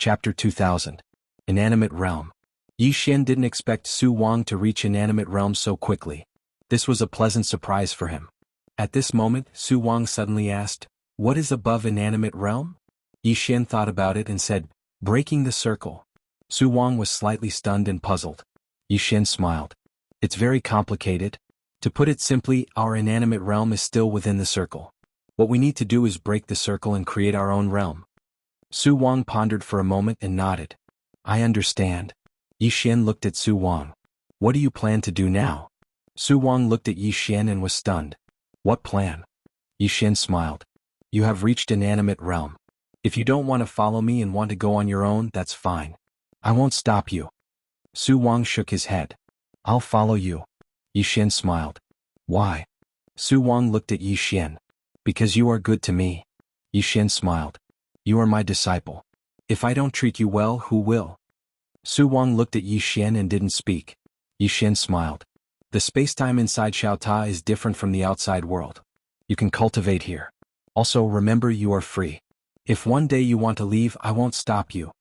Chapter 2000. Inanimate Realm. Yi Xian didn't expect Su Wang to reach Inanimate Realm so quickly. This was a pleasant surprise for him. At this moment, Su Wang suddenly asked, "What is above Inanimate Realm?" Yi Xian thought about it and said, "Breaking the circle." Su Wang was slightly stunned and puzzled. Yi Xian smiled. "It's very complicated. To put it simply, our inanimate realm is still within the circle. What we need to do is break the circle and create our own realm." Su Wang pondered for a moment and nodded. "I understand." Yi Xian looked at Su Wang. "What do you plan to do now?" Su Wang looked at Yi Xian and was stunned. "What plan?" Yi Xian smiled. "You have reached inanimate realm. If you don't want to follow me and want to go on your own, that's fine. I won't stop you." Su Wang shook his head. "I'll follow you." Yi Xian smiled. "Why?" Su Wang looked at Yi Xian. "Because you are good to me." Yi Xian smiled. "You are my disciple. If I don't treat you well, who will?" Su Wang looked at Yi Xian and didn't speak. Yi Xian smiled. "The spacetime inside Xiaota is different from the outside world. You can cultivate here. Also remember you are free. If one day you want to leave, I won't stop you."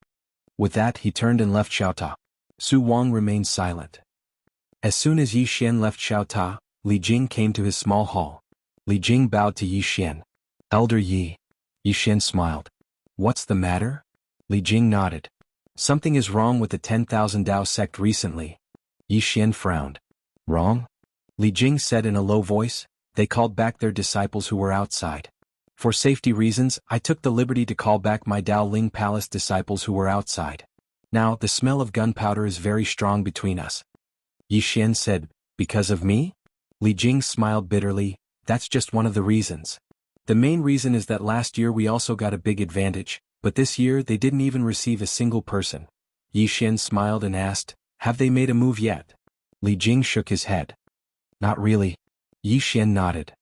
With that, he turned and left Xiaota. Su Wang remained silent. As soon as Yi Xian left Xiaota, Li Jing came to his small hall. Li Jing bowed to Yi Xian. "Elder Yi." Yi Xian smiled. "What's the matter?" Li Jing nodded. "Something is wrong with the 10,000 Dao sect recently." Yi Xian frowned. "Wrong?" Li Jing said in a low voice. "They called back their disciples who were outside. For safety reasons, I took the liberty to call back my Dao Ling Palace disciples who were outside. Now, the smell of gunpowder is very strong between us." Yi Xian said, "Because of me?" Li Jing smiled bitterly. "That's just one of the reasons. The main reason is that last year we also got a big advantage, but this year they didn't even receive a single person." Yi Xian smiled and asked, "Have they made a move yet?" Li Jing shook his head. "Not really." Yi Xian nodded.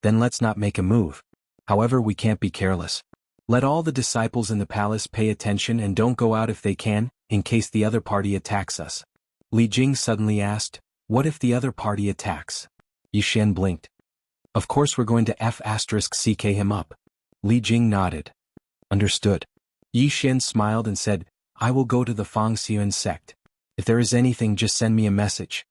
"Then let's not make a move. However, we can't be careless. Let all the disciples in the palace pay attention and don't go out if they can, in case the other party attacks us." Li Jing suddenly asked, "What if the other party attacks?" Yi Xian blinked. "Of course we're going to F***CK him up." Li Jing nodded. "Understood." Yi Xian smiled and said, "I will go to the Fang Xiuan sect. If there is anything, just send me a message."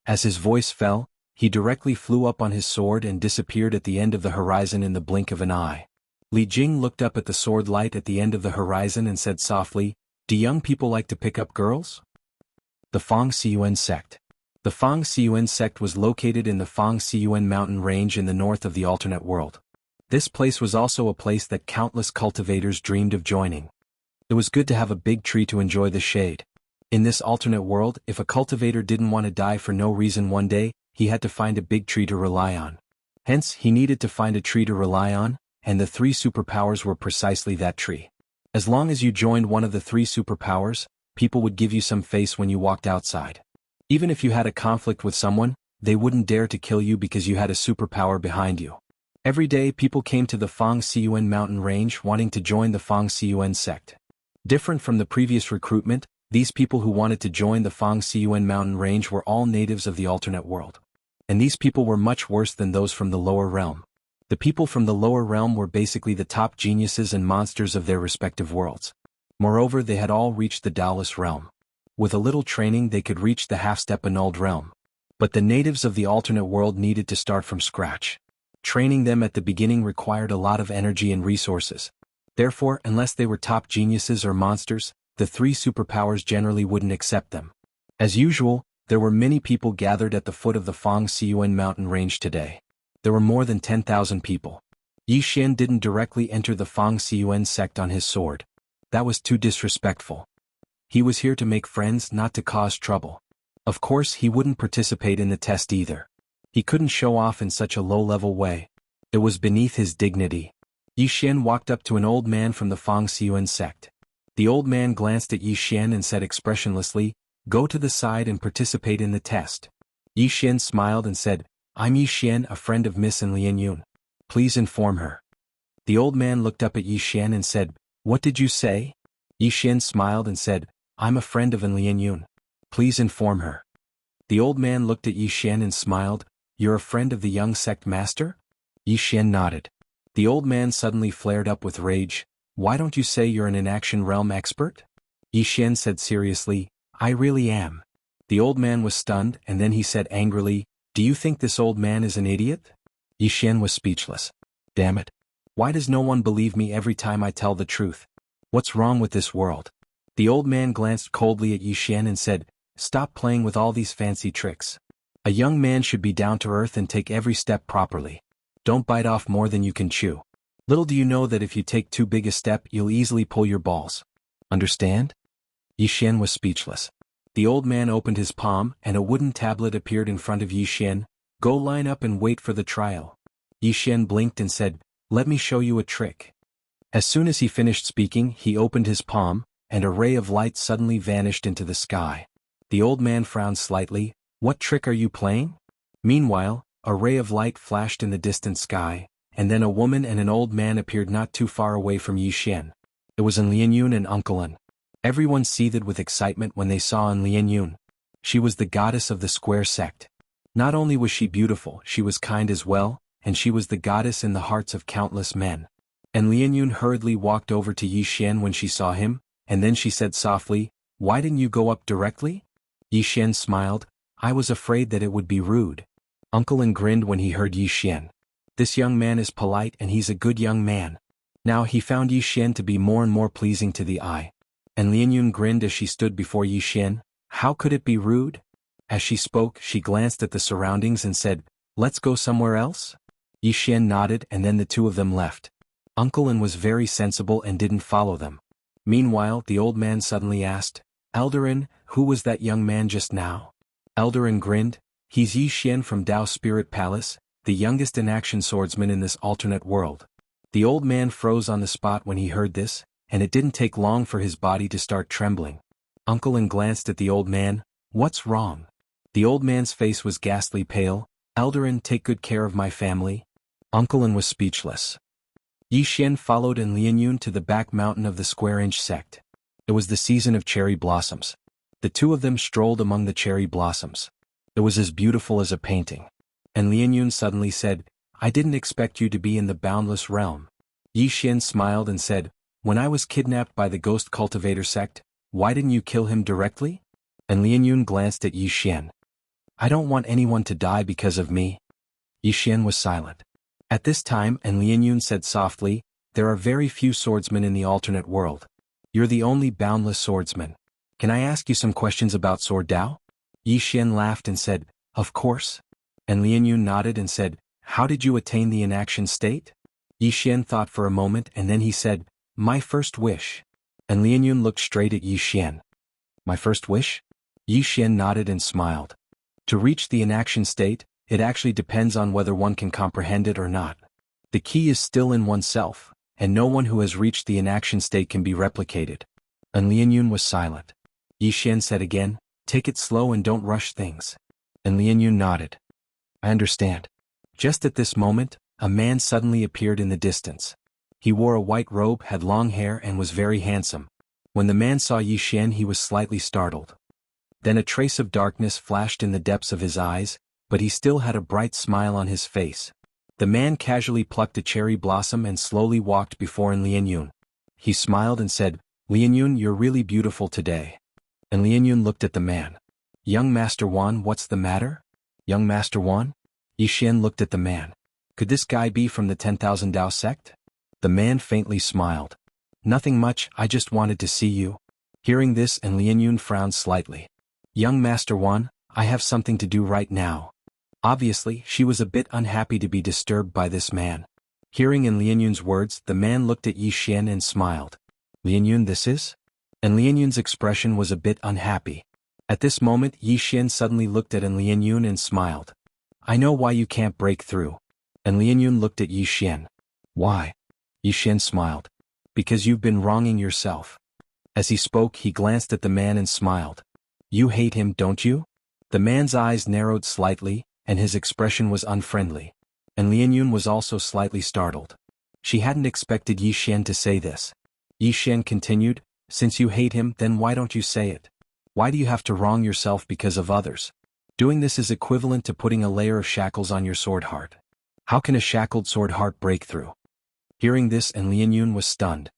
As his voice fell, he directly flew up on his sword and disappeared at the end of the horizon in the blink of an eye. Li Jing looked up at the sword light at the end of the horizon and said softly, "Do young people like to pick up girls?" The Fang Xiuan sect. The Fang Xiuan sect was located in the Fang Xiuan mountain range in the north of the alternate world. This place was also a place that countless cultivators dreamed of joining. It was good to have a big tree to enjoy the shade. In this alternate world, if a cultivator didn't want to die for no reason one day, he had to find a big tree to rely on. Hence, he needed to find a tree to rely on, and the three superpowers were precisely that tree. As long as you joined one of the three superpowers, people would give you some face when you walked outside. Even if you had a conflict with someone, they wouldn't dare to kill you because you had a superpower behind you. Every day people came to the Fang Xiuan mountain range wanting to join the Fang Xiuan sect. Different from the previous recruitment, these people who wanted to join the Fang Xiuan mountain range were all natives of the alternate world. And these people were much worse than those from the lower realm. The people from the lower realm were basically the top geniuses and monsters of their respective worlds. Moreover, they had all reached the Daoless realm. With a little training they could reach the half-step annulled realm. But the natives of the alternate world needed to start from scratch. Training them at the beginning required a lot of energy and resources. Therefore, unless they were top geniuses or monsters, the three superpowers generally wouldn't accept them. As usual, there were many people gathered at the foot of the Fang Xiuan mountain range today. There were more than 10,000 people. Yi Xian didn't directly enter the Fang Xiuan sect on his sword. That was too disrespectful. He was here to make friends, not to cause trouble. Of course, he wouldn't participate in the test either. He couldn't show off in such a low-level way. It was beneath his dignity. Yi Xian walked up to an old man from the Fang Xiuan sect. The old man glanced at Yi Xian and said expressionlessly, "Go to the side and participate in the test." Yi Xian smiled and said, "I'm Yi Xian, a friend of Miss and Lianyun. Please inform her." The old man looked up at Yi Xian and said, "What did you say?" Yi Xian smiled and said, "I'm a friend of Lianyun. Please inform her." The old man looked at Yi Xian and smiled, "You're a friend of the young sect master?" Yi Xian nodded. The old man suddenly flared up with rage. Why don't you say you're an inaction realm expert? Yi Xian said seriously, I really am. The old man was stunned and then he said angrily, do you think this old man is an idiot? Yi Xian was speechless. Damn it. Why does no one believe me every time I tell the truth? What's wrong with this world? The old man glanced coldly at Yi Xian and said, stop playing with all these fancy tricks. A young man should be down to earth and take every step properly. Don't bite off more than you can chew. Little do you know that if you take too big a step you'll easily pull your balls. Understand? Yi Xian was speechless. The old man opened his palm and a wooden tablet appeared in front of Yi Xian. Go line up and wait for the trial. Yi Xian blinked and said, let me show you a trick. As soon as he finished speaking he opened his palm, and a ray of light suddenly vanished into the sky. The old man frowned slightly. What trick are you playing? Meanwhile, a ray of light flashed in the distant sky, and then a woman and an old man appeared not too far away from Yi Xian. It was Lianyun and Uncle An. Everyone seethed with excitement when they saw Lianyun. She was the goddess of the square sect. Not only was she beautiful, she was kind as well, and she was the goddess in the hearts of countless men. And Lianyun hurriedly walked over to Yi Xian when she saw him, and then she said softly, why didn't you go up directly? Yi Xian smiled, I was afraid that it would be rude. Uncle An grinned when he heard Yi Xian. This young man is polite and he's a good young man. Now he found Yi Xian to be more and more pleasing to the eye. And Lianyun grinned as she stood before Yi Xian. How could it be rude? As she spoke, she glanced at the surroundings and said, let's go somewhere else? Yi Xian nodded and then the two of them left. Uncle An was very sensible and didn't follow them. Meanwhile, the old man suddenly asked, Eldarin, who was that young man just now? Eldarin grinned, he's Yi Xian from Dao Spirit Palace, the youngest in-action swordsman in this alternate world. The old man froze on the spot when he heard this, and it didn't take long for his body to start trembling. Uncle An glanced at the old man, what's wrong? The old man's face was ghastly pale. Eldarin, take good care of my family. Uncle An was speechless. Yi Xian followed Lianyun to the back mountain of the square-inch sect. It was the season of cherry blossoms. The two of them strolled among the cherry blossoms. It was as beautiful as a painting. And Lianyun suddenly said, I didn't expect you to be in the boundless realm. Yi Xian smiled and said, when I was kidnapped by the ghost cultivator sect, why didn't you kill him directly? And Lianyun glanced at Yi Xian. I don't want anyone to die because of me. Yi Xian was silent. At this time, and Lianyun said softly, there are very few swordsmen in the alternate world. You're the only boundless swordsman. Can I ask you some questions about Sword Dao? Yi Xian laughed and said, of course. And Lianyun nodded and said, how did you attain the inaction state? Yi Xian thought for a moment and then he said, my first wish. And Lianyun looked straight at Yi Xian. My first wish? Yi Xian nodded and smiled. To reach the inaction state, it actually depends on whether one can comprehend it or not. The key is still in oneself, and no one who has reached the inaction state can be replicated. And Lianyun was silent. Yi Xian said again, take it slow and don't rush things. And Lianyun nodded. I understand. Just at this moment, a man suddenly appeared in the distance. He wore a white robe, had long hair and was very handsome. When the man saw Yi Xian he was slightly startled. Then a trace of darkness flashed in the depths of his eyes, but he still had a bright smile on his face. The man casually plucked a cherry blossom and slowly walked before Lianyun. He smiled and said, Lianyun, you're really beautiful today. And Lianyun looked at the man. Young Master Wan, what's the matter? Young Master Wan? Yi Xian looked at the man. Could this guy be from the 10,000 Dao sect? The man faintly smiled. Nothing much, I just wanted to see you. Hearing this, and Lianyun frowned slightly. Young Master Wan, I have something to do right now. Obviously, she was a bit unhappy to be disturbed by this man. Hearing in Lianyun's words, the man looked at Yi Xian and smiled. Lianyun, this is? And Lianyun's expression was a bit unhappy. At this moment, Yi Xian suddenly looked at Lianyun and smiled. I know why you can't break through. And Lianyun looked at Yi Xian. Why? Yi Xian smiled. Because you've been wronging yourself. As he spoke, he glanced at the man and smiled. You hate him, don't you? The man's eyes narrowed slightly, and his expression was unfriendly. And Lianyun was also slightly startled. She hadn't expected Yi Xian to say this. Yi Xian continued, since you hate him, then why don't you say it? Why do you have to wrong yourself because of others? Doing this is equivalent to putting a layer of shackles on your sword heart. How can a shackled sword heart break through? Hearing this, and Lianyun was stunned.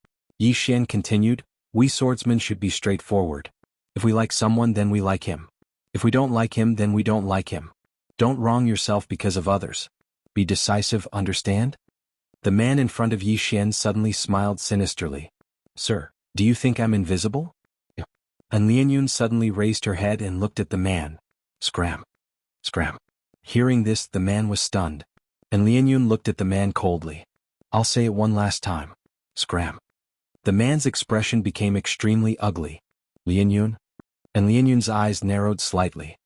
Yi Xian continued, we swordsmen should be straightforward. If we like someone then we like him. If we don't like him then we don't like him. Don't wrong yourself because of others. Be decisive, understand? The man in front of Yi Xian suddenly smiled sinisterly. Sir, do you think I'm invisible? And Lianyun suddenly raised her head and looked at the man. Scram. Scram. Hearing this, the man was stunned. And Lianyun looked at the man coldly. I'll say it one last time. Scram. The man's expression became extremely ugly. Lianyun? And Lianyun's eyes narrowed slightly.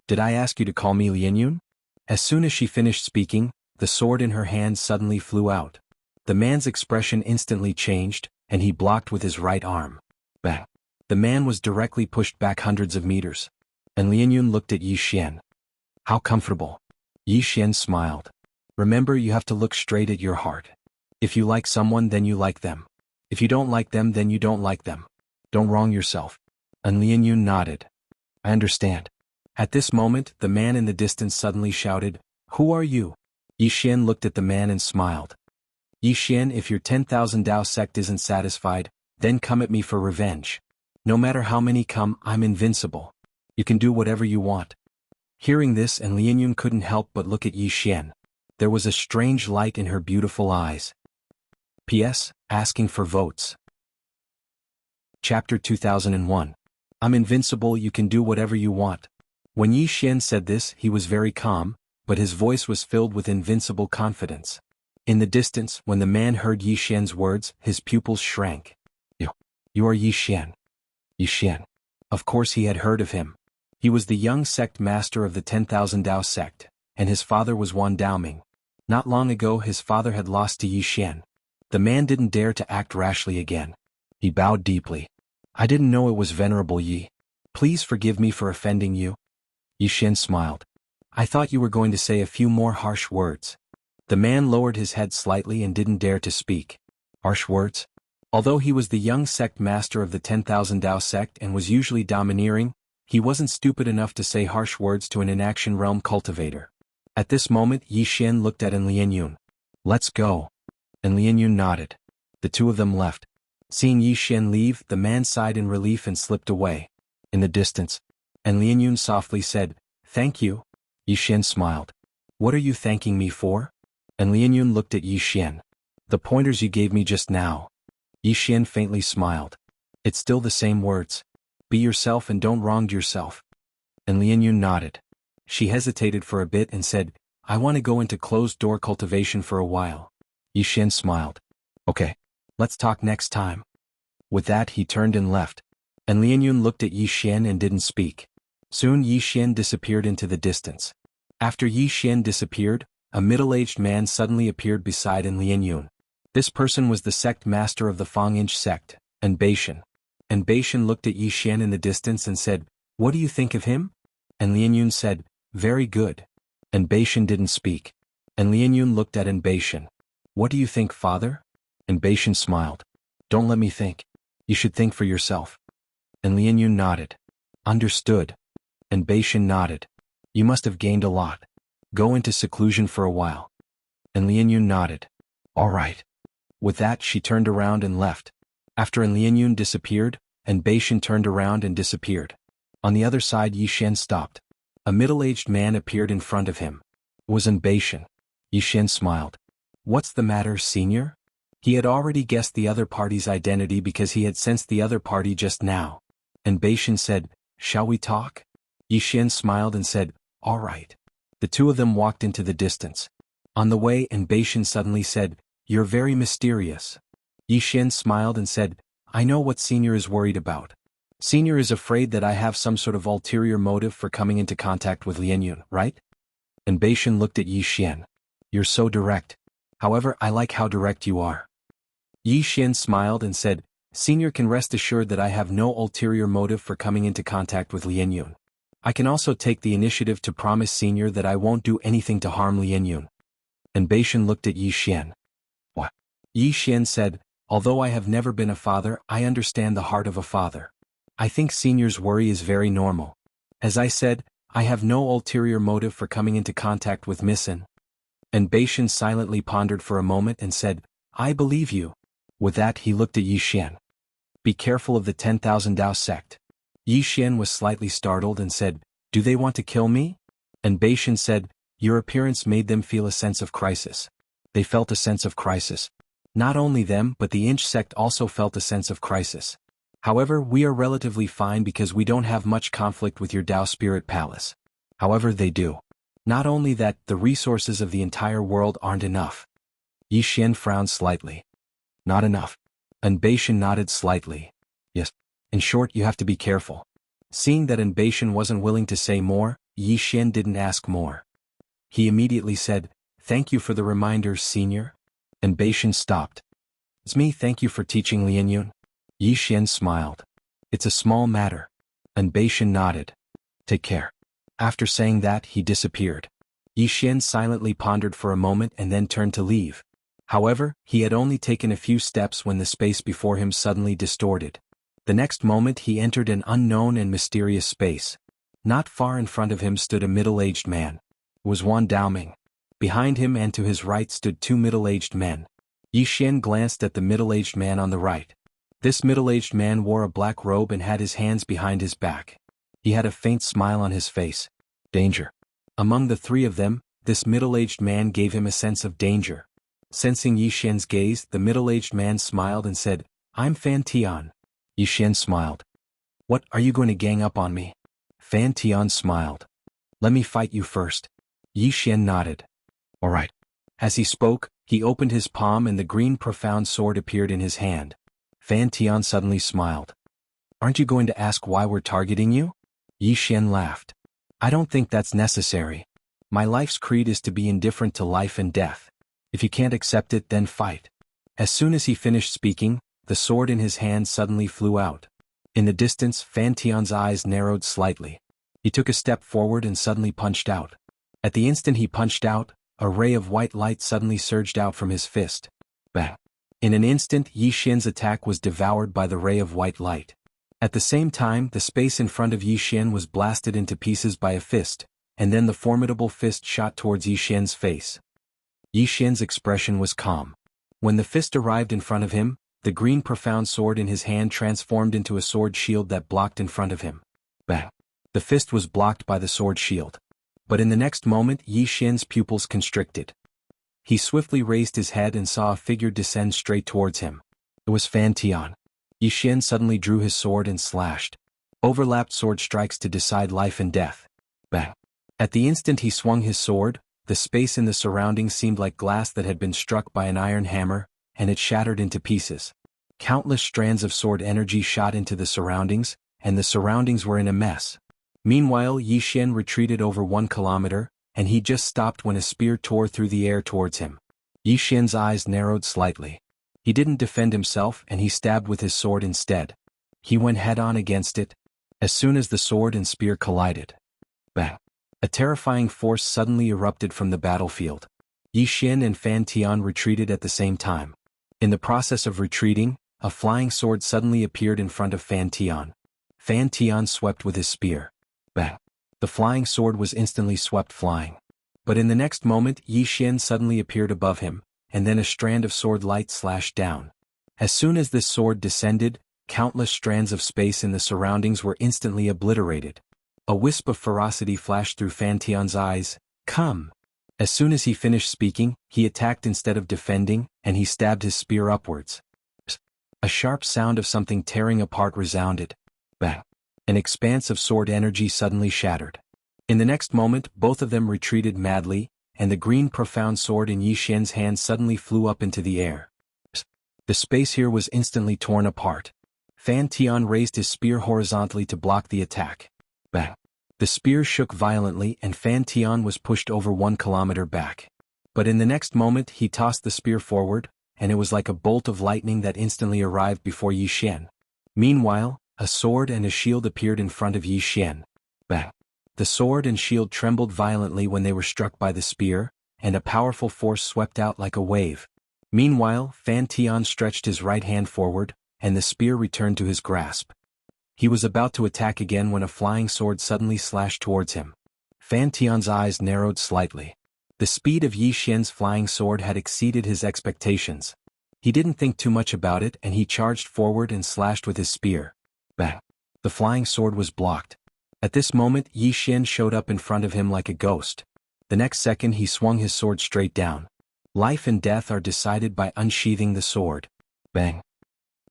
Did I ask you to call me Lianyun? As soon as she finished speaking, the sword in her hand suddenly flew out. The man's expression instantly changed, and he blocked with his right arm. Bang. The man was directly pushed back hundreds of meters. And Lianyun looked at Yi Xian. How comfortable. Yi Xian smiled. Remember, you have to look straight at your heart. If you like someone then you like them. If you don't like them then you don't like them. Don't wrong yourself. And Lianyun nodded. I understand. At this moment, the man in the distance suddenly shouted, Who are you? Yi Xian looked at the man and smiled. Yi Xian, if your 10,000 Dao sect isn't satisfied, then come at me for revenge. No matter how many come, I'm invincible. You can do whatever you want. Hearing this, and Lianyun couldn't help but look at Yi Xian. There was a strange light in her beautiful eyes. P.S. Asking for votes. Chapter 2001. I'm invincible, you can do whatever you want. When Yi Xian said this, he was very calm, but his voice was filled with invincible confidence. In the distance, when the man heard Yi Xian's words, his pupils shrank. You are Yi Xian. Yi Xian. Of course he had heard of him. He was the young sect master of the 10,000 Dao sect, and his father was Wan Daoming. Not long ago his father had lost to Yi Xian. The man didn't dare to act rashly again. He bowed deeply. I didn't know it was Venerable Yi. Please forgive me for offending you. Yi Xian smiled. I thought you were going to say a few more harsh words. The man lowered his head slightly and didn't dare to speak. Harsh words? Although he was the young sect master of the 10,000 Dao sect and was usually domineering, he wasn't stupid enough to say harsh words to an inaction realm cultivator. At this moment Yi Xian looked at Lianyun. Let's go. And Lianyun nodded. The two of them left. Seeing Yi Xian leave, the man sighed in relief and slipped away. In the distance. And Lianyun softly said, Thank you. Yi Xian smiled. What are you thanking me for? And Lianyun looked at Yi Xian. The pointers you gave me just now. Yi Xian faintly smiled. It's still the same words. Be yourself and don't wrong yourself. And Lianyun nodded. She hesitated for a bit and said, I want to go into closed-door cultivation for a while. Yi Xian smiled. Okay. Let's talk next time. With that he turned and left. And Lianyun looked at Yi Xian and didn't speak. Soon Yi Xian disappeared into the distance. After Yi Xian disappeared, a middle-aged man suddenly appeared beside Lianyun. This person was the sect master of the Fang'inch sect, and Beishan. And Beishan looked at Yi Xian in the distance and said, What do you think of him? And Lianyun said, Very good. And Beishan didn't speak. And Lianyun looked at Beishan. What do you think, father? And Beishan smiled. Don't let me think. You should think for yourself. And Lianyun nodded. Understood. And Beishan nodded. You must have gained a lot. Go into seclusion for a while. And Lianyun nodded. All right. With that she turned around and left. After Lianyun disappeared, and Beishan turned around and disappeared. On the other side Yi Xian stopped. A middle-aged man appeared in front of him. It was Beishan. Yi Xian smiled. What's the matter, senior? He had already guessed the other party's identity because he had sensed the other party just now. And Beishan said, Shall we talk? Yi Xian smiled and said, All right. The two of them walked into the distance. On the way, Beishan suddenly said, You're very mysterious. Yi Xian smiled and said, I know what Senior is worried about. Senior is afraid that I have some sort of ulterior motive for coming into contact with Lianyun, right? And Beishan looked at Yi Xian. You're so direct. However, I like how direct you are. Yi Xian smiled and said, Senior can rest assured that I have no ulterior motive for coming into contact with Lianyun. I can also take the initiative to promise Senior that I won't do anything to harm Lianyun. And Beishan looked at Yi Xian. What? Yi Xian said, Although I have never been a father, I understand the heart of a father. I think Senior's worry is very normal. As I said, I have no ulterior motive for coming into contact with Missin. And Beishan silently pondered for a moment and said, I believe you. With that he looked at Yi Xian. Be careful of the 10,000 Dao sect. Yi Xian was slightly startled and said, Do they want to kill me? And Bei Shan said, Your appearance made them feel a sense of crisis. They felt a sense of crisis. Not only them but the Inch sect also felt a sense of crisis. However, we are relatively fine because we don't have much conflict with your Dao Spirit Palace. However, they do. Not only that, the resources of the entire world aren't enough. Yi Xian frowned slightly. Not enough. And Bei Shan nodded slightly. Yes. In short, you have to be careful. Seeing that Bei Shan wasn't willing to say more, Yi Xian didn't ask more. He immediately said, Thank you for the reminder, senior. And Bei Shan stopped. It's me, thank you for teaching Lian Yun. Yi Xian smiled. It's a small matter. And Bei Shan nodded. Take care. After saying that, he disappeared. Yi Xian silently pondered for a moment and then turned to leave. However, he had only taken a few steps when the space before him suddenly distorted. The next moment he entered an unknown and mysterious space. Not far in front of him stood a middle-aged man. It was Wan Daoming. Behind him and to his right stood two middle-aged men. Yi Xian glanced at the middle-aged man on the right. This middle-aged man wore a black robe and had his hands behind his back. He had a faint smile on his face. Danger. Among the three of them, this middle-aged man gave him a sense of danger. Sensing Yi Xian's gaze, the middle-aged man smiled and said, I'm Fan Tian. Yi Xian smiled. What, are you going to gang up on me? Fan Tian smiled. Let me fight you first. Yi Xian nodded. All right. As he spoke, he opened his palm and the green profound sword appeared in his hand. Fan Tian suddenly smiled. Aren't you going to ask why we're targeting you? Yi Xian laughed. I don't think that's necessary. My life's creed is to be indifferent to life and death. If you can't accept it, then fight. As soon as he finished speaking, the sword in his hand suddenly flew out. In the distance, Fan Tian's eyes narrowed slightly. He took a step forward and suddenly punched out. At the instant he punched out, a ray of white light suddenly surged out from his fist. Bang! In an instant, Yi Xian's attack was devoured by the ray of white light. At the same time, the space in front of Yi Xian was blasted into pieces by a fist, and then the formidable fist shot towards Yi Xian's face. Yi Xian's expression was calm. When the fist arrived in front of him, the green profound sword in his hand transformed into a sword shield that blocked in front of him. Bang! The fist was blocked by the sword shield. But in the next moment, Yi Xian's pupils constricted. He swiftly raised his head and saw a figure descend straight towards him. It was Fan Tian. Yi Xian suddenly drew his sword and slashed. Overlapped sword strikes to decide life and death. Bang! At the instant he swung his sword, the space in the surroundings seemed like glass that had been struck by an iron hammer, and it shattered into pieces. Countless strands of sword energy shot into the surroundings, and the surroundings were in a mess. Meanwhile, Yi Xian retreated over 1 kilometer, and he just stopped when a spear tore through the air towards him. Yi Xian's eyes narrowed slightly. He didn't defend himself and he stabbed with his sword instead. He went head-on against it. As soon as the sword and spear collided. Bang! A terrifying force suddenly erupted from the battlefield. Yi Xian and Fan Tian retreated at the same time. In the process of retreating, a flying sword suddenly appeared in front of Fan Tian. Fan Tian swept with his spear. Bang! The flying sword was instantly swept flying. But in the next moment, Yi Xian suddenly appeared above him, and then a strand of sword light slashed down. As soon as this sword descended, countless strands of space in the surroundings were instantly obliterated. A wisp of ferocity flashed through Fan Tian's eyes. Come! As soon as he finished speaking, he attacked instead of defending, and he stabbed his spear upwards. A sharp sound of something tearing apart resounded. Bang! An expanse of sword energy suddenly shattered. In the next moment, both of them retreated madly, and the green profound sword in Yi Xian's hand suddenly flew up into the air. The space here was instantly torn apart. Fan Tian raised his spear horizontally to block the attack. Bang! The spear shook violently and Fan Tian was pushed over 1 kilometer back. But in the next moment he tossed the spear forward, and it was like a bolt of lightning that instantly arrived before Yi Xian. Meanwhile, a sword and a shield appeared in front of Yi Xian. Bang! The sword and shield trembled violently when they were struck by the spear, and a powerful force swept out like a wave. Meanwhile, Fan Tian stretched his right hand forward, and the spear returned to his grasp. He was about to attack again when a flying sword suddenly slashed towards him. Fan Tian's eyes narrowed slightly. The speed of Yi Xian's flying sword had exceeded his expectations. He didn't think too much about it and he charged forward and slashed with his spear. Bang! The flying sword was blocked. At this moment Yi Xian showed up in front of him like a ghost. The next second he swung his sword straight down. Life and death are decided by unsheathing the sword. Bang!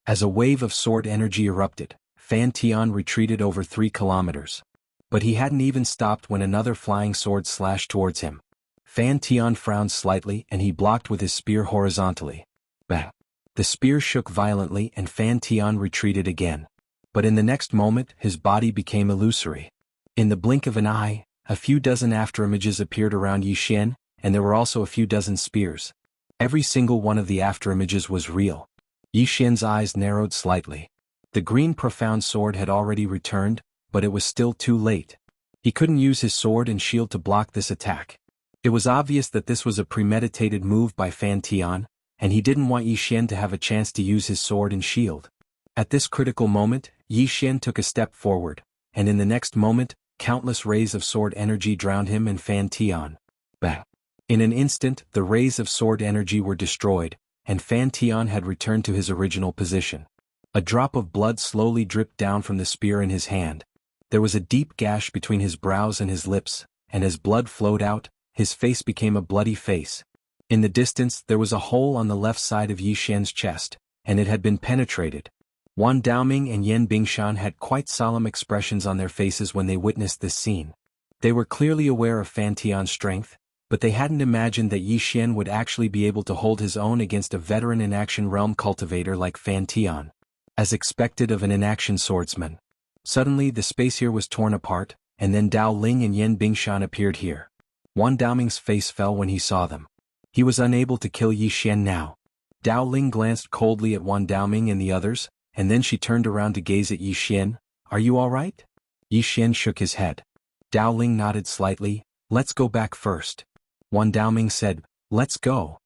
As a wave of sword energy erupted, Fan Tian retreated over 3 kilometers. But he hadn't even stopped when another flying sword slashed towards him. Fan Tian frowned slightly and he blocked with his spear horizontally. Bang! The spear shook violently and Fan Tian retreated again. But in the next moment his body became illusory. In the blink of an eye, a few dozen afterimages appeared around Yi Xian, and there were also a few dozen spears. Every single one of the afterimages was real. Yi Xian's eyes narrowed slightly. The green profound sword had already returned, but it was still too late. He couldn't use his sword and shield to block this attack. It was obvious that this was a premeditated move by Fan Tian, and he didn't want Yi Xian to have a chance to use his sword and shield. At this critical moment, Yi Xian took a step forward, and in the next moment, countless rays of sword energy drowned him and Fan Tian. Bang! In an instant, the rays of sword energy were destroyed, and Fan Tian had returned to his original position. A drop of blood slowly dripped down from the spear in his hand. There was a deep gash between his brows and his lips, and as blood flowed out, his face became a bloody face. In the distance there was a hole on the left side of Yi Xian's chest, and it had been penetrated. Wan Daoming and Yan Bingshan had quite solemn expressions on their faces when they witnessed this scene. They were clearly aware of Fan Tian's strength, but they hadn't imagined that Yi Xian would actually be able to hold his own against a veteran in-action realm cultivator like Fan Tian. As expected of an in-action swordsman. Suddenly the space here was torn apart, and then Dao Ling and Yan Bingshan appeared here. Wan Daoming's face fell when he saw them. He was unable to kill Yi Xian now. Dao Ling glanced coldly at Wan Daoming and the others, and then she turned around to gaze at Yi Xian. "Are you all right?" Yi Xian shook his head. Dao Ling nodded slightly. "Let's go back first." Wan Daoming said, "Let's go."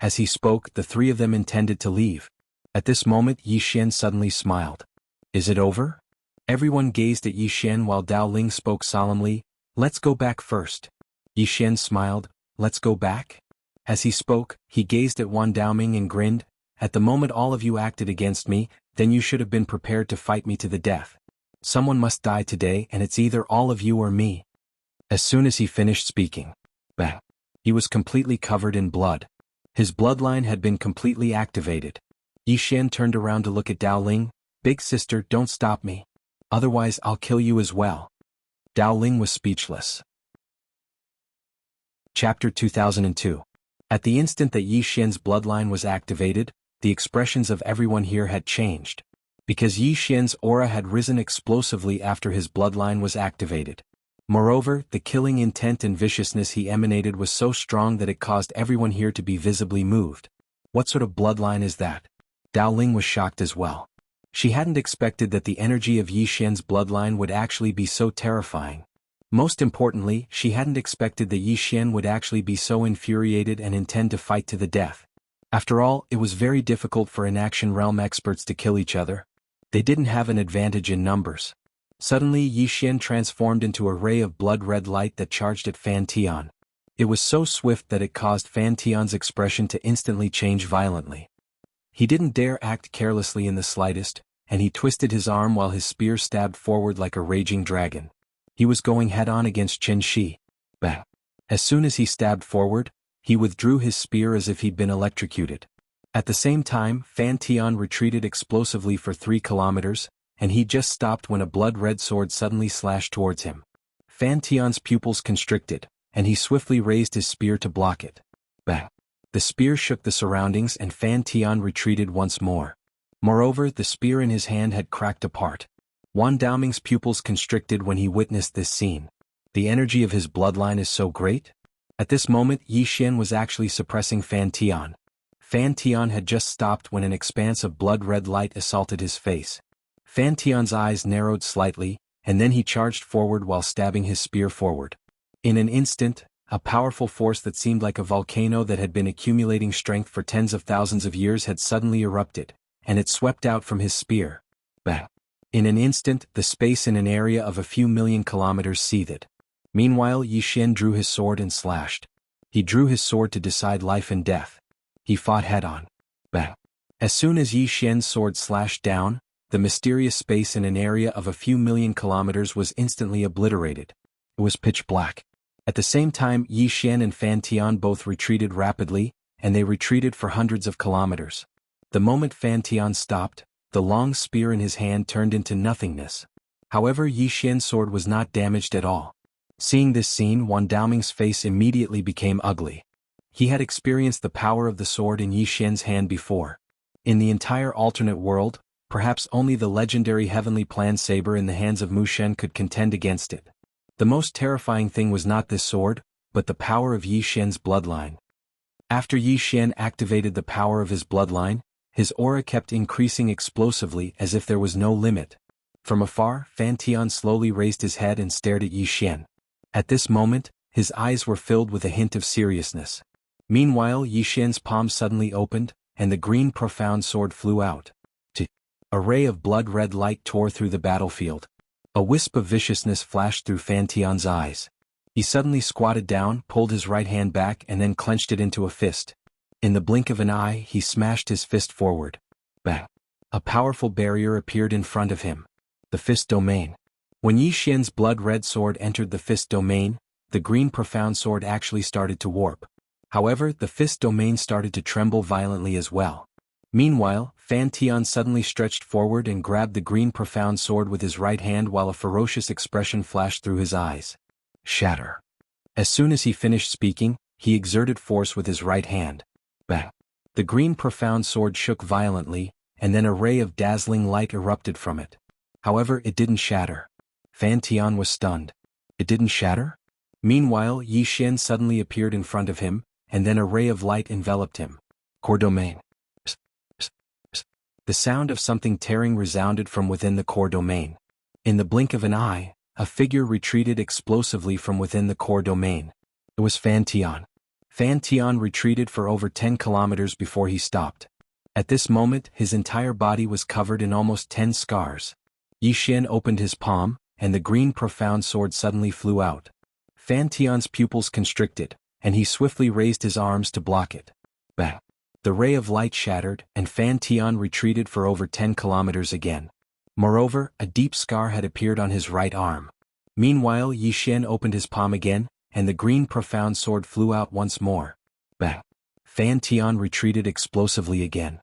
As he spoke, the three of them intended to leave. At this moment Yi Xian suddenly smiled. "Is it over?" Everyone gazed at Yi Xian while Dao Ling spoke solemnly, "Let's go back first." Yi Xian smiled, "Let's go back?" As he spoke, he gazed at Wan Daoming and grinned, "At the moment all of you acted against me, then you should have been prepared to fight me to the death. Someone must die today and it's either all of you or me." As soon as he finished speaking, bang! He was completely covered in blood. His bloodline had been completely activated. Yi Xian turned around to look at Dao Ling. "Big sister, don't stop me. Otherwise I'll kill you as well." Dao Ling was speechless. Chapter 2002. At the instant that Yi Xian's bloodline was activated, the expressions of everyone here had changed. Because Yi Xian's aura had risen explosively after his bloodline was activated. Moreover, the killing intent and viciousness he emanated was so strong that it caused everyone here to be visibly moved. What sort of bloodline is that? Dao Ling was shocked as well. She hadn't expected that the energy of Yi Xian's bloodline would actually be so terrifying. Most importantly, she hadn't expected that Yi Xian would actually be so infuriated and intend to fight to the death. After all, it was very difficult for in-action realm experts to kill each other. They didn't have an advantage in numbers. Suddenly Yi Xian transformed into a ray of blood-red light that charged at Fan Tian. It was so swift that it caused Fan Tian's expression to instantly change violently. He didn't dare act carelessly in the slightest, and he twisted his arm while his spear stabbed forward like a raging dragon. He was going head-on against Chen Shi. Bang! As soon as he stabbed forward, he withdrew his spear as if he'd been electrocuted. At the same time, Fan Tian retreated explosively for 3 kilometers, and he just stopped when a blood-red sword suddenly slashed towards him. Fan Tian's pupils constricted, and he swiftly raised his spear to block it. Bang! The spear shook the surroundings and Fan Tian retreated once more. Moreover, the spear in his hand had cracked apart. Wan Daoming's pupils constricted when he witnessed this scene. The energy of his bloodline is so great? At this moment Yi Xian was actually suppressing Fan Tian. Fan Tian had just stopped when an expanse of blood-red light assaulted his face. Fan Tian's eyes narrowed slightly, and then he charged forward while stabbing his spear forward. In an instant, a powerful force that seemed like a volcano that had been accumulating strength for tens of thousands of years had suddenly erupted, and it swept out from his spear. Bang! In an instant, the space in an area of a few million kilometers seethed. Meanwhile, Yi Xian drew his sword and slashed. He drew his sword to decide life and death. He fought head-on. Bang! As soon as Yi Xian's sword slashed down, the mysterious space in an area of a few million kilometers was instantly obliterated. It was pitch black. At the same time, Yi Xian and Fan Tian both retreated rapidly, and they retreated for hundreds of kilometers. The moment Fan Tian stopped, the long spear in his hand turned into nothingness. However, Yi Xian's sword was not damaged at all. Seeing this scene, Wan Daoming's face immediately became ugly. He had experienced the power of the sword in Yi Xian's hand before. In the entire alternate world, perhaps only the legendary heavenly plan saber in the hands of Mu Shen could contend against it. The most terrifying thing was not this sword, but the power of Yi Xian's bloodline. After Yi Xian activated the power of his bloodline, his aura kept increasing explosively as if there was no limit. From afar, Fan Tian slowly raised his head and stared at Yi Xian. At this moment, his eyes were filled with a hint of seriousness. Meanwhile, Yi Xian's palm suddenly opened, and the green profound sword flew out. A ray of blood-red light tore through the battlefield. A wisp of viciousness flashed through Fan Tian's eyes. He suddenly squatted down, pulled his right hand back and then clenched it into a fist. In the blink of an eye, he smashed his fist forward. Bang! A powerful barrier appeared in front of him. The fist domain. When Yi Xian's blood-red sword entered the fist domain, the green profound sword actually started to warp. However, the fist domain started to tremble violently as well. Meanwhile, Fan Tian suddenly stretched forward and grabbed the green profound sword with his right hand while a ferocious expression flashed through his eyes. Shatter. As soon as he finished speaking, he exerted force with his right hand. Bang! The green profound sword shook violently, and then a ray of dazzling light erupted from it. However, it didn't shatter. Fan Tian was stunned. It didn't shatter? Meanwhile, Yi Xian suddenly appeared in front of him, and then a ray of light enveloped him. Core domain. The sound of something tearing resounded from within the core domain. In the blink of an eye, a figure retreated explosively from within the core domain. It was Fan Tian. Fan Tian retreated for over 10 kilometers before he stopped. At this moment, his entire body was covered in almost 10 scars. Yi Xian opened his palm, and the green profound sword suddenly flew out. Fan Tian's pupils constricted, and he swiftly raised his arms to block it. Bang! The ray of light shattered, and Fan Tian retreated for over 10 kilometers again. Moreover, a deep scar had appeared on his right arm. Meanwhile, Yi Xian opened his palm again, and the green profound sword flew out once more. Bang! Fan Tian retreated explosively again.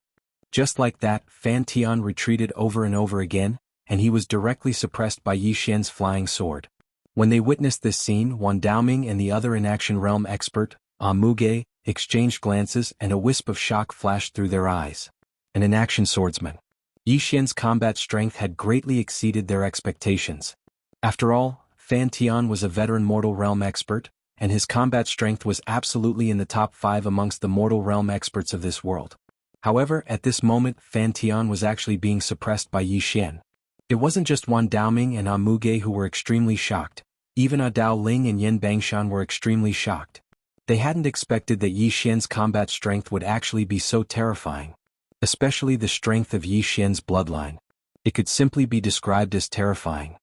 Just like that, Fan Tian retreated over and over again, and he was directly suppressed by Yi Xian's flying sword. When they witnessed this scene, Wan Daoming and the other in-action realm expert, Muge, exchanged glances and a wisp of shock flashed through their eyes. An in-action swordsman. Yi Xian's combat strength had greatly exceeded their expectations. After all, Fan Tian was a veteran mortal realm expert, and his combat strength was absolutely in the top 5 amongst the mortal realm experts of this world. However, at this moment, Fan Tian was actually being suppressed by Yi Xian. It wasn't just Wan Daoming and Muge who were extremely shocked. Even Dao Ling and Yin Bangshan were extremely shocked. They hadn't expected that Yi Xian's combat strength would actually be so terrifying. Especially the strength of Yi Xian's bloodline. It could simply be described as terrifying.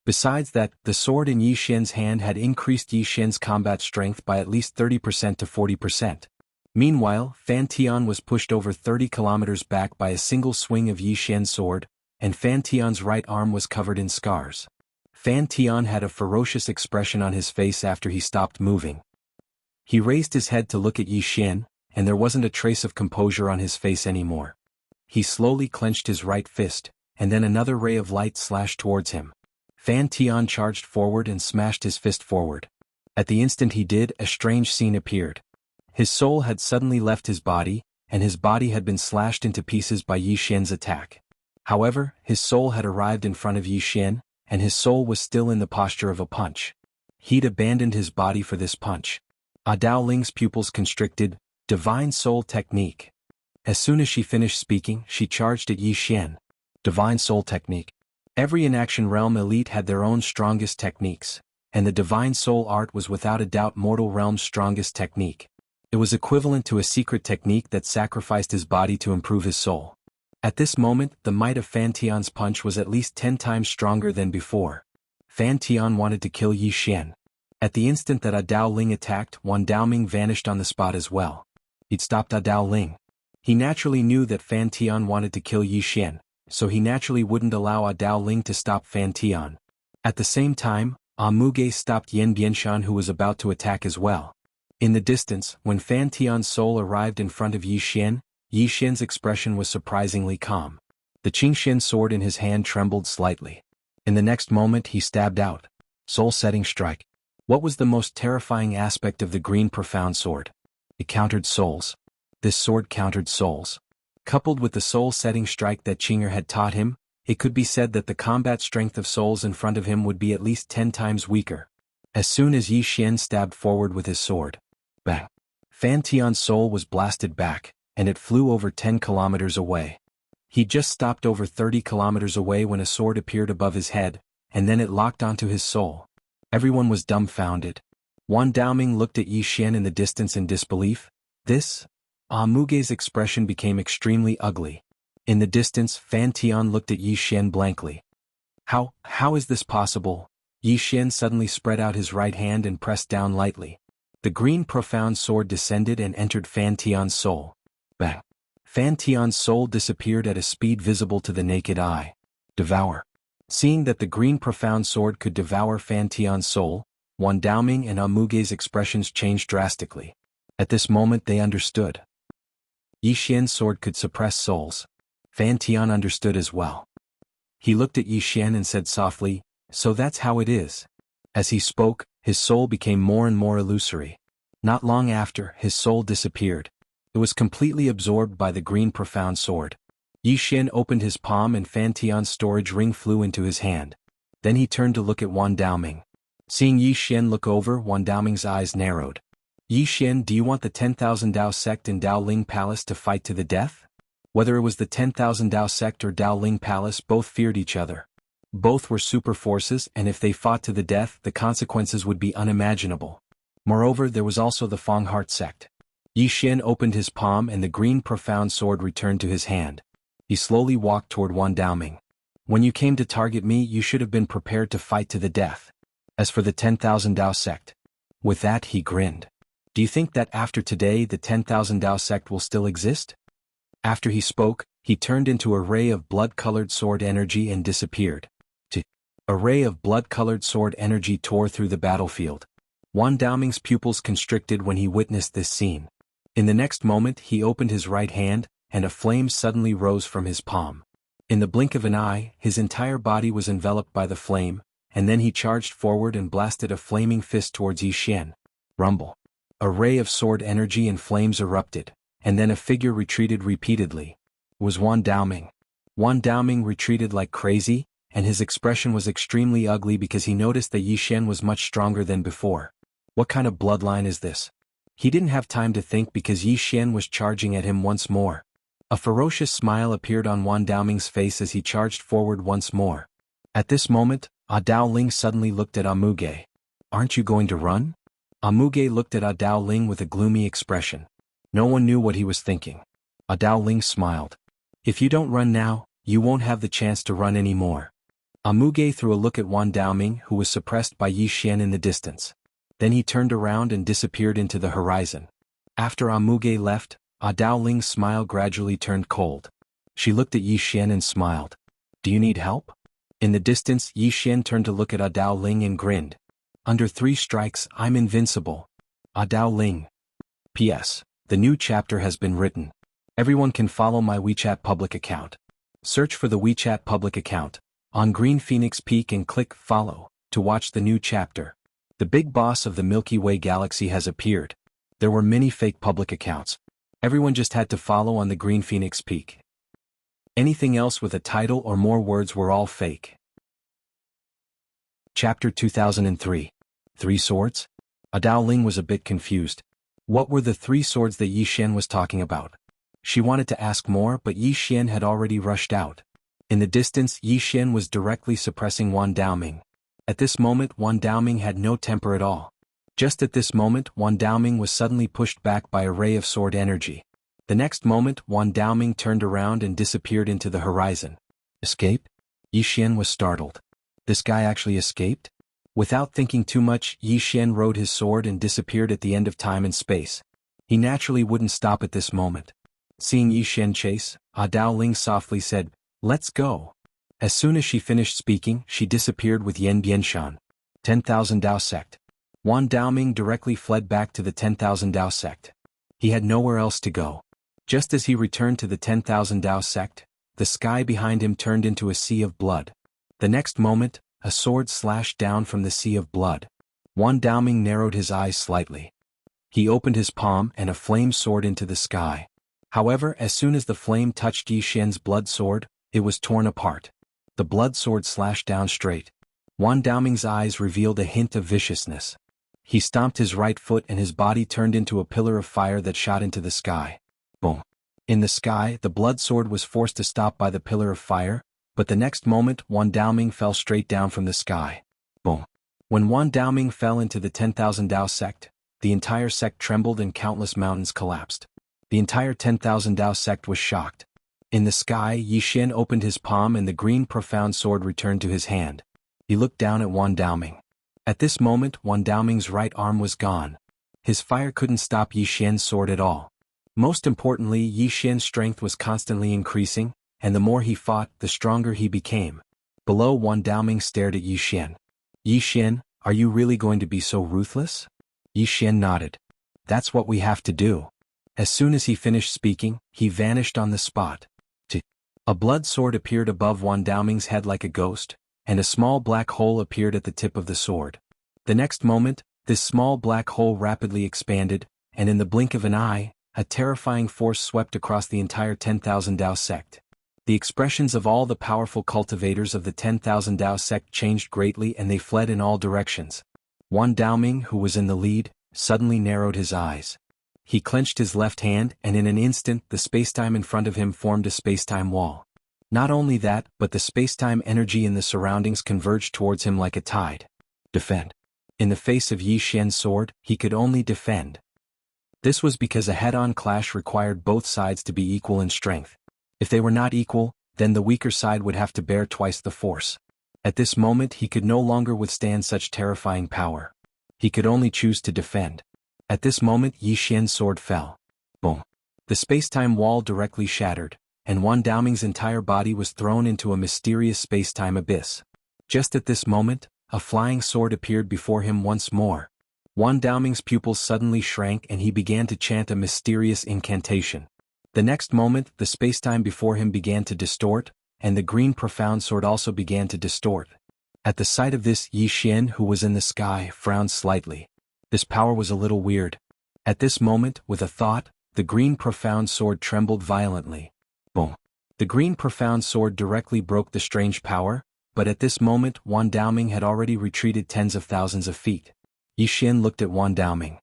Besides that, the sword in Yi Xian's hand had increased Yi Xian's combat strength by at least 30% to 40%. Meanwhile, Fan Tian was pushed over 30 kilometers back by a single swing of Yi Xian's sword, and Fan Tian's right arm was covered in scars. Fan Tian had a ferocious expression on his face after he stopped moving. He raised his head to look at Yi Xian, and there wasn't a trace of composure on his face anymore. He slowly clenched his right fist, and then another ray of light slashed towards him. Fan Tian charged forward and smashed his fist forward. At the instant he did, a strange scene appeared. His soul had suddenly left his body, and his body had been slashed into pieces by Yi Xian's attack. However, his soul had arrived in front of Yi Xian, and his soul was still in the posture of a punch. He'd abandoned his body for this punch. Dao Ling's pupils constricted. Divine Soul Technique. As soon as she finished speaking, she charged at Yi Xian. Divine Soul Technique. Every in-action realm elite had their own strongest techniques, and the Divine Soul art was without a doubt mortal realm's strongest technique. It was equivalent to a secret technique that sacrificed his body to improve his soul. At this moment, the might of Fan Tian's punch was at least 10 times stronger than before. Fan Tian wanted to kill Yi Xian. At the instant that Dao Ling attacked, Wan Daoming vanished on the spot as well. He'd stopped Dao Ling. He naturally knew that Fan Tian wanted to kill Yi Xian, so he naturally wouldn't allow Dao Ling to stop Fan Tian. At the same time, Muge stopped Yan Bianshan, who was about to attack as well. In the distance, when Fan Tian's soul arrived in front of Yi Xian's expression was surprisingly calm. The Qingxian sword in his hand trembled slightly. In the next moment he stabbed out. Soul-setting strike. What was the most terrifying aspect of the green profound sword? It countered souls. This sword countered souls. Coupled with the soul-setting strike that Qinger had taught him, it could be said that the combat strength of souls in front of him would be at least 10 times weaker. As soon as Yi Xian stabbed forward with his sword, bang! Fan Tian's soul was blasted back, and it flew over 10 kilometers away. He just stopped over 30 kilometers away when a sword appeared above his head, and then it locked onto his soul. Everyone was dumbfounded. Wan Daoming looked at Yi Xian in the distance in disbelief. This? Muge's expression became extremely ugly. In the distance, Fan Tian looked at Yi Xian blankly. How is this possible? Yi Xian suddenly spread out his right hand and pressed down lightly. The green profound sword descended and entered Fan Tian's soul. Bang! Fan Tian's soul disappeared at a speed visible to the naked eye. Devour. Seeing that the green profound sword could devour Fan Tian's soul, Wan Daoming and Muge's expressions changed drastically. At this moment they understood. Yi Xian's sword could suppress souls. Fan Tian understood as well. He looked at Yi Xian and said softly, "So that's how it is." As he spoke, his soul became more and more illusory. Not long after, his soul disappeared. It was completely absorbed by the green profound sword. Yi Xian opened his palm and Fan Tian's storage ring flew into his hand. Then he turned to look at Wan Daoming. Seeing Yi Xian look over, Wan Daoming's eyes narrowed. "Yi Xian, do you want the 10,000 Dao sect in Dao Ling Palace to fight to the death?" Whether it was the 10,000 Dao sect or Dao Ling Palace, both feared each other. Both were super forces, and if they fought to the death, the consequences would be unimaginable. Moreover, there was also the Fong Heart sect. Yi Xian opened his palm and the green profound sword returned to his hand. He slowly walked toward Wan Daoming. "When you came to target me, you should have been prepared to fight to the death. As for the 10,000 Dao sect..." With that he grinned. "Do you think that after today the 10,000 Dao sect will still exist?" After he spoke, he turned into a ray of blood-colored sword energy and disappeared. A ray of blood-colored sword energy tore through the battlefield. Wan Daoming's pupils constricted when he witnessed this scene. In the next moment he opened his right hand, and a flame suddenly rose from his palm. In the blink of an eye, his entire body was enveloped by the flame, and then he charged forward and blasted a flaming fist towards Yi Xian. Rumble. A ray of sword energy and flames erupted, and then a figure retreated repeatedly. It was Wan Daoming. Wan Daoming retreated like crazy, and his expression was extremely ugly because he noticed that Yi Xian was much stronger than before. What kind of bloodline is this? He didn't have time to think because Yi Xian was charging at him once more. A ferocious smile appeared on Wan Daoming's face as he charged forward once more. At this moment, Dao Ling suddenly looked at Muge. "Aren't you going to run?" Muge looked at Dao Ling with a gloomy expression. No one knew what he was thinking. Dao Ling smiled. "If you don't run now, you won't have the chance to run anymore." Muge threw a look at Wan Daoming, who was suppressed by Yi Xian in the distance. Then he turned around and disappeared into the horizon. After Muge left, Dao Ling's smile gradually turned cold. She looked at Yi Xian and smiled. "Do you need help?" In the distance, Yi Xian turned to look at Dao Ling and grinned. "Under 3 strikes, I'm invincible." Dao Ling. P.S. The new chapter has been written. Everyone can follow my WeChat public account. Search for the WeChat public account on Green Phoenix Peak and click follow to watch the new chapter. The big boss of the Milky Way galaxy has appeared. There were many fake public accounts. Everyone just had to follow on the Green Phoenix Peak. Anything else with a title or more words were all fake. Chapter 2003. 3 Swords? Dao Ling was a bit confused. What were the 3 swords that Yi Xian was talking about? She wanted to ask more, but Yi Xian had already rushed out. In the distance, Yi Xian was directly suppressing Wan Daoming. At this moment, Wan Daoming had no temper at all. Just at this moment, Wan Daoming was suddenly pushed back by a ray of sword energy. The next moment, Wan Daoming turned around and disappeared into the horizon. Escape? Yi Xian was startled. This guy actually escaped? Without thinking too much, Yi Xian rode his sword and disappeared at the end of time and space. He naturally wouldn't stop at this moment. Seeing Yi Xian chase, Dao Ling softly said, "Let's go." As soon as she finished speaking, she disappeared with Yan Bianshan. 10,000 Dao sect. Wan Daoming directly fled back to the 10,000 Dao sect. He had nowhere else to go. Just as he returned to the 10,000 Dao sect, the sky behind him turned into a sea of blood. The next moment, a sword slashed down from the sea of blood. Wan Daoming narrowed his eyes slightly. He opened his palm and a flame soared into the sky. However, as soon as the flame touched Yi Xian's blood sword, it was torn apart. The blood sword slashed down straight. Wan Daoming's eyes revealed a hint of viciousness. He stomped his right foot and his body turned into a pillar of fire that shot into the sky. Boom. In the sky, the blood sword was forced to stop by the pillar of fire, but the next moment Wan Daoming fell straight down from the sky. Boom. When Wan Daoming fell into the 10,000 Dao sect, the entire sect trembled and countless mountains collapsed. The entire 10,000 Dao sect was shocked. In the sky, Yi Xian opened his palm and the green profound sword returned to his hand. He looked down at Wan Daoming. At this moment, Wan Daoming's right arm was gone. His fire couldn't stop Yi Xian's sword at all. Most importantly, Yi Xian's strength was constantly increasing, and the more he fought, the stronger he became. Below, Wan Daoming stared at Yi Xian. "Yi Xian, are you really going to be so ruthless?" Yi Xian nodded. "That's what we have to do." As soon as he finished speaking, he vanished on the spot. A blood sword appeared above Wan Daoming's head like a ghost, and a small black hole appeared at the tip of the sword. The next moment, this small black hole rapidly expanded, and in the blink of an eye, a terrifying force swept across the entire 10,000 Dao sect. The expressions of all the powerful cultivators of the 10,000 Dao sect changed greatly and they fled in all directions. Wan Daoming, who was in the lead, suddenly narrowed his eyes. He clenched his left hand and in an instant the spacetime in front of him formed a spacetime wall. Not only that, but the spacetime energy in the surroundings converged towards him like a tide. Defend. In the face of Yi Xian's sword, he could only defend. This was because a head-on clash required both sides to be equal in strength. If they were not equal, then the weaker side would have to bear twice the force. At this moment he could no longer withstand such terrifying power. He could only choose to defend. At this moment Yi Xian's sword fell. Boom. The spacetime wall directly shattered, and Wan Daoming's entire body was thrown into a mysterious spacetime abyss. Just at this moment, a flying sword appeared before him once more. Wan Daoming's pupils suddenly shrank and he began to chant a mysterious incantation. The next moment, the spacetime before him began to distort, and the green profound sword also began to distort. At the sight of this, Yi Xian, who was in the sky, frowned slightly. This power was a little weird. At this moment, with a thought, the green profound sword trembled violently. Boom. The green profound sword directly broke the strange power, but at this moment Wan Daoming had already retreated tens of thousands of feet. Yi Xian looked at Wan Daoming.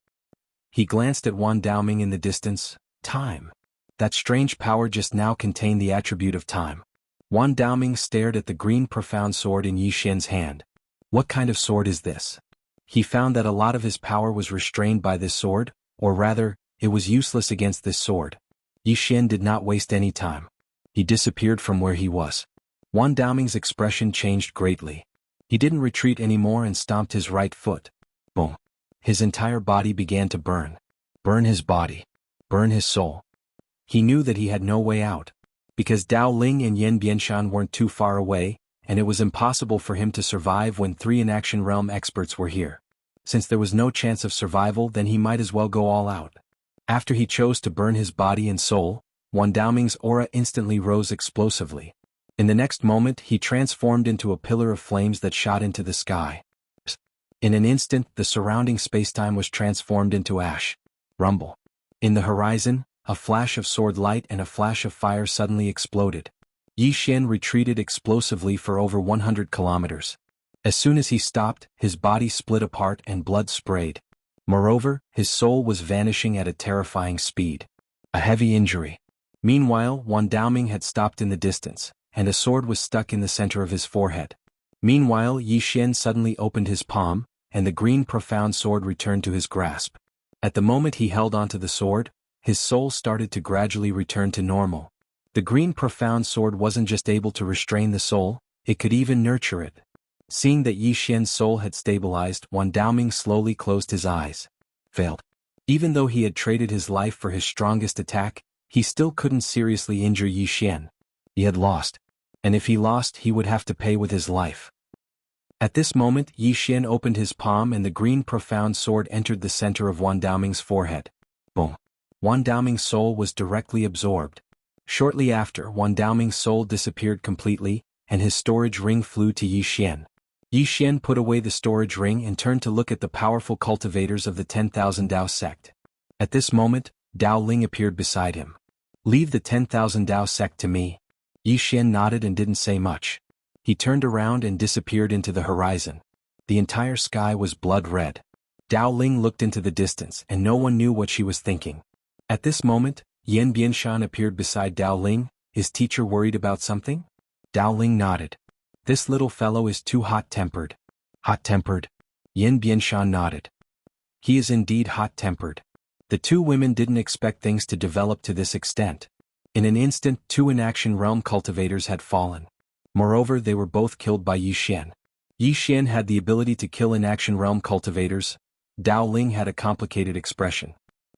He glanced at Wan Daoming in the distance. Time. That strange power just now contained the attribute of time. Wan Daoming stared at the green profound sword in Yi Xian's hand. What kind of sword is this? He found that a lot of his power was restrained by this sword, or rather, it was useless against this sword. Yi Xian did not waste any time. He disappeared from where he was. Wan Daoming's expression changed greatly. He didn't retreat anymore and stomped his right foot. Boom. His entire body began to burn. Burn his body. Burn his soul. He knew that he had no way out. Because Dao Ling and Yan Bianshan weren't too far away, and it was impossible for him to survive when 3 in-action realm experts were here. Since there was no chance of survival, then he might as well go all out. After he chose to burn his body and soul, Wan Daoming's aura instantly rose explosively. In the next moment he transformed into a pillar of flames that shot into the sky. In an instant the surrounding spacetime was transformed into ash. Rumble. In the horizon, a flash of sword light and a flash of fire suddenly exploded. Yi Xian retreated explosively for over 100 kilometers. As soon as he stopped, his body split apart and blood sprayed. Moreover, his soul was vanishing at a terrifying speed. A heavy injury. Meanwhile, Wan Daoming had stopped in the distance, and a sword was stuck in the center of his forehead. Meanwhile, Yi Xian suddenly opened his palm, and the green profound sword returned to his grasp. At the moment he held onto the sword, his soul started to gradually return to normal. The green profound sword wasn't just able to restrain the soul, it could even nurture it. Seeing that Yi Xian's soul had stabilized, Wan Daoming slowly closed his eyes. Failed. Even though he had traded his life for his strongest attack, he still couldn't seriously injure Yi Xian. He had lost. And if he lost, he would have to pay with his life. At this moment, Yi Xian opened his palm and the green profound sword entered the center of Wan Daoming's forehead. Boom. Wan Daoming's soul was directly absorbed. Shortly after, Wan Daoming's soul disappeared completely, and his storage ring flew to Yi Xian. Yi Xian put away the storage ring and turned to look at the powerful cultivators of the 10,000 Dao sect. At this moment, Dao Ling appeared beside him. "Leave the 10,000 Dao sect to me." Yi Xian nodded and didn't say much. He turned around and disappeared into the horizon. The entire sky was blood red. Dao Ling looked into the distance and no one knew what she was thinking. At this moment, Yan Bianshan appeared beside Dao Ling. "Is teacher worried about something?" Dao Ling nodded. "This little fellow is too hot-tempered." "Hot-tempered?" Yan Bianshan nodded. "He is indeed hot-tempered." The two women didn't expect things to develop to this extent. In an instant, two inaction realm cultivators had fallen. Moreover, they were both killed by Yi Xian. Yi Xian had the ability to kill inaction realm cultivators. Dao Ling had a complicated expression.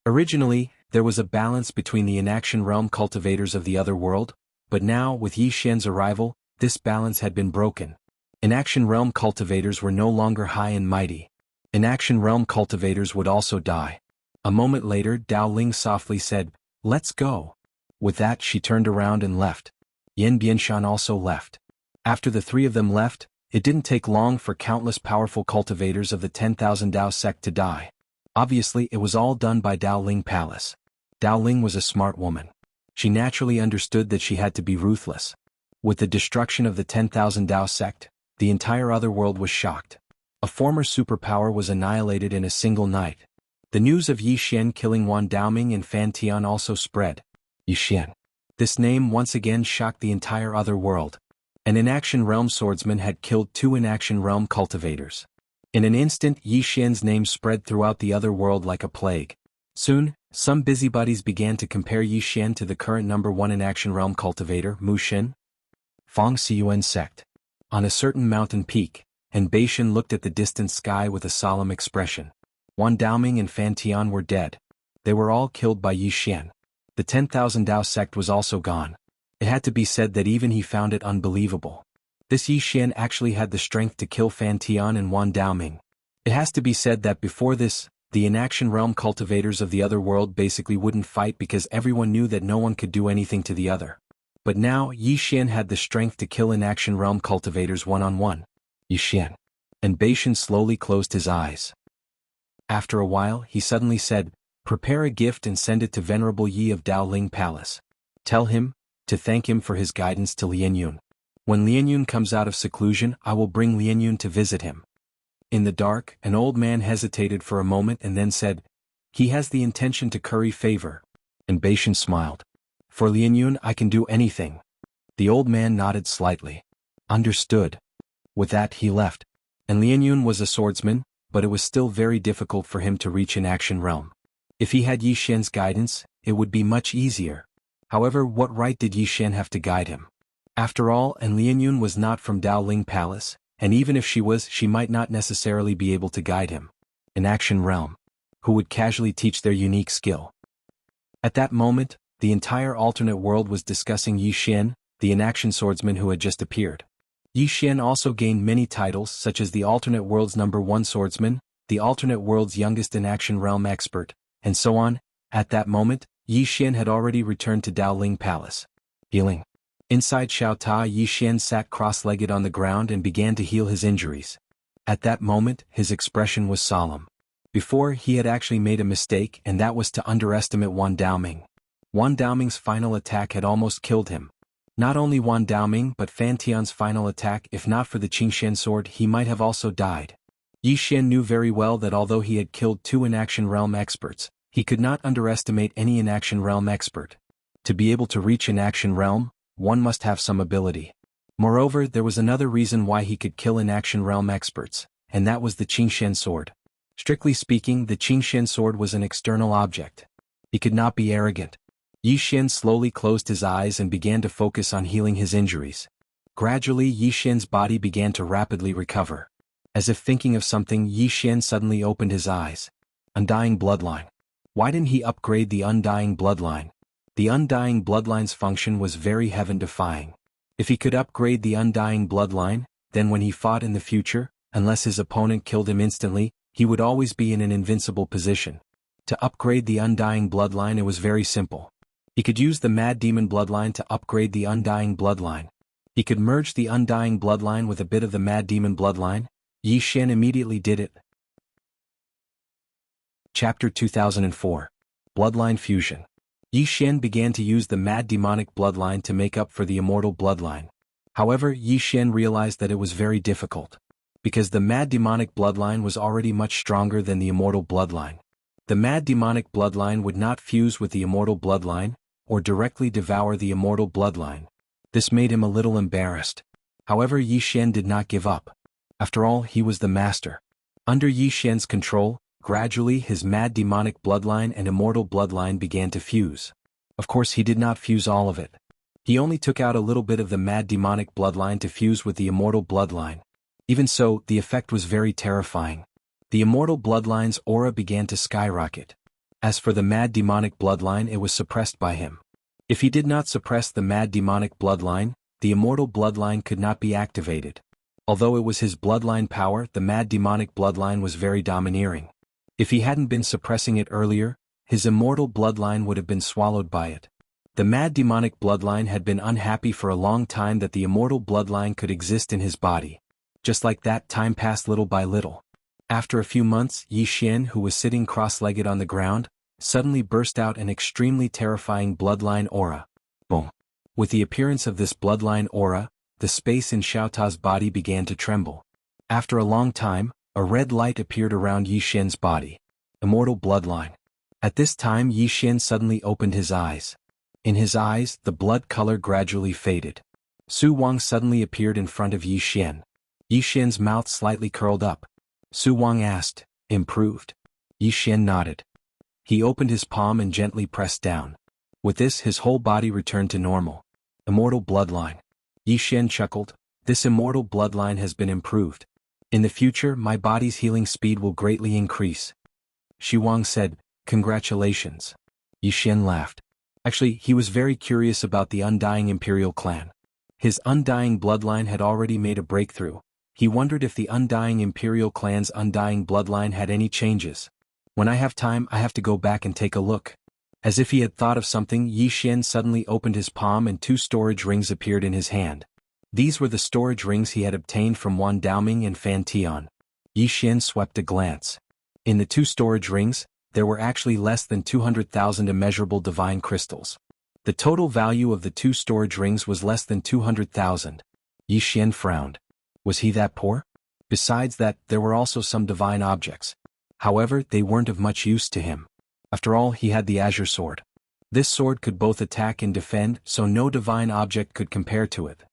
Originally, there was a balance between the inaction realm cultivators of the other world, but now, with Yi Xian's arrival, this balance had been broken. Inaction realm cultivators were no longer high and mighty. Inaction realm cultivators would also die. A moment later, Dao Ling softly said, "Let's go." With that, she turned around and left. Yan Bianshan also left. After the three of them left, it didn't take long for countless powerful cultivators of the 10,000 Dao sect to die. Obviously, it was all done by Dao Ling Palace. Dao Ling was a smart woman. She naturally understood that she had to be ruthless. With the destruction of the 10,000 Dao sect, the entire other world was shocked. A former superpower was annihilated in a single night. The news of Yi Xian killing Wan Daoming and Fan Tian also spread. Yi Xian. This name once again shocked the entire other world. An inaction realm swordsman had killed two inaction realm cultivators. In an instant, Yi Xian's name spread throughout the other world like a plague. Soon, some busybodies began to compare Yi Xian to the current #1 inaction realm cultivator, Mu Xin. Fang Siyuan sect. On a certain mountain peak, and Beishan looked at the distant sky with a solemn expression. Wan Daoming and Fan Tian were dead. They were all killed by Yi Xian. The 10,000 Dao sect was also gone. It had to be said that even he found it unbelievable. This Yi Xian actually had the strength to kill Fan Tian and Wan Daoming. It has to be said that before this, the inaction realm cultivators of the other world basically wouldn't fight because everyone knew that no one could do anything to the other. But now, Yi Xian had the strength to kill inaction realm cultivators one-on-one. Yi Xian. And Beishan slowly closed his eyes. After a while, he suddenly said, "Prepare a gift and send it to Venerable Yi of Dao Ling Palace. Tell him, to thank him for his guidance to Lianyun. When Lianyun comes out of seclusion, I will bring Lianyun to visit him." In the dark, an old man hesitated for a moment and then said, "He has the intention to curry favor." And Beishan smiled. "For Lianyun I can do anything." The old man nodded slightly. "Understood." With that he left. And Lianyun was a swordsman, but it was still very difficult for him to reach inaction realm. If he had Yi Xian's guidance, it would be much easier. However, what right did Yi Xian have to guide him? After all, and Lianyun was not from Dao Ling Palace, and even if she was, she might not necessarily be able to guide him. Inaction realm. Who would casually teach their unique skill? At that moment, the entire alternate world was discussing Yi Xian, the inaction swordsman who had just appeared. Yi Xian also gained many titles such as the alternate world's #1 swordsman, the alternate world's youngest inaction realm expert, and so on. At that moment, Yi Xian had already returned to Dao Ling Palace. Healing. Inside Xiaota, Yi Xian sat cross-legged on the ground and began to heal his injuries. At that moment, his expression was solemn. Before, he had actually made a mistake, and that was to underestimate Wan Daoming. Wan Daoming's final attack had almost killed him. Not only Wan Daoming but Fan Tian's final attack, if not for the Qingxian sword, he might have also died. Yi Xian knew very well that although he had killed two inaction realm experts, he could not underestimate any inaction realm expert. To be able to reach inaction realm, one must have some ability. Moreover, there was another reason why he could kill inaction realm experts, and that was the Qingxian sword. Strictly speaking, the Qingxian sword was an external object. He could not be arrogant. Yi Xian slowly closed his eyes and began to focus on healing his injuries. Gradually, Yi Xian's body began to rapidly recover. As if thinking of something, Yi Xian suddenly opened his eyes. Undying bloodline. Why didn't he upgrade the undying bloodline? The Undying Bloodline's function was very heaven-defying. If he could upgrade the Undying Bloodline, then when he fought in the future, unless his opponent killed him instantly, he would always be in an invincible position. To upgrade the Undying Bloodline, it was very simple. He could use the Mad Demon Bloodline to upgrade the Undying Bloodline. He could merge the Undying Bloodline with a bit of the Mad Demon Bloodline. Yi Xian immediately did it. Chapter 2004. Bloodline Fusion. Yi Xian began to use the Mad Demonic Bloodline to make up for the Immortal Bloodline. However, Yi Xian realized that it was very difficult. Because the Mad Demonic Bloodline was already much stronger than the Immortal Bloodline. The Mad Demonic Bloodline would not fuse with the Immortal Bloodline, or directly devour the Immortal Bloodline. This made him a little embarrassed. However, Yi Xian did not give up. After all, he was the master. Under Yi Xian's control, gradually his Mad Demonic Bloodline and Immortal Bloodline began to fuse. Of course, he did not fuse all of it. He only took out a little bit of the Mad Demonic Bloodline to fuse with the Immortal Bloodline. Even so, the effect was very terrifying. The Immortal Bloodline's aura began to skyrocket. As for the Mad Demonic Bloodline, it was suppressed by him. If he did not suppress the Mad Demonic Bloodline, the Immortal Bloodline could not be activated. Although it was his bloodline power, the Mad Demonic Bloodline was very domineering. If he hadn't been suppressing it earlier, his Immortal Bloodline would have been swallowed by it. The Mad Demonic Bloodline had been unhappy for a long time that the Immortal Bloodline could exist in his body. Just like that, time passed little by little. After a few months, Yi Xian, who was sitting cross-legged on the ground, suddenly burst out an extremely terrifying bloodline aura. Boom! With the appearance of this bloodline aura, the space in Xiao Ta's body began to tremble. After a long time, a red light appeared around Yi Xian's body. Immortal Bloodline. At this time, Yi Xian suddenly opened his eyes. In his eyes, the blood color gradually faded. Su Wang suddenly appeared in front of Yi Xian. Yi Xian's mouth slightly curled up. Su Wang asked, "Improved?" Yi Xian nodded. He opened his palm and gently pressed down. With this, his whole body returned to normal. Immortal Bloodline. Yi Xian chuckled, "This Immortal Bloodline has been improved. In the future, my body's healing speed will greatly increase." Shi Wang said, "Congratulations." Yi Xian laughed. Actually, he was very curious about the Undying Imperial clan. His Undying Bloodline had already made a breakthrough. He wondered if the Undying Imperial clan's Undying Bloodline had any changes. When I have time, I have to go back and take a look. As if he had thought of something, Yi Xian suddenly opened his palm and 2 storage rings appeared in his hand. These were the storage rings he had obtained from Wan Daoming and Fan Tian. Yi Xian swept a glance. In the 2 storage rings, there were actually less than 200,000 immeasurable divine crystals. The total value of the 2 storage rings was less than 200,000. Yi Xian frowned. Was he that poor? Besides that, there were also some divine objects. However, they weren't of much use to him. After all, he had the Azure Sword. This sword could both attack and defend, so no divine object could compare to it.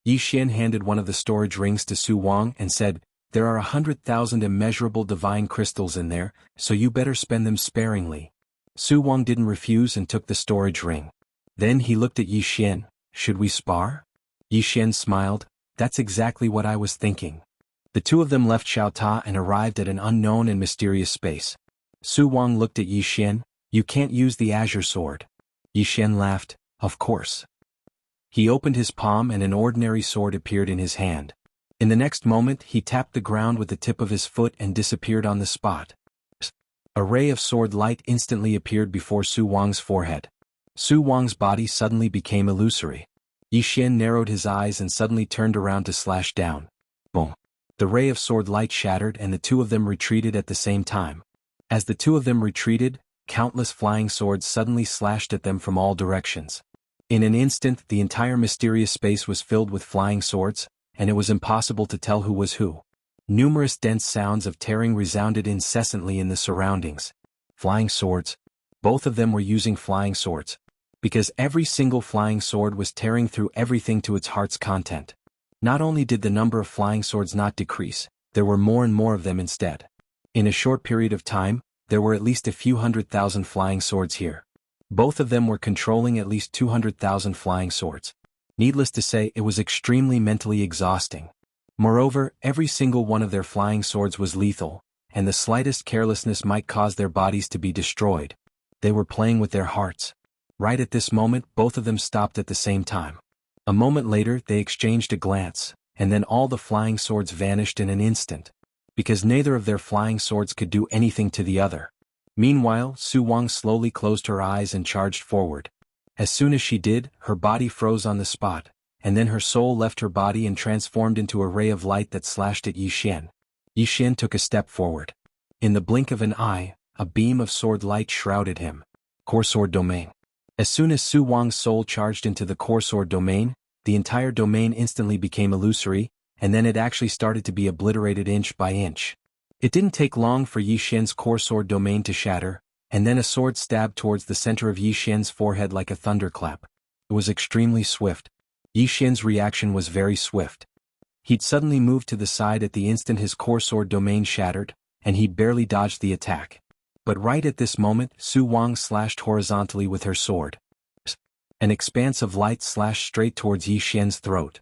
Yi Xian handed one of the storage rings to Su Wang and said, "There are 100,000 immeasurable divine crystals in there, so you better spend them sparingly." Su Wang didn't refuse and took the storage ring. Then he looked at Yi Xian. "Should we spar?" Yi Xian smiled. "That's exactly what I was thinking." The 2 of them left Xiao Ta and arrived at an unknown and mysterious space. Su Wang looked at Yi Xian. "You can't use the Azure Sword." Yi Xian laughed. "Of course." He opened his palm and an ordinary sword appeared in his hand. In the next moment, he tapped the ground with the tip of his foot and disappeared on the spot. A ray of sword light instantly appeared before Su Wang's forehead. Su Wang's body suddenly became illusory. Yi Xian narrowed his eyes and suddenly turned around to slash down. Boom! The ray of sword light shattered and the 2 of them retreated at the same time. As the 2 of them retreated, countless flying swords suddenly slashed at them from all directions. In an instant, the entire mysterious space was filled with flying swords, and it was impossible to tell who was who. Numerous dense sounds of tearing resounded incessantly in the surroundings. Flying swords. Both of them were using flying swords. Because every single flying sword was tearing through everything to its heart's content. Not only did the number of flying swords not decrease, there were more and more of them instead. In a short period of time, there were at least a few 100,000 flying swords here. Both of them were controlling at least 200,000 flying swords. Needless to say, it was extremely mentally exhausting. Moreover, every single one of their flying swords was lethal, and the slightest carelessness might cause their bodies to be destroyed. They were playing with their hearts. Right at this moment, both of them stopped at the same time. A moment later, they exchanged a glance, and then all the flying swords vanished in an instant. Because neither of their flying swords could do anything to the other. Meanwhile, Su Wang slowly closed her eyes and charged forward. As soon as she did, her body froze on the spot, and then her soul left her body and transformed into a ray of light that slashed at Yi Xian. Yi Xian took a step forward. In the blink of an eye, a beam of sword light shrouded him. Core Sword Domain. As soon as Su Wang's soul charged into the Core Sword Domain, the entire domain instantly became illusory, and then it actually started to be obliterated inch by inch. It didn't take long for Yi Xian's Core Sword Domain to shatter, and then a sword stabbed towards the center of Yi Xian's forehead like a thunderclap. It was extremely swift. Yi Xian's reaction was very swift. He'd suddenly moved to the side at the instant his Core Sword Domain shattered, and he'd barely dodged the attack. But right at this moment, Su Wang slashed horizontally with her sword. An expanse of light slashed straight towards Yi Xian's throat.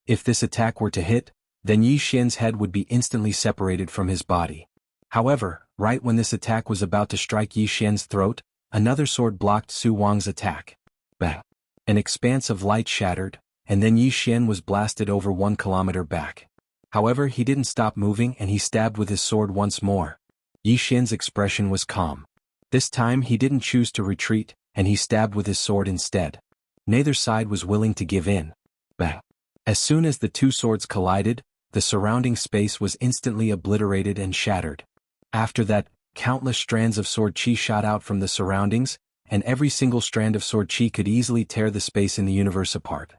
If this attack were to hit, then Yi Xian's head would be instantly separated from his body. However, right when this attack was about to strike Yi Xian's throat, another sword blocked Su Wang's attack. Bang! An expanse of light shattered, and then Yi Xian was blasted over 1 kilometer back. However, he didn't stop moving and he stabbed with his sword once more. Yi Xian's expression was calm. This time he didn't choose to retreat, and he stabbed with his sword instead. Neither side was willing to give in. Bang! As soon as the two swords collided, the surrounding space was instantly obliterated and shattered. After that, countless strands of sword chi shot out from the surroundings, and every single strand of sword chi could easily tear the space in the universe apart.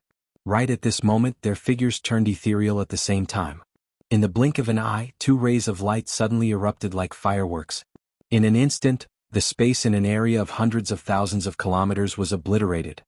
Right at this moment, their figures turned ethereal at the same time. In the blink of an eye, 2 rays of light suddenly erupted like fireworks. In an instant, the space in an area of hundreds of thousands of kilometers was obliterated.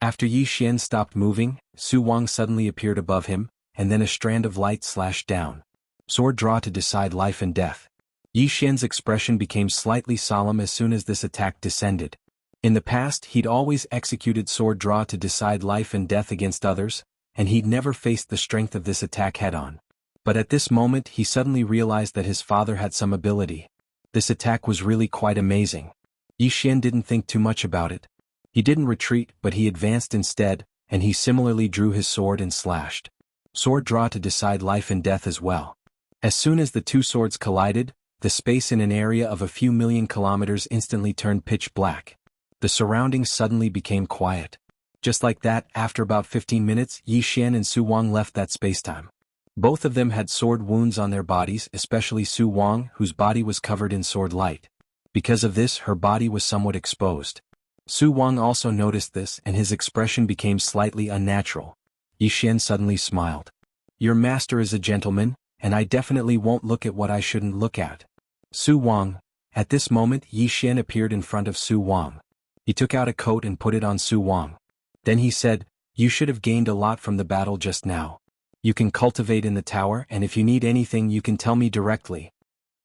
After Yi Xian stopped moving, Su Wang suddenly appeared above him, and then a strand of light slashed down. Sword draw to decide life and death. Yi Xian's expression became slightly solemn as soon as this attack descended. In the past, he'd always executed sword draw to decide life and death against others, and he'd never faced the strength of this attack head-on. But at this moment he suddenly realized that his father had some ability. This attack was really quite amazing. Yi Xian didn't think too much about it. He didn't retreat, but he advanced instead, and he similarly drew his sword and slashed. Sword draw to decide life and death as well. As soon as the two swords collided, the space in an area of a few million kilometers instantly turned pitch black. The surroundings suddenly became quiet. Just like that, after about 15 minutes, Yi Xian and Su Wang left that spacetime. Both of them had sword wounds on their bodies, especially Su Wang, whose body was covered in sword light. Because of this, her body was somewhat exposed. Su Wang also noticed this, and his expression became slightly unnatural. Yi Xian suddenly smiled. "Your master is a gentleman, and I definitely won't look at what I shouldn't look at." Su Wang. At this moment, Yi Xian appeared in front of Su Wang. He took out a coat and put it on Su Wang. Then he said, "You should have gained a lot from the battle just now. You can cultivate in the tower, and if you need anything you can tell me directly."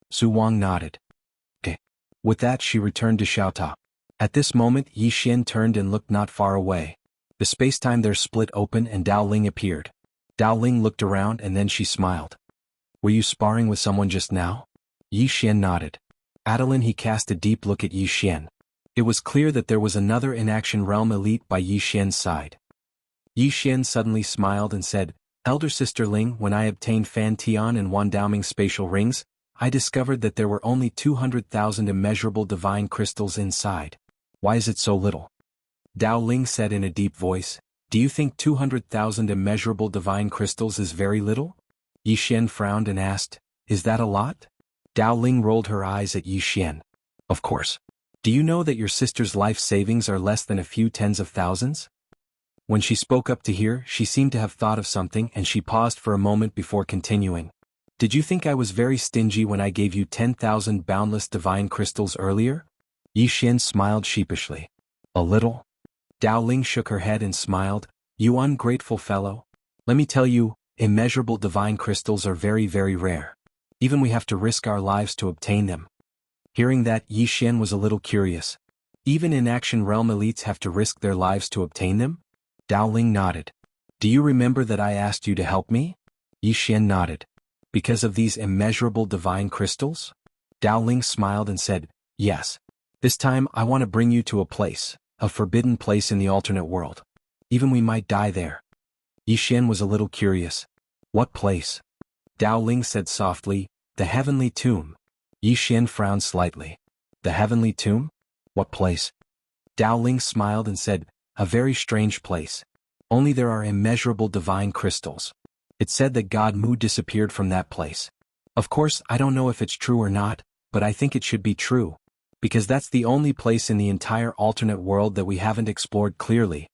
Su Wang nodded. "Okay." With that she returned to Xiaota. At this moment Yi Xian turned and looked not far away. The spacetime there split open and Dao Ling appeared. Dao Ling looked around and then she smiled. "Were you sparring with someone just now?" Yi Xian nodded. Adeline he cast a deep look at Yi Xian. It was clear that there was another in-action realm elite by Yi Xian's side. Yi Xian suddenly smiled and said, "Elder Sister Ling, when I obtained Fan Tian and Wan Daoming spatial rings, I discovered that there were only 200,000 immeasurable divine crystals inside. Why is it so little?" Dao Ling said in a deep voice, "Do you think 200,000 immeasurable divine crystals is very little?" Yi Xian frowned and asked, "Is that a lot?" Dao Ling rolled her eyes at Yi Xian. "Of course. Do you know that your sister's life savings are less than a few tens of thousands?" When she spoke up to hear, she seemed to have thought of something and she paused for a moment before continuing. "Did you think I was very stingy when I gave you 10,000 boundless divine crystals earlier?" Yi Xian smiled sheepishly. "A little." Dao Ling shook her head and smiled. "You ungrateful fellow. Let me tell you, immeasurable divine crystals are very, very rare. Even we have to risk our lives to obtain them." Hearing that, Yi Xian was a little curious. Even in action realm elites have to risk their lives to obtain them? Dao Ling nodded. "Do you remember that I asked you to help me?" Yi Xian nodded. "Because of these immeasurable divine crystals?" Dao Ling smiled and said, "Yes. This time I want to bring you to a place. a forbidden place in the alternate world. Even we might die there. Yi Xian was a little curious. What place? Dao Ling said softly, the heavenly tomb. Yi Xian frowned slightly. The heavenly tomb? What place? Dao Ling smiled and said, a very strange place. Only there are immeasurable divine crystals. It's said that God Mu disappeared from that place. Of course, I don't know if it's true or not, but I think it should be true. Because that's the only place in the entire alternate world that we haven't explored clearly.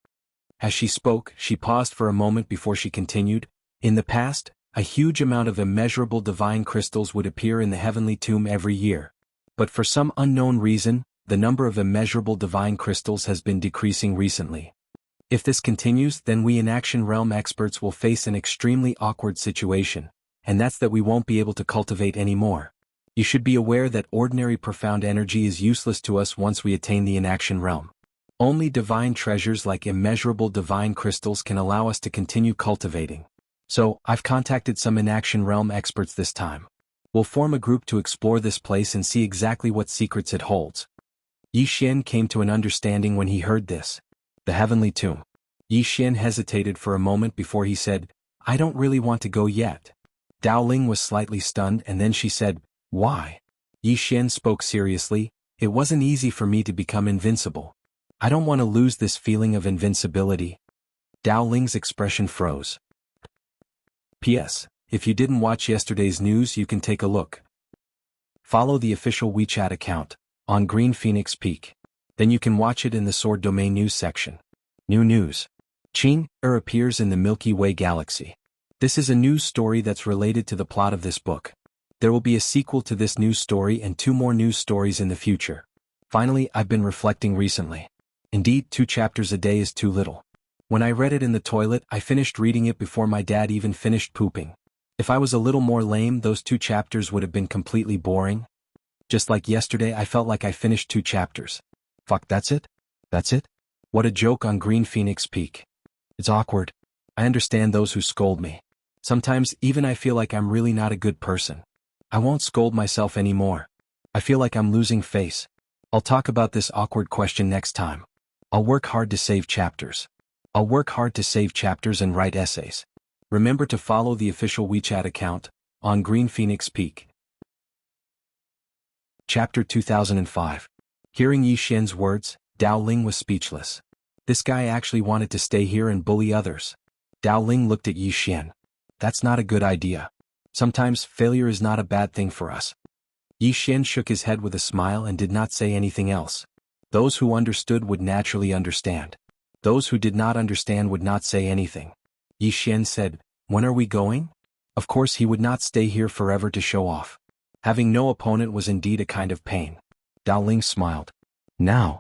As she spoke, she paused for a moment before she continued. In the past, a huge amount of immeasurable divine crystals would appear in the heavenly tomb every year. But for some unknown reason, the number of immeasurable divine crystals has been decreasing recently. If this continues, then we in Action Realm experts will face an extremely awkward situation, and that's that we won't be able to cultivate anymore. You should be aware that ordinary profound energy is useless to us once we attain the Inaction Realm. Only divine treasures like immeasurable divine crystals can allow us to continue cultivating. So, I've contacted some Inaction Realm experts this time. We'll form a group to explore this place and see exactly what secrets it holds. Yi Xian came to an understanding when he heard this. The heavenly tomb. Yi Xian hesitated for a moment before he said, I don't really want to go yet. Dao Ling was slightly stunned and then she said, why? Yi Xian spoke seriously, it wasn't easy for me to become invincible. I don't want to lose this feeling of invincibility. Dao Ling's expression froze. P.S. If you didn't watch yesterday's news, you can take a look. Follow the official WeChat account, on Green Phoenix Peak. Then you can watch it in the Sword Domain news section. New news. Qing appears in the Milky Way galaxy. This is a news story that's related to the plot of this book. There will be a sequel to this news story and 2 more news stories in the future. Finally, I've been reflecting recently. Indeed, 2 chapters a day is too little. When I read it in the toilet, I finished reading it before my dad even finished pooping. If I was a little more lame, those 2 chapters would have been completely boring. Just like yesterday, I felt like I finished 2 chapters. Fuck, that's it? That's it? What a joke on Green Phoenix Peak. It's awkward. I understand those who scold me. Sometimes even I feel like I'm really not a good person. I won't scold myself anymore. I feel like I'm losing face. I'll talk about this awkward question next time. I'll work hard to save chapters. I'll work hard to save chapters and write essays. Remember to follow the official WeChat account, on Green Phoenix Peak. Chapter 2005. Hearing Yi Xian's words, Dao Ling was speechless. This guy actually wanted to stay here and bully others. Dao Ling looked at Yi Xian. That's not a good idea. Sometimes failure is not a bad thing for us. Yi Xian shook his head with a smile and did not say anything else. Those who understood would naturally understand. Those who did not understand would not say anything. Yi Xian said, when are we going? Of course he would not stay here forever to show off. Having no opponent was indeed a kind of pain. Dao Ling smiled. Now.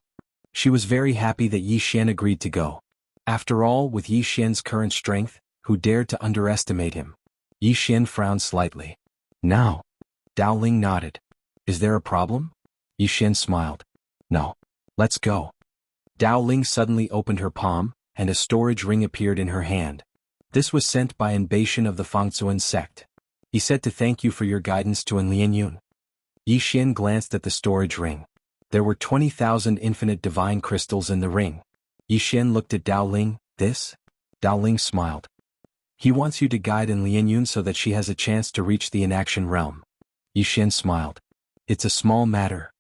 She was very happy that Yi Xian agreed to go. After all, with Yi Xian's current strength, who dared to underestimate him? Yi Xian frowned slightly. Now. Dao Ling nodded. Is there a problem? Yi Xian smiled. No. Let's go. Dao Ling suddenly opened her palm, and a storage ring appeared in her hand. This was sent by an Baishan of the Fangzuan sect. He said to thank you for your guidance to An Lianyun. Yi Xian glanced at the storage ring. There were 20,000 infinite divine crystals in the ring. Yi Xian looked at Dao Ling. This? Dao Ling smiled. He wants you to guide An Lianyun so that she has a chance to reach the Inaction Realm. Yi Xian smiled. It's a small matter.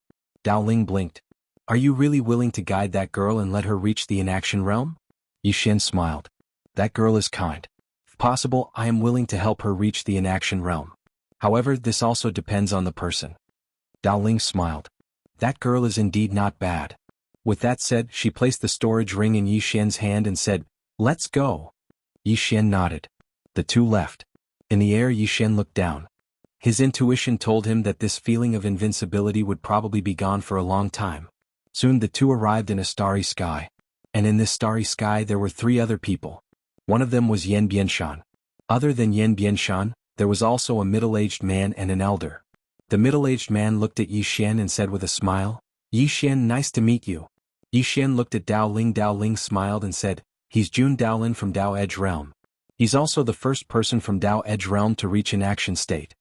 Dao Ling blinked. Are you really willing to guide that girl and let her reach the Inaction Realm? Yi Xian smiled. That girl is kind. If possible, I am willing to help her reach the Inaction Realm. However, this also depends on the person. Dao Ling smiled. That girl is indeed not bad. With that said, she placed the storage ring in Yi Xian's hand and said, let's go. Yi Xian nodded. The 2 left. In the air, Yi Xian looked down. His intuition told him that this feeling of invincibility would probably be gone for a long time. Soon the 2 arrived in a starry sky. And in this starry sky there were 3 other people. One of them was Yan Bianshan. Other than Yan Bianshan, there was also a middle-aged man and an elder. The middle-aged man looked at Yi Xian and said with a smile, Yi Xian, nice to meet you. Yi Xian looked at Dao Ling. Dao Ling smiled and said, he's Jun Daolin from Dao Edge Realm. He's also the first person from Dao Edge Realm to reach an action state.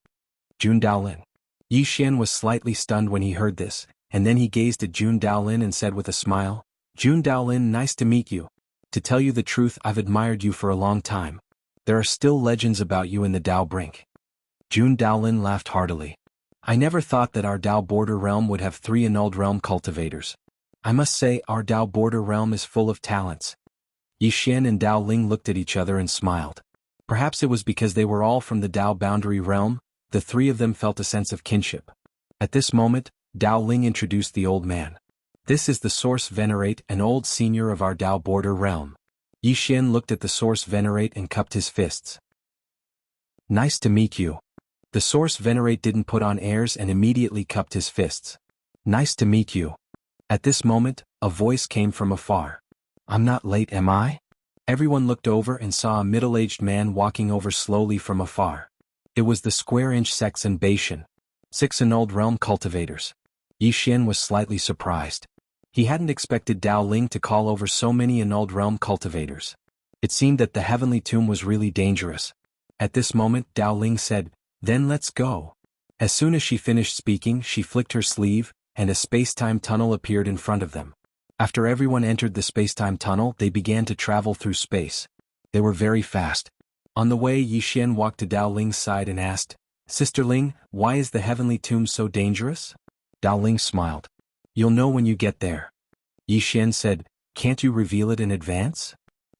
Jun Daolin. Yi Xian was slightly stunned when he heard this, and then he gazed at Jun Daolin and said with a smile, Jun Daolin, nice to meet you. To tell you the truth, I've admired you for a long time. There are still legends about you in the Dao Brink. Jun Daolin laughed heartily. I never thought that our Dao border realm would have 3 annulled realm cultivators. I must say, our Dao border realm is full of talents. Yi Xian and Dao Ling looked at each other and smiled. Perhaps it was because they were all from the Dao boundary realm, the 3 of them felt a sense of kinship. At this moment, Dao Ling introduced the old man. This is the Source Venerate, an old senior of our Dao border realm. Yi Xian looked at the Source Venerate and cupped his fists. Nice to meet you. The Source Venerate didn't put on airs and immediately cupped his fists. Nice to meet you. At this moment, a voice came from afar. I'm not late, am I? Everyone looked over and saw a middle-aged man walking over slowly from afar. It was the square-inch Sexan Beishan. 6 annulled realm cultivators. Yi Xian was slightly surprised. He hadn't expected Dao Ling to call over so many annulled realm cultivators. It seemed that the heavenly tomb was really dangerous. At this moment, Dao Ling said, Then let's go. As soon as she finished speaking, she flicked her sleeve, and a space-time tunnel appeared in front of them. After everyone entered the space-time tunnel, they began to travel through space. They were very fast. On the way, Yi Xian walked to Dao Ling's side and asked, Sister Ling, why is the heavenly tomb so dangerous? Dao Ling smiled. You'll know when you get there. Yi Xian said, Can't you reveal it in advance?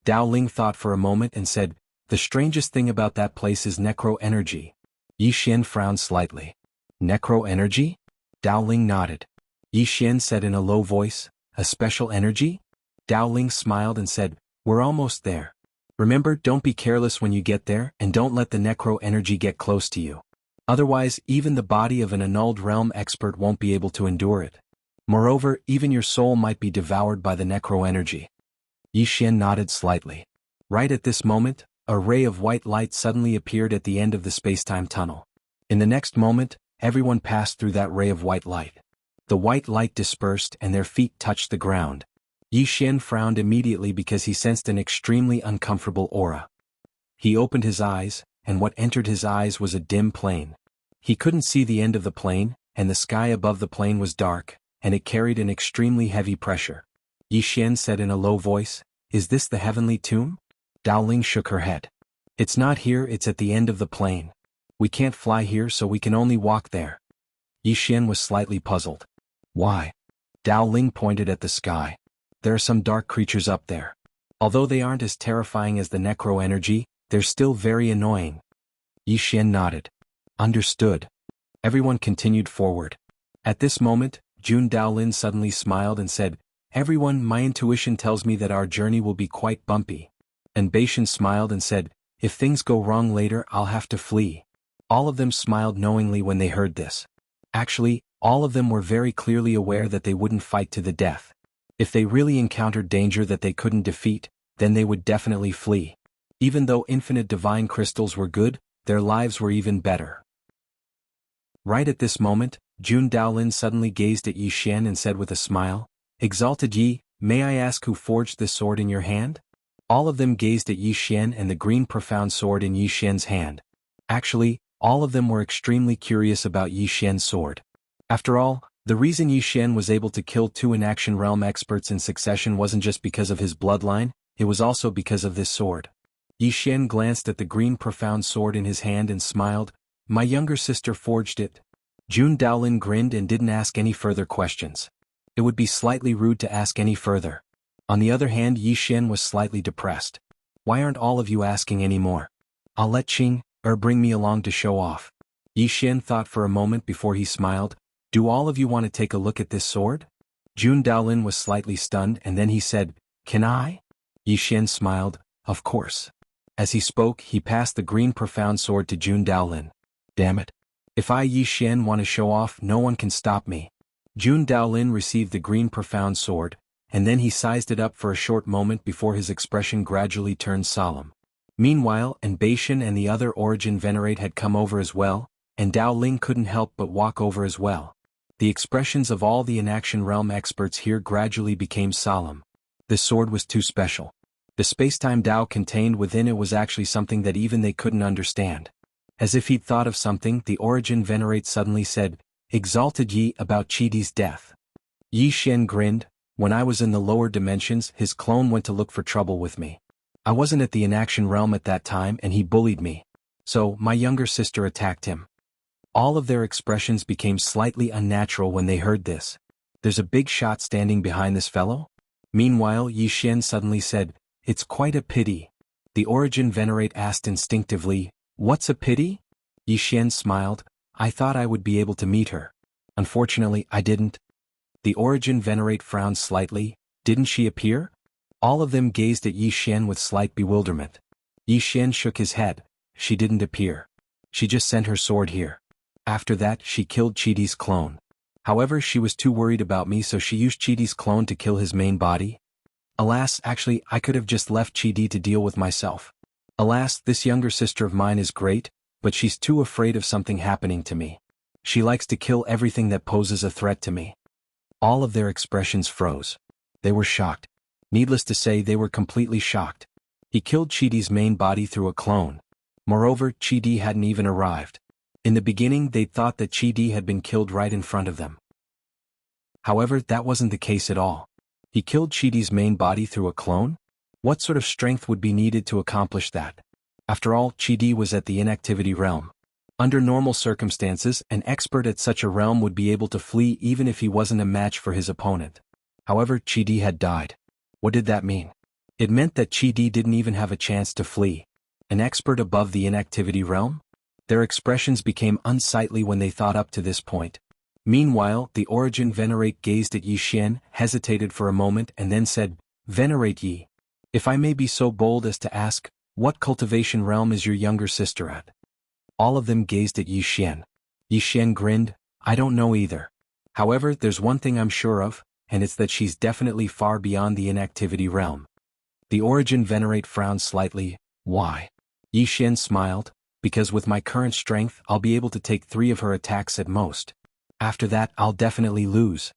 Dao Ling thought for a moment and said, The strangest thing about that place is necro-energy. Yi Xian frowned slightly. Necro-energy? Dao Ling nodded. Yi Xian said in a low voice, A special energy? Dao Ling smiled and said, We're almost there. Remember, don't be careless when you get there, and don't let the necro-energy get close to you. Otherwise, even the body of an annulled realm expert won't be able to endure it. Moreover, even your soul might be devoured by the necro-energy. Yi Xian nodded slightly. Right at this moment, a ray of white light suddenly appeared at the end of the space-time tunnel. In the next moment, everyone passed through that ray of white light. The white light dispersed and their feet touched the ground. Yi Xian frowned immediately because he sensed an extremely uncomfortable aura. He opened his eyes, and what entered his eyes was a dim plane. He couldn't see the end of the plane, and the sky above the plane was dark, and it carried an extremely heavy pressure. Yi Xian said in a low voice, Is this the heavenly tomb? Dao Ling shook her head. It's not here, it's at the end of the plane. We can't fly here, so we can only walk there. Yi Xian was slightly puzzled. Why? Dao Ling pointed at the sky. There are some dark creatures up there. Although they aren't as terrifying as the necro-energy, they're still very annoying. Yi Xian nodded. Understood. Everyone continued forward. At this moment, Jun Daolin suddenly smiled and said, Everyone, my intuition tells me that our journey will be quite bumpy. And Beishan smiled and said, If things go wrong later, I'll have to flee. All of them smiled knowingly when they heard this. Actually, all of them were very clearly aware that they wouldn't fight to the death. If they really encountered danger that they couldn't defeat, then they would definitely flee. Even though infinite divine crystals were good, their lives were even better. Right at this moment, Jun Daolin suddenly gazed at Yi Xian and said with a smile, Exalted Yi, may I ask who forged this sword in your hand? All of them gazed at Yi Xian and the green profound sword in Yi Xian's hand. Actually, all of them were extremely curious about Yi Xian's sword. After all, the reason Yi Xian was able to kill 2 in-action realm experts in succession wasn't just because of his bloodline, it was also because of this sword. Yi Xian glanced at the green profound sword in his hand and smiled, My younger sister forged it. Jun Daolin grinned and didn't ask any further questions. It would be slightly rude to ask any further. On the other hand, Yi Xian was slightly depressed. Why aren't all of you asking any more? I'll let Qing bring me along to show off. Yi Xian thought for a moment before he smiled, Do all of you want to take a look at this sword? Jun Daolin was slightly stunned and then he said, Can I? Yi Xian smiled, Of course. As he spoke, he passed the green profound sword to Jun Daolin. Damn it. If I Yi Xian want to show off, no one can stop me. Jun Daolin received the green profound sword, and then he sized it up for a short moment before his expression gradually turned solemn. Meanwhile, Beishan and the other Origin Venerate had come over as well, and Dao Ling couldn't help but walk over as well. The expressions of all the in-action realm experts here gradually became solemn. This sword was too special. The space-time Dao contained within it was actually something that even they couldn't understand. As if he'd thought of something, the Origin Venerate suddenly said, Exalted Yi, about Chidi's death. Yi Xian grinned, When I was in the lower dimensions, his clone went to look for trouble with me. I wasn't at the inaction realm at that time and he bullied me. So, my younger sister attacked him. All of their expressions became slightly unnatural when they heard this. There's a big shot standing behind this fellow? Meanwhile, Yi Xian suddenly said, "It's quite a pity." The Origin Venerate asked instinctively, "What's a pity?" Yi Xian smiled, "I thought I would be able to meet her. Unfortunately, I didn't." The Origin Venerate frowned slightly, "Didn't she appear?" All of them gazed at Yi Xian with slight bewilderment. Yi Xian shook his head, "She didn't appear. She just sent her sword here. After that, she killed Chidi's clone. However, she was too worried about me, so she used Chidi's clone to kill his main body. Alas, actually, I could have just left Chidi to deal with myself. Alas, this younger sister of mine is great, but she's too afraid of something happening to me. She likes to kill everything that poses a threat to me." All of their expressions froze. They were shocked. Needless to say, they were completely shocked. He killed Chidi's main body through a clone. Moreover, Chidi hadn't even arrived. In the beginning, they thought that Chidi had been killed right in front of them. However, that wasn't the case at all. He killed Chidi's main body through a clone? What sort of strength would be needed to accomplish that? After all, Chidi was at the inactivity realm. Under normal circumstances, an expert at such a realm would be able to flee even if he wasn't a match for his opponent. However, Chidi had died. What did that mean? It meant that Chidi didn't even have a chance to flee. An expert above the inactivity realm? Their expressions became unsightly when they thought up to this point. Meanwhile, the Origin Venerate gazed at Yi Xian, hesitated for a moment and then said, "Venerate Yi. If I may be so bold as to ask, what cultivation realm is your younger sister at?" All of them gazed at Yi Xian. Yi Xian grinned, "I don't know either. However, there's one thing I'm sure of, and it's that she's definitely far beyond the inactivity realm." The Origin Venerate frowned slightly, "Why?" Yi Xian smiled, "Because with my current strength I'll be able to take 3 of her attacks at most. After that I'll definitely lose."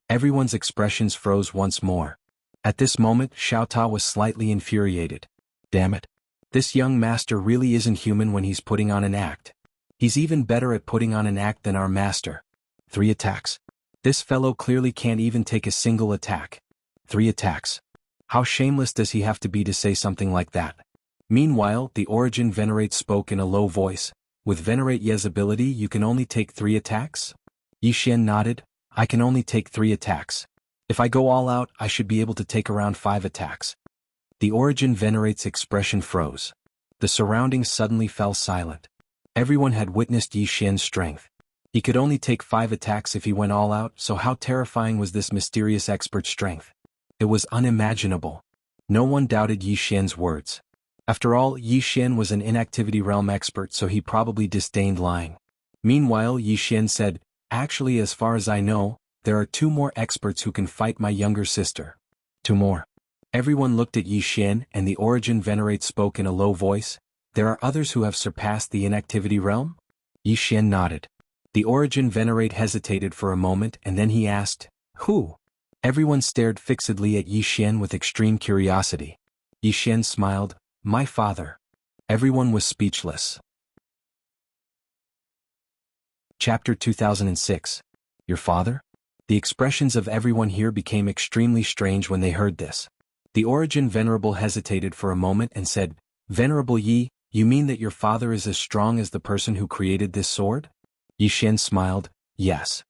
Everyone's expressions froze once more. At this moment Xiao Ta was slightly infuriated. Damn it. This young master really isn't human when he's putting on an act. He's even better at putting on an act than our master. 3 attacks. This fellow clearly can't even take a single attack. 3 attacks. How shameless does he have to be to say something like that? Meanwhile, the Origin Venerate spoke in a low voice. "With Venerate Ye's ability you can only take 3 attacks?" Yi Xian nodded, "I can only take 3 attacks. If I go all out, I should be able to take around 5 attacks." The Origin Venerate's expression froze. The surroundings suddenly fell silent. Everyone had witnessed Yi Xian's strength. He could only take 5 attacks if he went all out, so how terrifying was this mysterious expert's strength? It was unimaginable. No one doubted Yi Xian's words. After all, Yi Xian was an inactivity realm expert, so he probably disdained lying. Meanwhile, Yi Xian said, "Actually, as far as I know, there are 2 more experts who can fight my younger sister." 2 more. Everyone looked at Yi Xian and the Origin Venerate spoke in a low voice, "There are others who have surpassed the inactivity realm?" Yi Xian nodded. The Origin Venerate hesitated for a moment and then he asked, "Who?" Everyone stared fixedly at Yi Xian with extreme curiosity. Yi Xian smiled, "My father." Everyone was speechless. Chapter 2006. Your father? The expressions of everyone here became extremely strange when they heard this. The Origin Venerable hesitated for a moment and said, "Venerable Yi, you mean that your father is as strong as the person who created this sword?" Yi Xian smiled, "Yes."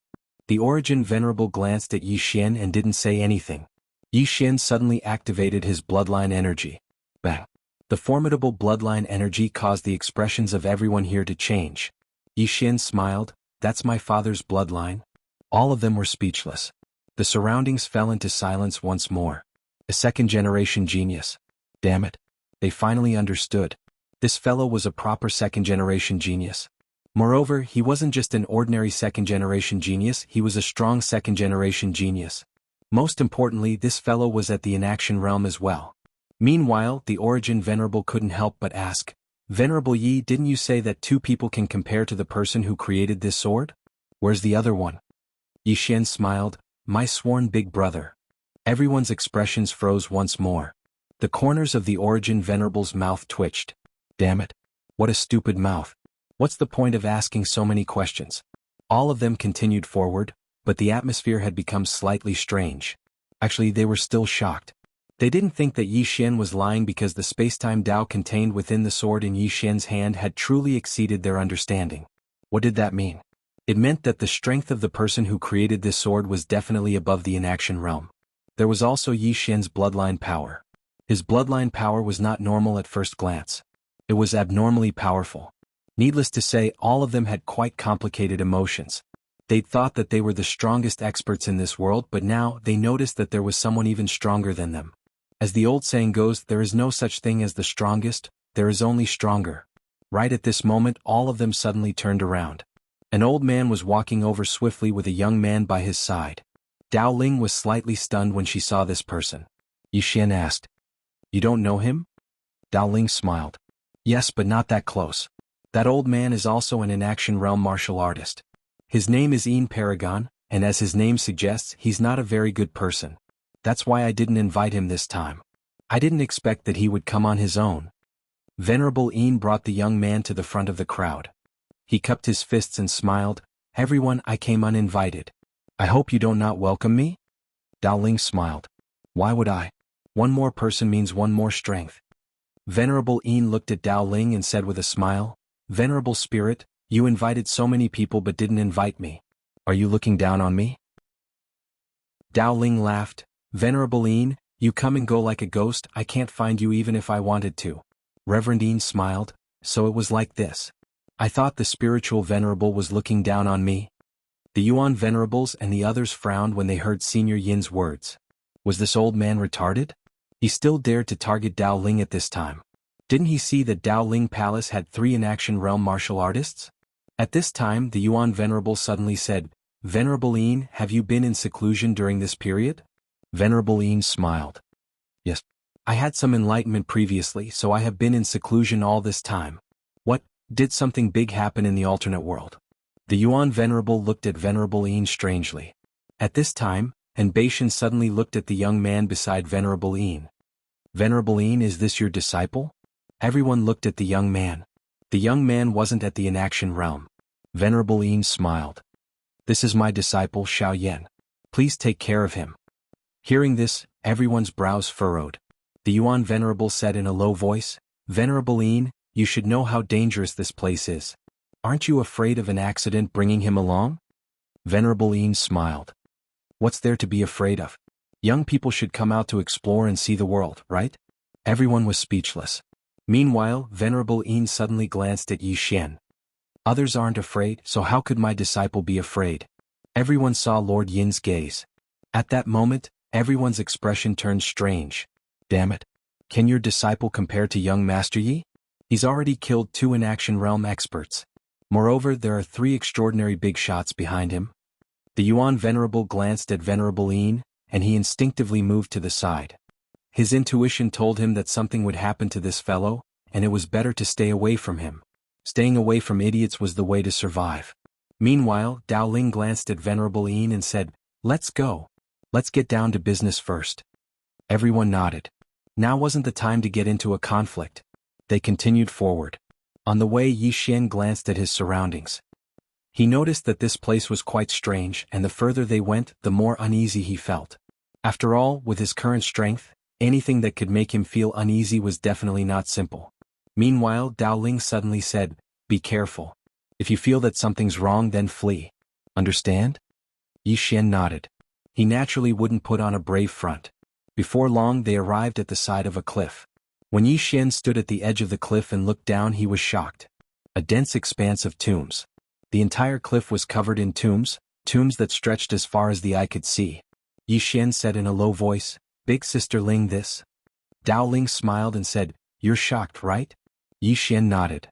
The Origin Venerable glanced at Yi Xian and didn't say anything. Yi Xian suddenly activated his bloodline energy. Bang. The formidable bloodline energy caused the expressions of everyone here to change. Yi Xian smiled, "That's my father's bloodline?" All of them were speechless. The surroundings fell into silence once more. A second-generation genius. Damn it. They finally understood. This fellow was a proper second-generation genius. Moreover, he wasn't just an ordinary second-generation genius, he was a strong second-generation genius. Most importantly, this fellow was at the inaction realm as well. Meanwhile, the Origin Venerable couldn't help but ask, "Venerable Yi, didn't you say that 2 people can compare to the person who created this sword? Where's the other one?" Yi Xian smiled, "My sworn big brother." Everyone's expressions froze once more. The corners of the Origin Venerable's mouth twitched. Damn it. What a stupid mouth. What's the point of asking so many questions? All of them continued forward, but the atmosphere had become slightly strange. Actually, they were still shocked. They didn't think that Yi Xian was lying because the spacetime Tao contained within the sword in Yi Xian's hand had truly exceeded their understanding. What did that mean? It meant that the strength of the person who created this sword was definitely above the inaction realm. There was also Yi Xian's bloodline power. His bloodline power was not normal at first glance. It was abnormally powerful. Needless to say, all of them had quite complicated emotions. They'd thought that they were the strongest experts in this world, but now they noticed that there was someone even stronger than them. As the old saying goes, there is no such thing as the strongest, there is only stronger. Right at this moment, all of them suddenly turned around. An old man was walking over swiftly with a young man by his side. Dao Ling was slightly stunned when she saw this person. Yi Xian asked, "You don't know him?" Dao Ling smiled. "Yes, but not that close. That old man is also an inaction realm martial artist. His name is Ian Paragon, and as his name suggests, he's not a very good person. That's why I didn't invite him this time. I didn't expect that he would come on his own." Venerable Ian brought the young man to the front of the crowd. He cupped his fists and smiled, "Everyone, I came uninvited. I hope you don't not welcome me?" Dao Ling smiled. "Why would I? One more person means one more strength." Venerable Ian looked at Dao Ling and said with a smile, "Venerable Spirit, you invited so many people but didn't invite me. Are you looking down on me?" Dao Ling laughed. "Venerable Ian, you come and go like a ghost, I can't find you even if I wanted to." Reverend Ian smiled, "So it was like this. I thought the spiritual venerable was looking down on me." The Yuan venerables and the others frowned when they heard Senior Yin's words. Was this old man retarded? He still dared to target Dao Ling at this time. Didn't he see that Dao Ling Palace had 3 inaction realm martial artists? At this time the Yuan venerable suddenly said, "Venerable Ian, have you been in seclusion during this period?" Venerable Ian smiled. "Yes. I had some enlightenment previously, so I have been in seclusion all this time." "What? Did something big happen in the alternate world?" The Yuan venerable looked at Venerable Ian strangely. At this time, Bashan suddenly looked at the young man beside Venerable Ian. "Venerable Ian, is this your disciple?" Everyone looked at the young man. The young man wasn't at the inaction realm. Venerable Ian smiled. "This is my disciple Xiao Yan. Please take care of him." Hearing this, everyone's brows furrowed. The Yuan venerable said in a low voice, "Venerable Ian, you should know how dangerous this place is. Aren't you afraid of an accident bringing him along?" Venerable Ian smiled. "What's there to be afraid of? Young people should come out to explore and see the world, right?" Everyone was speechless. Meanwhile, Venerable Ian suddenly glanced at Yi Xian. "Others aren't afraid, so how could my disciple be afraid?" Everyone saw Lord Yin's gaze. At that moment, everyone's expression turned strange. "Damn it. Can your disciple compare to young Master Yi? He's already killed 2 inaction realm experts. Moreover, there are 3 extraordinary big shots behind him." The Yuan venerable glanced at Venerable Ian, and he instinctively moved to the side. His intuition told him that something would happen to this fellow, and it was better to stay away from him. Staying away from idiots was the way to survive. Meanwhile, Dao Ling glanced at Venerable Ian and said, "Let's go. Let's get down to business first." Everyone nodded. Now wasn't the time to get into a conflict. They continued forward. On the way, Yi Xian glanced at his surroundings. He noticed that this place was quite strange, and the further they went, the more uneasy he felt. After all, with his current strength, anything that could make him feel uneasy was definitely not simple. Meanwhile, Dao Ling suddenly said, "Be careful. If you feel that something's wrong, then flee. Understand?" Yi Xian nodded. He naturally wouldn't put on a brave front. Before long, they arrived at the side of a cliff. When Yi Xian stood at the edge of the cliff and looked down, he was shocked. A dense expanse of tombs. The entire cliff was covered in tombs that stretched as far as the eye could see. Yi Xian said in a low voice, "Big Sister Ling, this?" Dao Ling smiled and said, "You're shocked, right?" Yi Xian nodded.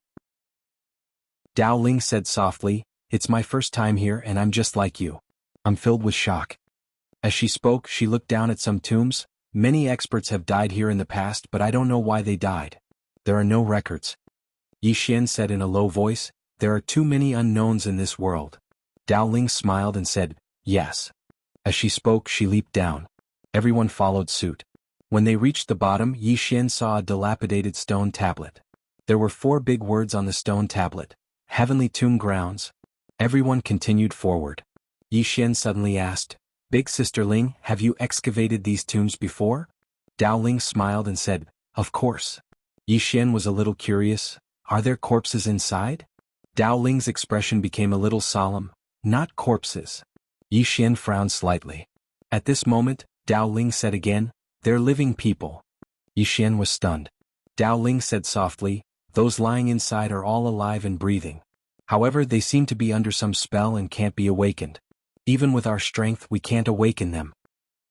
Dao Ling said softly, "It's my first time here and I'm just like you. I'm filled with shock." As she spoke, she looked down at some tombs. "Many experts have died here in the past, but I don't know why they died. There are no records." Yi Xian said in a low voice, "There are too many unknowns in this world." Dao Ling smiled and said, "Yes." As she spoke, she leaped down. Everyone followed suit. When they reached the bottom, Yi Xian saw a dilapidated stone tablet. There were 4 big words on the stone tablet: "Heavenly Tomb Grounds." Everyone continued forward. Yi Xian suddenly asked, Big Sister Ling, have you excavated these tombs before? Dao Ling smiled and said, of course. Yi Xian was a little curious, are there corpses inside? Dao Ling's expression became a little solemn, not corpses. Yi Xian frowned slightly. At this moment, Dao Ling said again, they're living people. Yi Xian was stunned. Dao Ling said softly, those lying inside are all alive and breathing. However, they seem to be under some spell and can't be awakened. Even with our strength we can't awaken them.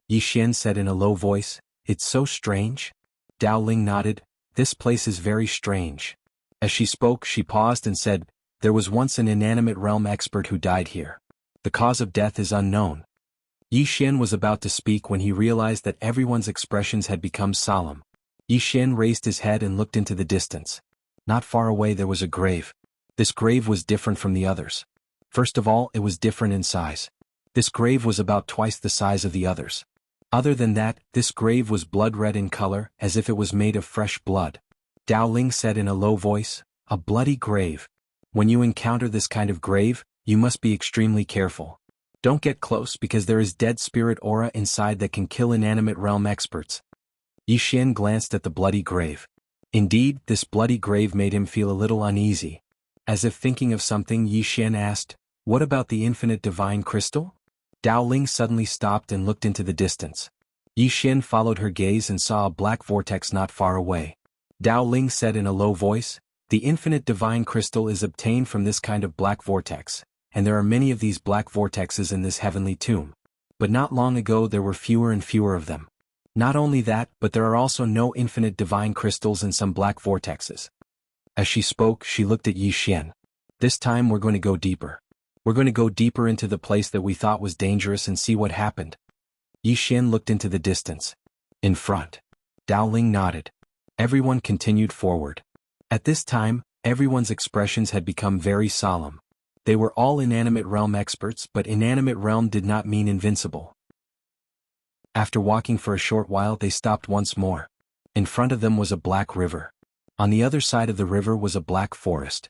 Yi Xian said in a low voice, it's so strange. Dao Ling nodded, this place is very strange. As she spoke she paused and said, there was once an inanimate realm expert who died here. The cause of death is unknown. Yi Xian was about to speak when he realized that everyone's expressions had become solemn. Yi Xian raised his head and looked into the distance. Not far away there was a grave. This grave was different from the others. First of all, it was different in size. This grave was about twice the size of the others. Other than that, this grave was blood red in color, as if it was made of fresh blood. Dao Ling said in a low voice, a bloody grave. When you encounter this kind of grave, you must be extremely careful. Don't get close because there is dead spirit aura inside that can kill inanimate realm experts. Yi Xian glanced at the bloody grave. Indeed, this bloody grave made him feel a little uneasy. As if thinking of something, Yi Xian asked, what about the infinite divine crystal? Dao Ling suddenly stopped and looked into the distance. Yi Xian followed her gaze and saw a black vortex not far away. Dao Ling said in a low voice, the infinite divine crystal is obtained from this kind of black vortex, and there are many of these black vortexes in this heavenly tomb. But not long ago there were fewer and fewer of them. Not only that, but there are also no infinite divine crystals in some black vortexes. As she spoke, she looked at Yi Xian. This time we're going to go deeper. We're going to go deeper into the place that we thought was dangerous and see what happened. Yi Xian looked into the distance. In front. Dao Ling nodded. Everyone continued forward. At this time, everyone's expressions had become very solemn. They were all inanimate realm experts, but inanimate realm did not mean invincible. After walking for a short while they stopped once more. In front of them was a black river. On the other side of the river was a black forest.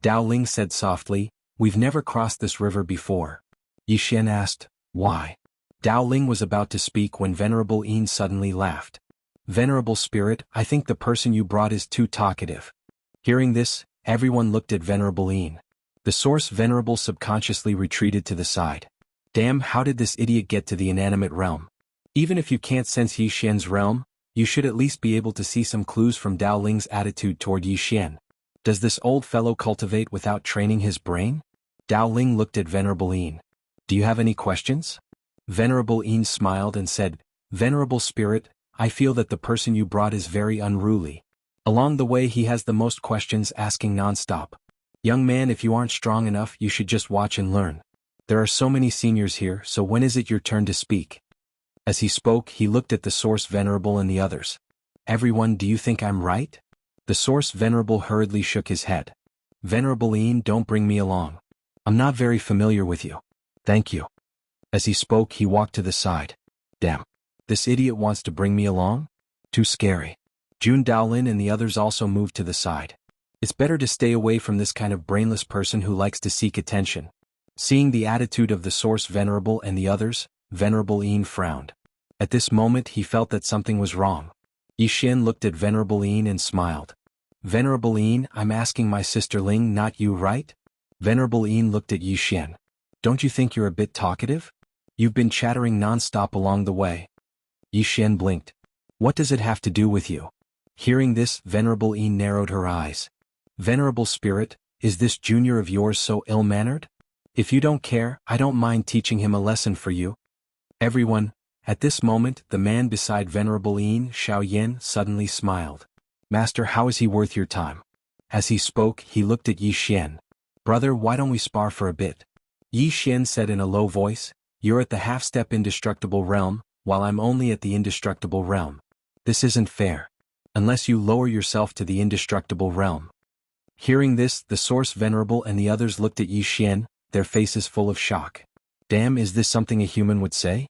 Dao Ling said softly, we've never crossed this river before. Yi Xian asked, why? Dao Ling was about to speak when Venerable Yin suddenly laughed. Venerable Spirit, I think the person you brought is too talkative. Hearing this, everyone looked at Venerable Yin. The source Venerable subconsciously retreated to the side. Damn, how did this idiot get to the inanimate realm? Even if you can't sense Yi Xian's realm, you should at least be able to see some clues from Dao Ling's attitude toward Yi Xian. Does this old fellow cultivate without training his brain? Dao Ling looked at Venerable Yin. Do you have any questions? Venerable Yin smiled and said, Venerable Spirit, I feel that the person you brought is very unruly. Along the way he has the most questions asking non-stop. Young man, if you aren't strong enough you should just watch and learn. There are so many seniors here, so when is it your turn to speak? As he spoke he looked at the source Venerable and the others. Everyone, do you think I'm right? The source Venerable hurriedly shook his head. Venerable Yin, don't bring me along. I'm not very familiar with you. Thank you. As he spoke he walked to the side. Damn. This idiot wants to bring me along? Too scary. Jun Daolin and the others also moved to the side. It's better to stay away from this kind of brainless person who likes to seek attention. Seeing the attitude of the source Venerable and the others, Venerable Yin frowned. At this moment he felt that something was wrong. Yi Xian looked at Venerable Yin and smiled. Venerable Yin, I'm asking my sister Ling, not you, right? Venerable Yin looked at Yi Xian. Don't you think you're a bit talkative? You've been chattering non-stop along the way. Yi Xian blinked. What does it have to do with you? Hearing this, Venerable Yin narrowed her eyes. Venerable Spirit, is this junior of yours so ill-mannered? If you don't care, I don't mind teaching him a lesson for you. Everyone. At this moment, the man beside Venerable Yin, Xiao Yin, suddenly smiled. Master, how is he worth your time? As he spoke, he looked at Yi Xian. Brother, why don't we spar for a bit? Yi Xian said in a low voice, you're at the half-step indestructible realm, while I'm only at the indestructible realm. This isn't fair. Unless you lower yourself to the indestructible realm. Hearing this, the source Venerable and the others looked at Yi Xian, their faces full of shock. Damn, is this something a human would say?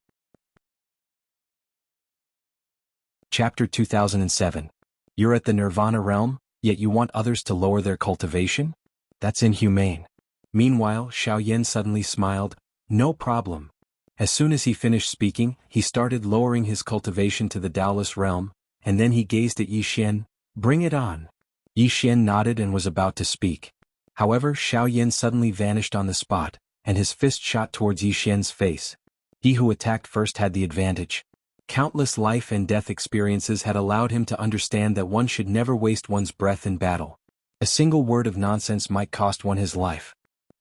Chapter 2007. You're at the Nirvana realm, yet you want others to lower their cultivation? That's inhumane. Meanwhile, Xiao Yan suddenly smiled. No problem. As soon as he finished speaking, he started lowering his cultivation to the Taoist realm, and then he gazed at Yi Xian. Bring it on. Yi Xian nodded and was about to speak. However, Xiao Yan suddenly vanished on the spot, and his fist shot towards Yi Xian's face. He who attacked first had the advantage. Countless life and death experiences had allowed him to understand that one should never waste one's breath in battle. A single word of nonsense might cost one his life.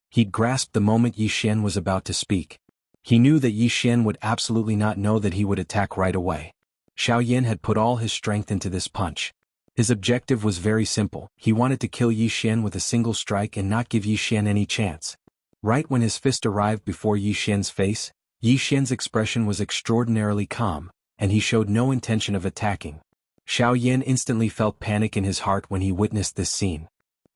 He'd grasped the moment Yi Xian was about to speak. He knew that Yi Xian would absolutely not know that he would attack right away. Xiao Yan had put all his strength into this punch. His objective was very simple. He wanted to kill Yi Xian with a single strike and not give Yi Xian any chance. Right when his fist arrived before Yi Xian's face, Yi Xian's expression was extraordinarily calm, and he showed no intention of attacking. Xiao Yan instantly felt panic in his heart when he witnessed this scene.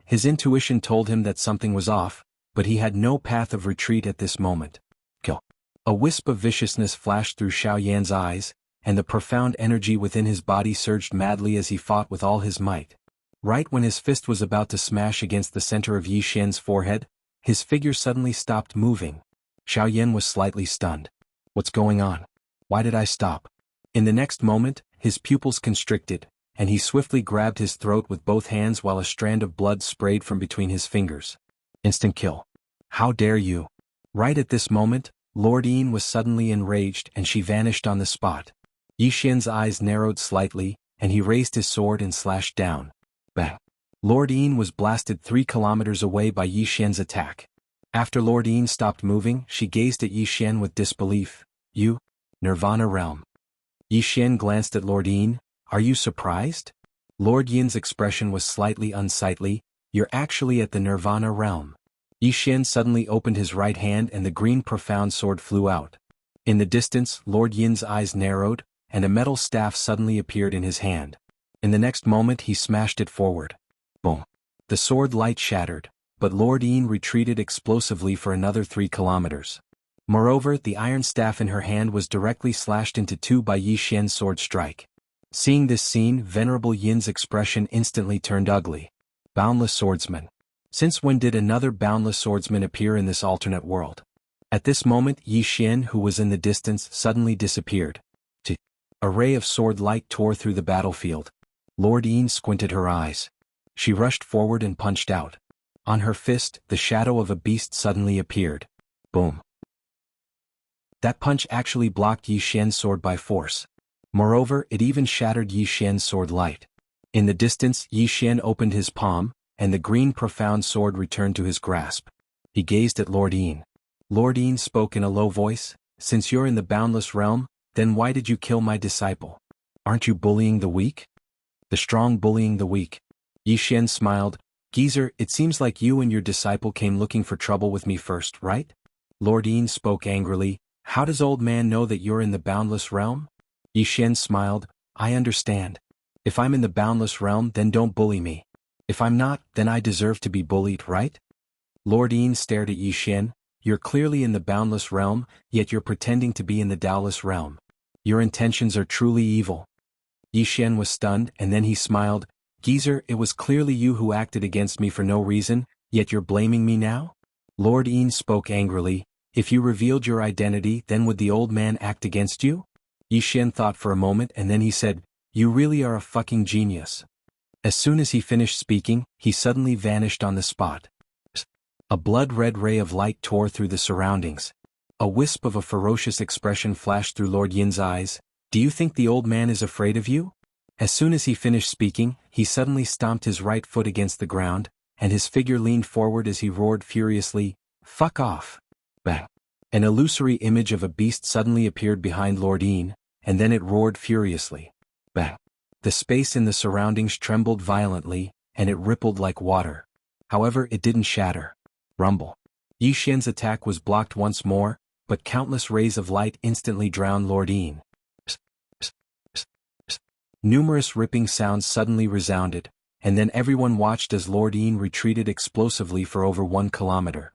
His intuition told him that something was off, but he had no path of retreat at this moment. Kill. A wisp of viciousness flashed through Xiao Yan's eyes, and the profound energy within his body surged madly as he fought with all his might. Right when his fist was about to smash against the center of Yi Xian's forehead, his figure suddenly stopped moving. Xiao Yan was slightly stunned. What's going on? Why did I stop? In the next moment, his pupils constricted, and he swiftly grabbed his throat with both hands while a strand of blood sprayed from between his fingers. Instant kill. How dare you? Right at this moment, Lord Yin was suddenly enraged and she vanished on the spot. Yi Xian's eyes narrowed slightly, and he raised his sword and slashed down. Bang! Lord Yin was blasted 3 kilometers away by Yi Xian's attack. After Lord Yin stopped moving, she gazed at Yi Xian with disbelief. You? Nirvana realm. Yi Xian glanced at Lord Yin. Are you surprised? Lord Yin's expression was slightly unsightly. You're actually at the Nirvana realm. Yi Xian suddenly opened his right hand and the green profound sword flew out. In the distance, Lord Yin's eyes narrowed, and a metal staff suddenly appeared in his hand. In the next moment he smashed it forward. Boom. The sword light shattered, but Lord Yin retreated explosively for another 3 kilometers. Moreover, the iron staff in her hand was directly slashed into 2 by Yi Xian's sword strike. Seeing this scene, Venerable Yin's expression instantly turned ugly. Boundless swordsman. Since when did another boundless swordsman appear in this alternate world? At this moment Yi Xian, who was in the distance, suddenly disappeared. A ray of sword light tore through the battlefield. Lord Yin squinted her eyes. She rushed forward and punched out. On her fist, the shadow of a beast suddenly appeared. Boom. That punch actually blocked Yi Xian's sword by force. Moreover, it even shattered Yi Xian's sword light. In the distance, Yi Xian opened his palm, and the green profound sword returned to his grasp. He gazed at Lord Yin. Lord Yin spoke in a low voice. Since you're in the boundless realm, then why did you kill my disciple? Aren't you bullying the weak? The strong bullying the weak. Yi Xian smiled. Geezer, it seems like you and your disciple came looking for trouble with me first, right? Lord Yin spoke angrily. How does old man know that you're in the boundless realm? Yi Xian smiled. I understand. If I'm in the boundless realm, then don't bully me. If I'm not, then I deserve to be bullied, right? Lord Yin stared at Yi Xian. You're clearly in the boundless realm, yet you're pretending to be in the Taoist realm. Your intentions are truly evil. Yi Xian was stunned, and then he smiled. Geezer, it was clearly you who acted against me for no reason, yet you're blaming me now? Lord Yin spoke angrily. If you revealed your identity, then would the old man act against you? Yi Xian thought for a moment and then he said, You really are a fucking genius. As soon as he finished speaking, he suddenly vanished on the spot. A blood-red ray of light tore through the surroundings. A wisp of a ferocious expression flashed through Lord Yin's eyes. Do you think the old man is afraid of you? As soon as he finished speaking, he suddenly stomped his right foot against the ground, and his figure leaned forward as he roared furiously, Fuck off! Bang! An illusory image of a beast suddenly appeared behind Lord Yin, and then it roared furiously. Bang! The space in the surroundings trembled violently, and it rippled like water. However, it didn't shatter. Rumble. Yi Xian's attack was blocked once more, but countless rays of light instantly drowned Lord Yin. Numerous ripping sounds suddenly resounded, and then everyone watched as Lord Yin retreated explosively for over 1 kilometer.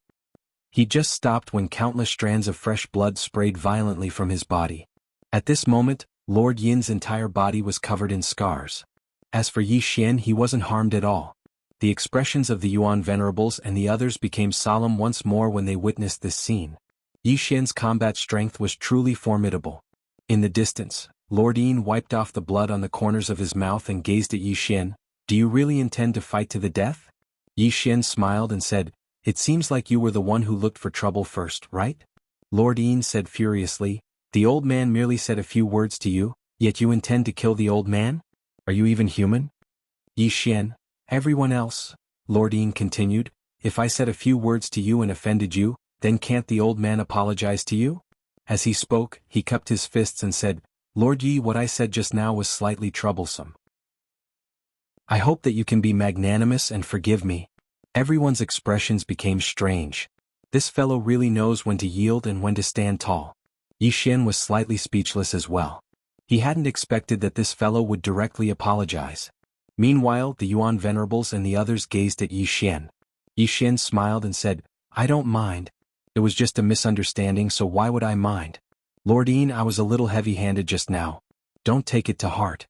He just stopped when countless strands of fresh blood sprayed violently from his body. At this moment, Lord Yin's entire body was covered in scars. As for Yi Xian, he wasn't harmed at all. The expressions of the Yuan venerables and the others became solemn once more when they witnessed this scene. Yi Xian's combat strength was truly formidable. In the distance, Lord Yin wiped off the blood on the corners of his mouth and gazed at Yi Xian. Do you really intend to fight to the death? Yi Xian smiled and said, it seems like you were the one who looked for trouble first, right? Lord Yin said furiously, the old man merely said a few words to you, yet you intend to kill the old man? Are you even human? Yi Xian, everyone else, Lord Yin continued, if I said a few words to you and offended you, then can't the old man apologize to you? As he spoke, he cupped his fists and said, Lord Yi, what I said just now was slightly troublesome. I hope that you can be magnanimous and forgive me. Everyone's expressions became strange. This fellow really knows when to yield and when to stand tall. Yi Xian was slightly speechless as well. He hadn't expected that this fellow would directly apologize. Meanwhile, the Yuan venerables and the others gazed at Yi Xian. Yi Xian smiled and said, I don't mind. It was just a misunderstanding, so why would I mind? Lord Yin, I was a little heavy-handed just now. Don't take it to heart.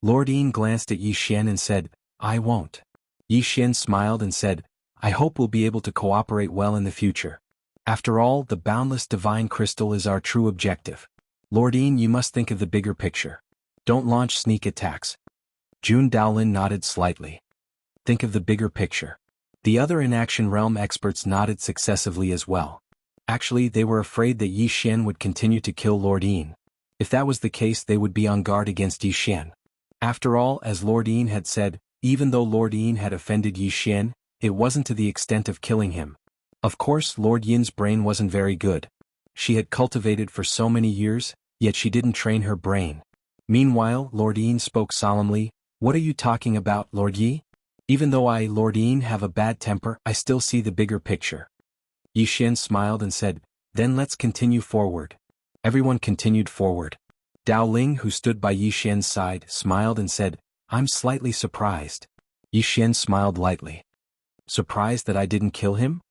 Lord Yin glanced at Yi Xian and said, I won't. Yi Xian smiled and said, I hope we'll be able to cooperate well in the future. After all, the boundless divine crystal is our true objective. Lord Yin, you must think of the bigger picture. Don't launch sneak attacks. Jun Daolin nodded slightly. Think of the bigger picture. The other inaction realm experts nodded successively as well. Actually, they were afraid that Yi Xian would continue to kill Lord Yin. If that was the case, they would be on guard against Yi Xian. After all, as Lord Yin had said, even though Lord Yin had offended Yi Xian, it wasn't to the extent of killing him. Of course, Lord Yin's brain wasn't very good. She had cultivated for so many years, yet she didn't train her brain. Meanwhile, Lord Yin spoke solemnly, What are you talking about, Lord Yi? Even though I, Lord Yin, have a bad temper, I still see the bigger picture. Yi Xian smiled and said, Then let's continue forward. Everyone continued forward. Dao Ling, who stood by Yi Xian's side, smiled and said, I'm slightly surprised. Yi Xian smiled lightly. Surprised that I didn't kill him?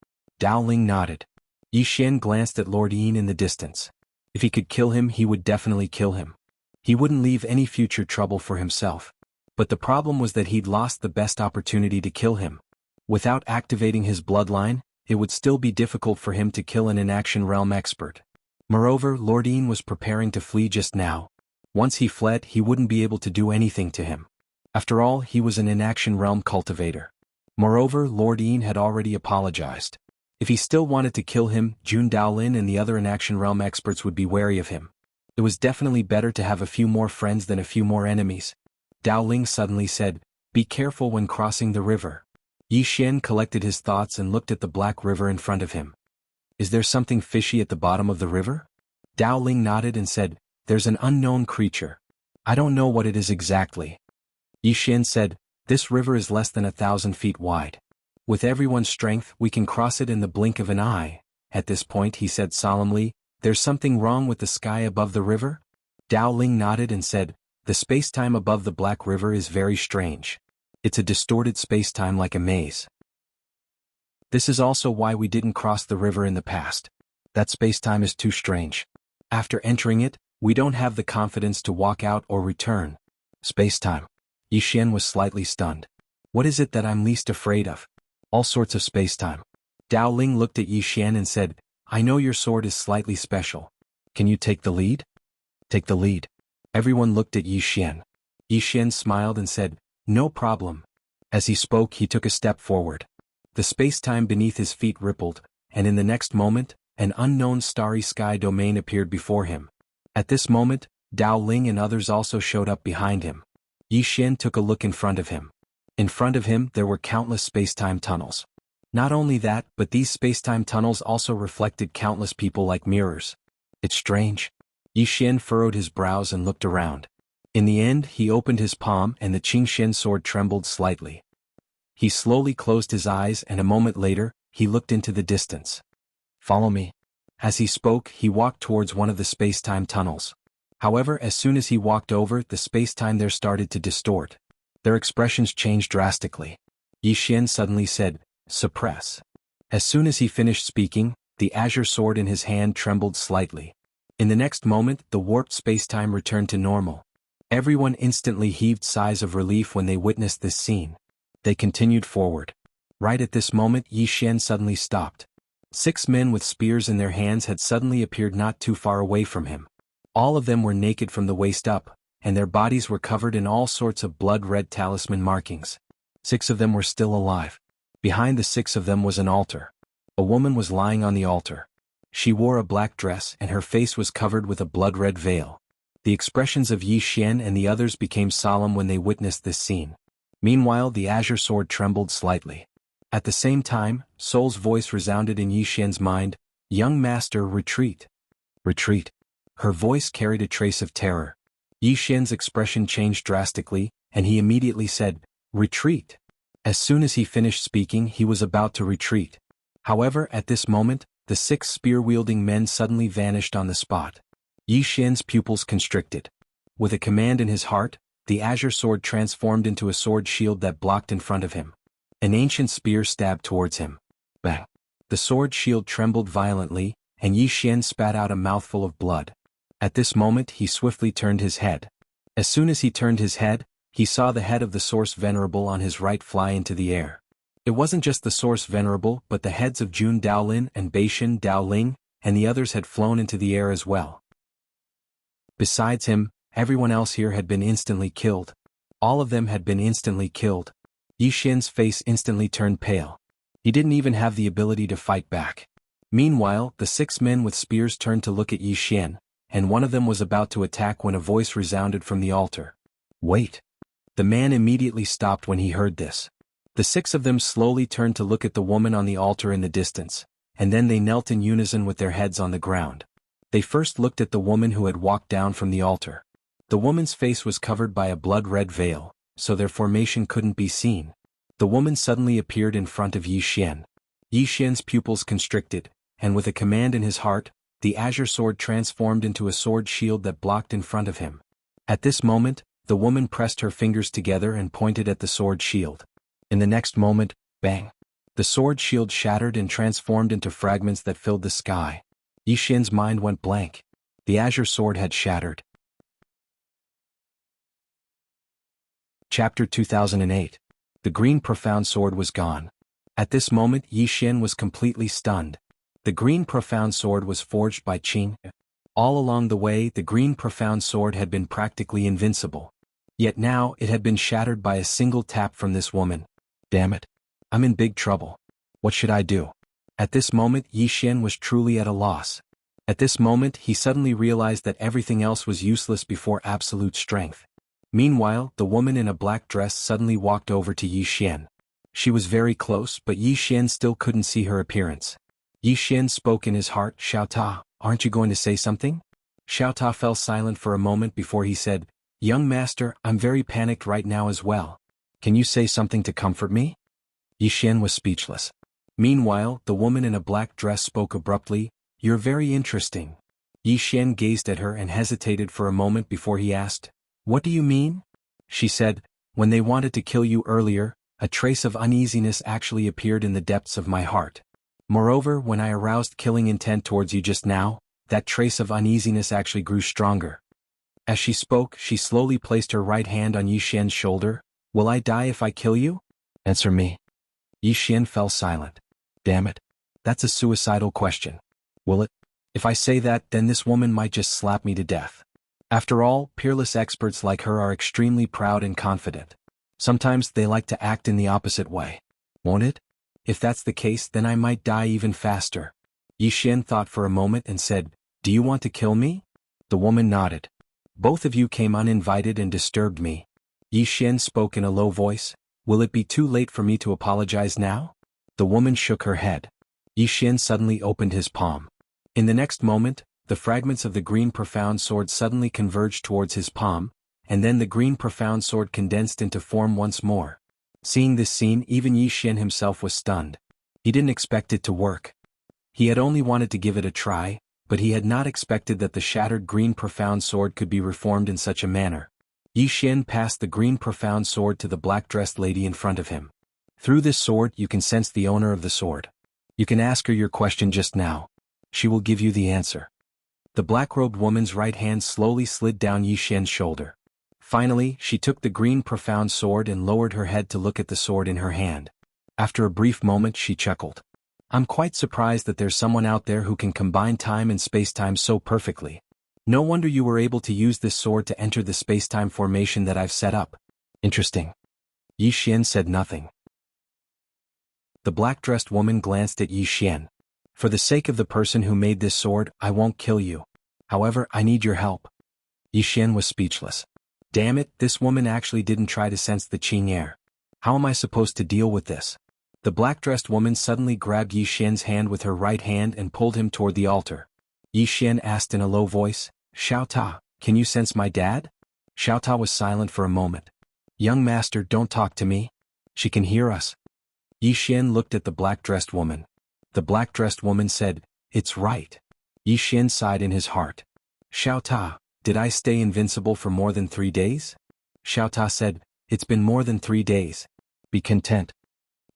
Dao Ling nodded. Yi Xian glanced at Lord Yin in the distance. If he could kill him, he would definitely kill him. He wouldn't leave any future trouble for himself. But the problem was that he'd lost the best opportunity to kill him. Without activating his bloodline, it would still be difficult for him to kill an inaction realm expert. Moreover, Lord Yin was preparing to flee just now. Once he fled, he wouldn't be able to do anything to him. After all, he was an inaction realm cultivator. Moreover, Lord Yin had already apologized. If he still wanted to kill him, Jun Daolin and the other inaction realm experts would be wary of him. It was definitely better to have a few more friends than a few more enemies. Dao Ling suddenly said, Be careful when crossing the river. Yi Xian collected his thoughts and looked at the black river in front of him. Is there something fishy at the bottom of the river? Dao Ling nodded and said, There's an unknown creature. I don't know what it is exactly. Yi Xian said, This river is less than 1,000 feet wide. With everyone's strength, we can cross it in the blink of an eye. At this point, he said solemnly, There's something wrong with the sky above the river? Dao Ling nodded and said, The space-time above the Black River is very strange. It's a distorted space-time like a maze. This is also why we didn't cross the river in the past. That space-time is too strange. After entering it, we don't have the confidence to walk out or return. Space-time. Yi Xian was slightly stunned. What is it that I'm least afraid of? All sorts of space-time. Dao Ling looked at Yi Xian and said, I know your sword is slightly special. Can you take the lead? Take the lead. Everyone looked at Yi Xian. Yi Xian smiled and said, No problem. As he spoke, he took a step forward. The space-time beneath his feet rippled, and in the next moment, an unknown starry sky domain appeared before him. At this moment, Dao Ling and others also showed up behind him. Yi Xian took a look in front of him. In front of him, there were countless space-time tunnels. Not only that, but these space-time tunnels also reflected countless people like mirrors. It's strange. Yi Xian furrowed his brows and looked around. In the end, he opened his palm and the Qingxian sword trembled slightly. He slowly closed his eyes and a moment later, he looked into the distance. Follow me. As he spoke, he walked towards one of the space-time tunnels. However, as soon as he walked over, the space-time there started to distort. Their expressions changed drastically. Yi Xian suddenly said, Suppress. As soon as he finished speaking, the azure sword in his hand trembled slightly. In the next moment, the warped space-time returned to normal. Everyone instantly heaved sighs of relief when they witnessed this scene. They continued forward. Right at this moment, Yi Xian suddenly stopped. 6 men with spears in their hands had suddenly appeared not too far away from him. All of them were naked from the waist up, and their bodies were covered in all sorts of blood-red talisman markings. 6 of them were still alive. Behind the 6 of them was an altar. A woman was lying on the altar. She wore a black dress and her face was covered with a blood-red veil. The expressions of Yi Xian and the others became solemn when they witnessed this scene. Meanwhile, the azure sword trembled slightly. At the same time, Soul's voice resounded in Yi Xian's mind, "Young master, retreat." Retreat. Her voice carried a trace of terror. Yi Xian's expression changed drastically, and he immediately said, "Retreat." As soon as he finished speaking, he was about to retreat. However, at this moment, the 6 spear-wielding men suddenly vanished on the spot. Yi Xian's pupils constricted. With a command in his heart, the azure sword transformed into a sword shield that blocked in front of him. An ancient spear stabbed towards him. Bang! The sword shield trembled violently, and Yi Xian spat out a mouthful of blood. At this moment he swiftly turned his head. As soon as he turned his head, he saw the head of the Source Venerable on his right fly into the air. It wasn't just the Source Venerable, but the heads of Jun Daolin and Beishan Daoling, and the others had flown into the air as well. Besides him, everyone else here had been instantly killed. All of them had been instantly killed. Yi Xian's face instantly turned pale. He didn't even have the ability to fight back. Meanwhile, the 6 men with spears turned to look at Yi Xian, and one of them was about to attack when a voice resounded from the altar. "Wait." The man immediately stopped when he heard this. The 6 of them slowly turned to look at the woman on the altar in the distance, and then they knelt in unison with their heads on the ground. They first looked at the woman who had walked down from the altar. The woman's face was covered by a blood-red veil, so their formation couldn't be seen. The woman suddenly appeared in front of Yi Xian. Yi Xian's pupils constricted, and with a command in his heart, the azure sword transformed into a sword shield that blocked in front of him. At this moment, the woman pressed her fingers together and pointed at the sword shield. In the next moment, bang! The sword shield shattered and transformed into fragments that filled the sky. Yi Xian's mind went blank. The azure sword had shattered. Chapter 2008. The green profound sword was gone. At this moment Yi Xian was completely stunned. The green profound sword was forged by Qing. All along the way the green profound sword had been practically invincible. Yet now it had been shattered by a single tap from this woman. Damn it. I'm in big trouble. What should I do? At this moment Yi Xian was truly at a loss. At this moment he suddenly realized that everything else was useless before absolute strength. Meanwhile, the woman in a black dress suddenly walked over to Yi Xian. She was very close, but Yi Xian still couldn't see her appearance. Yi Xian spoke in his heart, "Xiao Ta, aren't you going to say something?" Xiao Ta fell silent for a moment before he said, "Young master, I'm very panicked right now as well. Can you say something to comfort me?" Yi Xian was speechless. Meanwhile, the woman in a black dress spoke abruptly, "You're very interesting." Yi Xian gazed at her and hesitated for a moment before he asked, "What do you mean?" She said, "When they wanted to kill you earlier, a trace of uneasiness actually appeared in the depths of my heart. Moreover, when I aroused killing intent towards you just now, that trace of uneasiness actually grew stronger." As she spoke, she slowly placed her right hand on Yi Xian's shoulder. "Will I die if I kill you? Answer me." Yi Xian fell silent. Damn it. That's a suicidal question. Will it? If I say that, then this woman might just slap me to death. After all, peerless experts like her are extremely proud and confident. Sometimes they like to act in the opposite way. Won't it? If that's the case, then I might die even faster. Yi Xian thought for a moment and said, "Do you want to kill me?" The woman nodded. "Both of you came uninvited and disturbed me." Yi Xian spoke in a low voice, "Will it be too late for me to apologize now?" The woman shook her head. Yi Xian suddenly opened his palm. In the next moment, the fragments of the green profound sword suddenly converged towards his palm, and then the green profound sword condensed into form once more. Seeing this scene, even Yi Xian himself was stunned. He didn't expect it to work. He had only wanted to give it a try, but he had not expected that the shattered green profound sword could be reformed in such a manner. Yi Xian passed the green profound sword to the black-dressed lady in front of him. Through this sword you can sense the owner of the sword. You can ask her your question just now. She will give you the answer. The black-robed woman's right hand slowly slid down Yi Xian's shoulder. Finally, she took the green profound sword and lowered her head to look at the sword in her hand. After a brief moment she chuckled. I'm quite surprised that there's someone out there who can combine time and space-time so perfectly. No wonder you were able to use this sword to enter the space-time formation that I've set up. Interesting. Yi Xian said nothing. The black-dressed woman glanced at Yi Xian. For the sake of the person who made this sword, I won't kill you. However, I need your help. Yi Xian was speechless. Damn it, this woman actually didn't try to sense the Qing air. How am I supposed to deal with this? The black-dressed woman suddenly grabbed Yi Xian's hand with her right hand and pulled him toward the altar. Yi Xian asked in a low voice, Xiao Ta, can you sense my dad? Xiao Ta was silent for a moment. Young master, don't talk to me. She can hear us. Yi Xian looked at the black-dressed woman. The black-dressed woman said, It's right. Yi Xian sighed in his heart. Xiao Ta, did I stay invincible for more than 3 days? Xiao Ta said, It's been more than 3 days. Be content.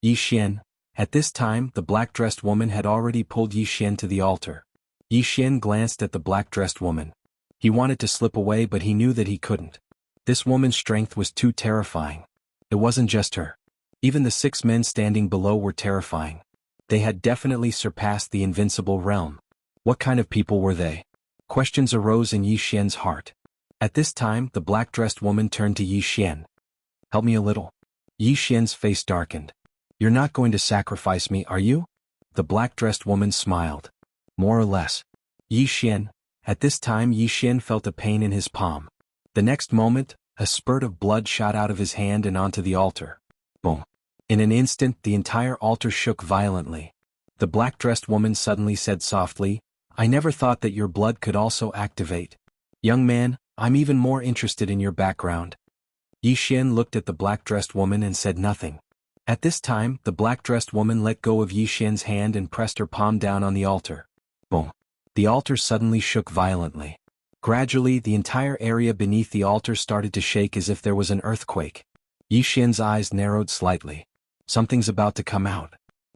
Yi Xian. At this time, the black-dressed woman had already pulled Yi Xian to the altar. Yi Xian glanced at the black-dressed woman. He wanted to slip away, but he knew that he couldn't. This woman's strength was too terrifying. It wasn't just her. Even the 6 men standing below were terrifying. They had definitely surpassed the invincible realm. What kind of people were they? Questions arose in Yi Xian's heart. At this time, the black-dressed woman turned to Yi Xian. Help me a little. Yi Xian's face darkened. You're not going to sacrifice me, are you? The black-dressed woman smiled. More or less. Yi Xian. At this time Yi Xian felt a pain in his palm. The next moment, a spurt of blood shot out of his hand and onto the altar. Boom. In an instant the entire altar shook violently. The black-dressed woman suddenly said softly, I never thought that your blood could also activate. Young man, I'm even more interested in your background. Yi Xian looked at the black-dressed woman and said nothing. At this time, the black-dressed woman let go of Yi Xian's hand and pressed her palm down on the altar. Boom. The altar suddenly shook violently. Gradually, the entire area beneath the altar started to shake as if there was an earthquake. Yi Xian's eyes narrowed slightly. Something's about to come out.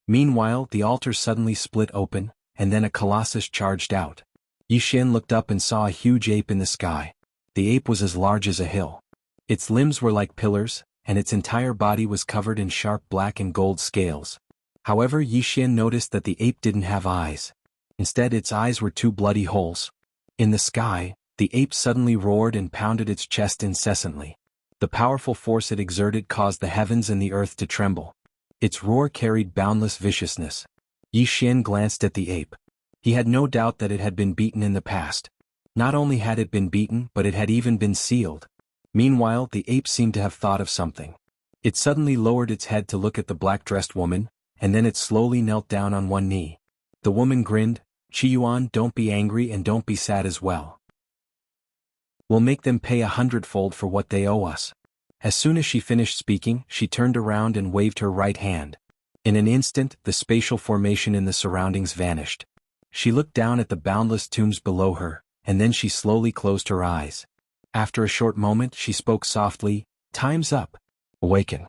Meanwhile, the altar suddenly split open, and then a colossus charged out. Yi Xian looked up and saw a huge ape in the sky. The ape was as large as a hill. Its limbs were like pillars, and its entire body was covered in sharp black and gold scales. However, Yi Xian noticed that the ape didn't have eyes. Instead, its eyes were 2 bloody holes. In the sky, the ape suddenly roared and pounded its chest incessantly. The powerful force it exerted caused the heavens and the earth to tremble. Its roar carried boundless viciousness. Yi Xian glanced at the ape. He had no doubt that it had been beaten in the past. Not only had it been beaten, but it had even been sealed. Meanwhile, the ape seemed to have thought of something. It suddenly lowered its head to look at the black-dressed woman, and then it slowly knelt down on one knee. The woman grinned, Qiyuan, don't be angry and don't be sad as well. We'll make them pay 100-fold for what they owe us. As soon as she finished speaking, she turned around and waved her right hand. In an instant, the spatial formation in the surroundings vanished. She looked down at the boundless tombs below her, and then she slowly closed her eyes. After a short moment, she spoke softly, Time's up. Awaken.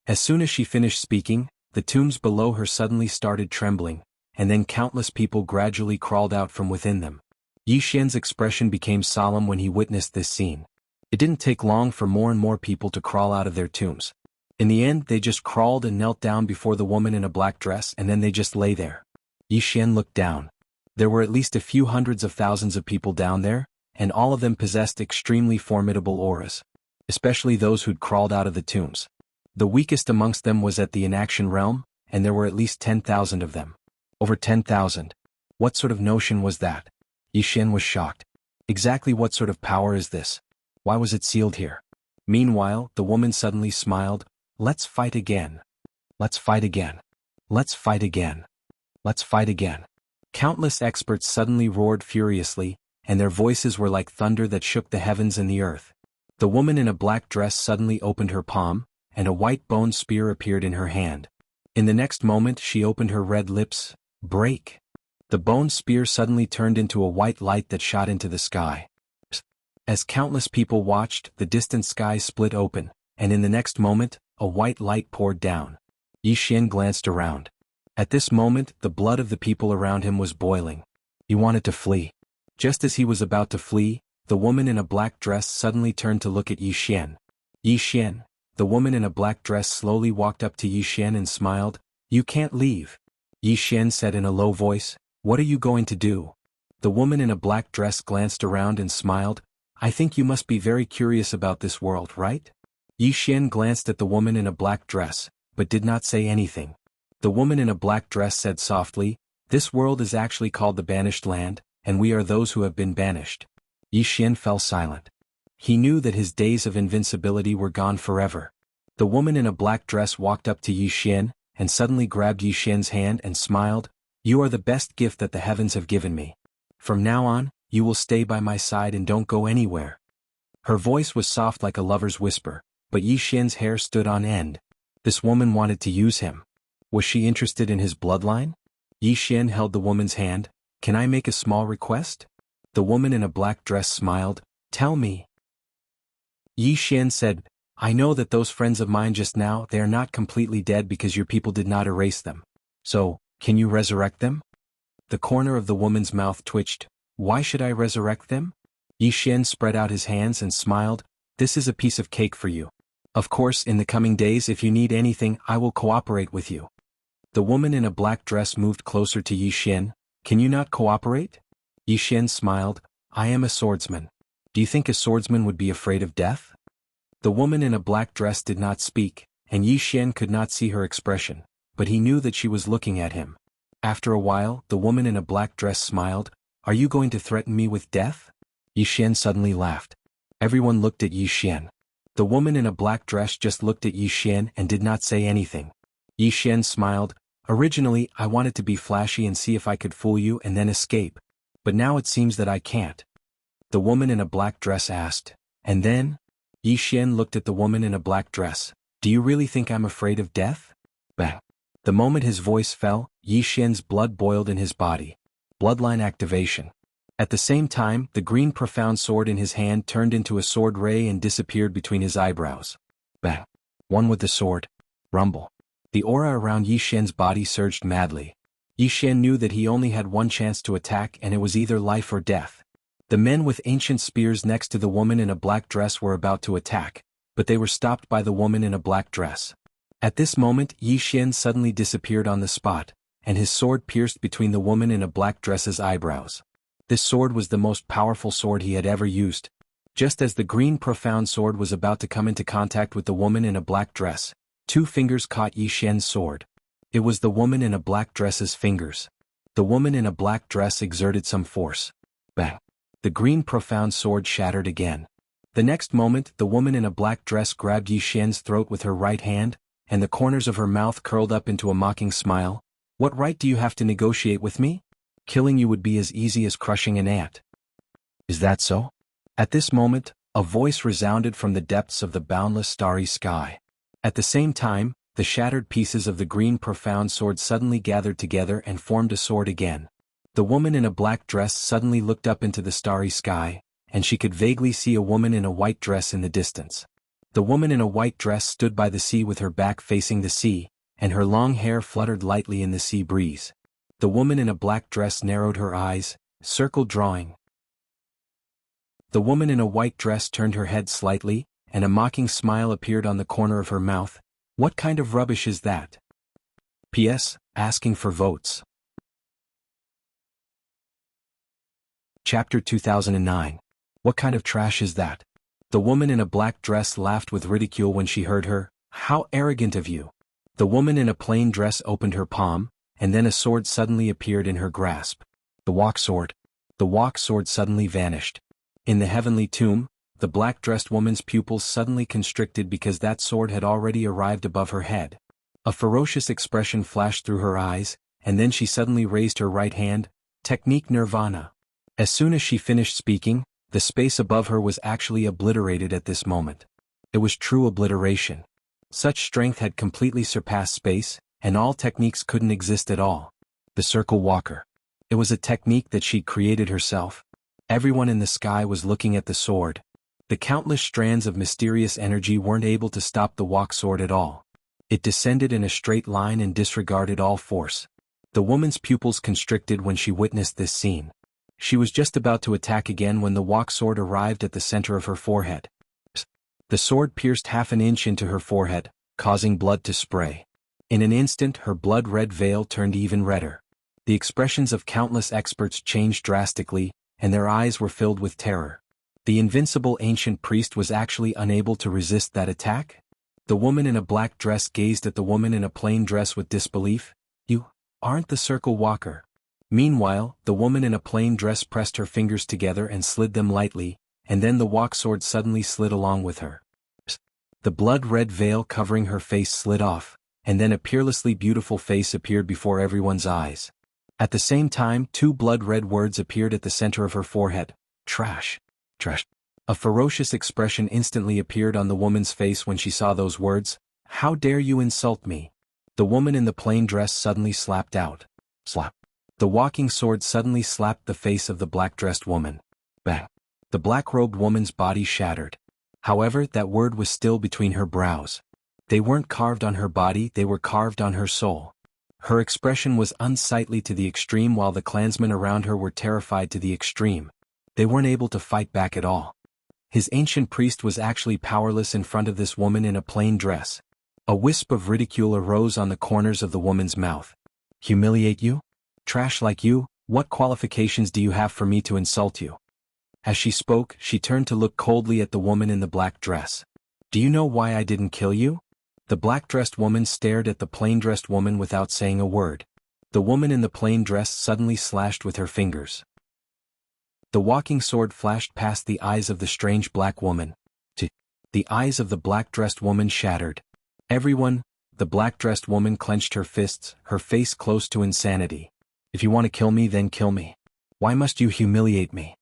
As soon as she finished speaking, the tombs below her suddenly started trembling, and then countless people gradually crawled out from within them. Yi Xian's expression became solemn when he witnessed this scene. It didn't take long for more and more people to crawl out of their tombs. In the end, they just crawled and knelt down before the woman in a black dress, and then they just lay there. Yi Xian looked down. There were at least a few hundreds of thousands of people down there, and all of them possessed extremely formidable auras. Especially those who'd crawled out of the tombs. The weakest amongst them was at the inaction realm, and there were at least 10,000 of them. Over 10,000. What sort of notion was that? Yi Xian was shocked. Exactly what sort of power is this? Why was it sealed here? Meanwhile, the woman suddenly smiled. Let's fight again. Let's fight again. Let's fight again. Let's fight again. Countless experts suddenly roared furiously, and their voices were like thunder that shook the heavens and the earth. The woman in a black dress suddenly opened her palm, and a white bone spear appeared in her hand. In the next moment she opened her red lips. Break. The bone spear suddenly turned into a white light that shot into the sky. As countless people watched, the distant sky split open, and in the next moment, a white light poured down. Yi Xian glanced around. At this moment, the blood of the people around him was boiling. He wanted to flee. Just as he was about to flee, the woman in a black dress suddenly turned to look at Yi Xian. Yi Xian. The woman in a black dress slowly walked up to Yi Xian and smiled. You can't leave. Yi Xian said in a low voice, "What are you going to do?" The woman in a black dress glanced around and smiled. "I think you must be very curious about this world, right?" Yi Xian glanced at the woman in a black dress, but did not say anything. The woman in a black dress said softly, "This world is actually called the Banished Land, and we are those who have been banished." Yi Xian fell silent. He knew that his days of invincibility were gone forever. The woman in a black dress walked up to Yi Xian, and suddenly grabbed Yi Xian's hand and smiled, "You are the best gift that the heavens have given me. From now on, you will stay by my side and don't go anywhere." Her voice was soft like a lover's whisper, but Yi Xian's hair stood on end. This woman wanted to use him. Was she interested in his bloodline? Yi Xian held the woman's hand. "Can I make a small request?" The woman in a black dress smiled. "Tell me." Yi Xian said, "I know that those friends of mine just now, they are not completely dead because your people did not erase them. So, can you resurrect them?" The corner of the woman's mouth twitched. "Why should I resurrect them?" Yi Xian spread out his hands and smiled. "This is a piece of cake for you. Of course, in the coming days if you need anything, I will cooperate with you." The woman in a black dress moved closer to Yi Xian. "Can you not cooperate?" Yi Xian smiled. "I am a swordsman. Do you think a swordsman would be afraid of death?" The woman in a black dress did not speak, and Yi Xian could not see her expression, but he knew that she was looking at him. After a while, the woman in a black dress smiled. "Are you going to threaten me with death?" Yi Xian suddenly laughed. Everyone looked at Yi Xian. The woman in a black dress just looked at Yi Xian and did not say anything. Yi Xian smiled. "Originally, I wanted to be flashy and see if I could fool you and then escape. But now it seems that I can't." The woman in a black dress asked, "And then?" Yi Xian looked at the woman in a black dress. "Do you really think I'm afraid of death?" Bang. The moment his voice fell, Yi Xian's blood boiled in his body. Bloodline activation. At the same time, the green profound sword in his hand turned into a sword ray and disappeared between his eyebrows. Bang. One with the sword. Rumble. The aura around Yi Xian's body surged madly. Yi Xian knew that he only had one chance to attack and it was either life or death. The men with ancient spears next to the woman in a black dress were about to attack, but they were stopped by the woman in a black dress. At this moment, Yi Xian suddenly disappeared on the spot, and his sword pierced between the woman in a black dress's eyebrows. This sword was the most powerful sword he had ever used. Just as the green profound sword was about to come into contact with the woman in a black dress, two fingers caught Yi Xian's sword. It was the woman in a black dress's fingers. The woman in a black dress exerted some force. Bang. The green profound sword shattered again. The next moment, the woman in a black dress grabbed Yi Xian's throat with her right hand, and the corners of her mouth curled up into a mocking smile. "What right do you have to negotiate with me? Killing you would be as easy as crushing an ant." "Is that so?" At this moment, a voice resounded from the depths of the boundless starry sky. At the same time, the shattered pieces of the green profound sword suddenly gathered together and formed a sword again. The woman in a black dress suddenly looked up into the starry sky, and she could vaguely see a woman in a white dress in the distance. The woman in a white dress stood by the sea with her back facing the sea, and her long hair fluttered lightly in the sea breeze. The woman in a black dress narrowed her eyes, circle drawing. The woman in a white dress turned her head slightly, and a mocking smile appeared on the corner of her mouth. "What kind of rubbish is that?" P.S. Asking for votes. Chapter 2009. What kind of trash is that? The woman in a black dress laughed with ridicule when she heard her. "How arrogant of you." The woman in a plain dress opened her palm, and then a sword suddenly appeared in her grasp. The walk sword. The walk sword suddenly vanished. In the heavenly tomb, the black-dressed woman's pupils suddenly constricted because that sword had already arrived above her head. A ferocious expression flashed through her eyes, and then she suddenly raised her right hand. Technique Nirvana. As soon as she finished speaking, the space above her was actually obliterated at this moment. It was true obliteration. Such strength had completely surpassed space, and all techniques couldn't exist at all. The Circle Walker. It was a technique that she'd created herself. Everyone in the sky was looking at the sword. The countless strands of mysterious energy weren't able to stop the walk sword at all. It descended in a straight line and disregarded all force. The woman's pupils constricted when she witnessed this scene. She was just about to attack again when the walk sword arrived at the center of her forehead. The sword pierced half an inch into her forehead, causing blood to spray. In an instant her blood-red veil turned even redder. The expressions of countless experts changed drastically, and their eyes were filled with terror. The invincible ancient priest was actually unable to resist that attack? The woman in a black dress gazed at the woman in a plain dress with disbelief. You aren't the circle walker. Meanwhile, the woman in a plain dress pressed her fingers together and slid them lightly, and then the walk sword suddenly slid along with her. The blood-red veil covering her face slid off, and then a peerlessly beautiful face appeared before everyone's eyes. At the same time, two blood-red words appeared at the center of her forehead. Trash. Trash. A ferocious expression instantly appeared on the woman's face when she saw those words. How dare you insult me? The woman in the plain dress suddenly slapped out. Slap. The walking sword suddenly slapped the face of the black-dressed woman. Bang. The black-robed woman's body shattered. However, that word was still between her brows. They weren't carved on her body, they were carved on her soul. Her expression was unsightly to the extreme while the clansmen around her were terrified to the extreme. They weren't able to fight back at all. His ancient priest was actually powerless in front of this woman in a plain dress. A wisp of ridicule arose on the corners of the woman's mouth. Humiliate you? Trash like you, what qualifications do you have for me to insult you? As she spoke, she turned to look coldly at the woman in the black dress. Do you know why I didn't kill you? The black-dressed woman stared at the plain-dressed woman without saying a word. The woman in the plain dress suddenly slashed with her fingers. The walking sword flashed past the eyes of the strange black woman. The eyes of the black-dressed woman shattered. Everyone, the black-dressed woman clenched her fists, her face close to insanity. If you want to kill me, then kill me. Why must you humiliate me?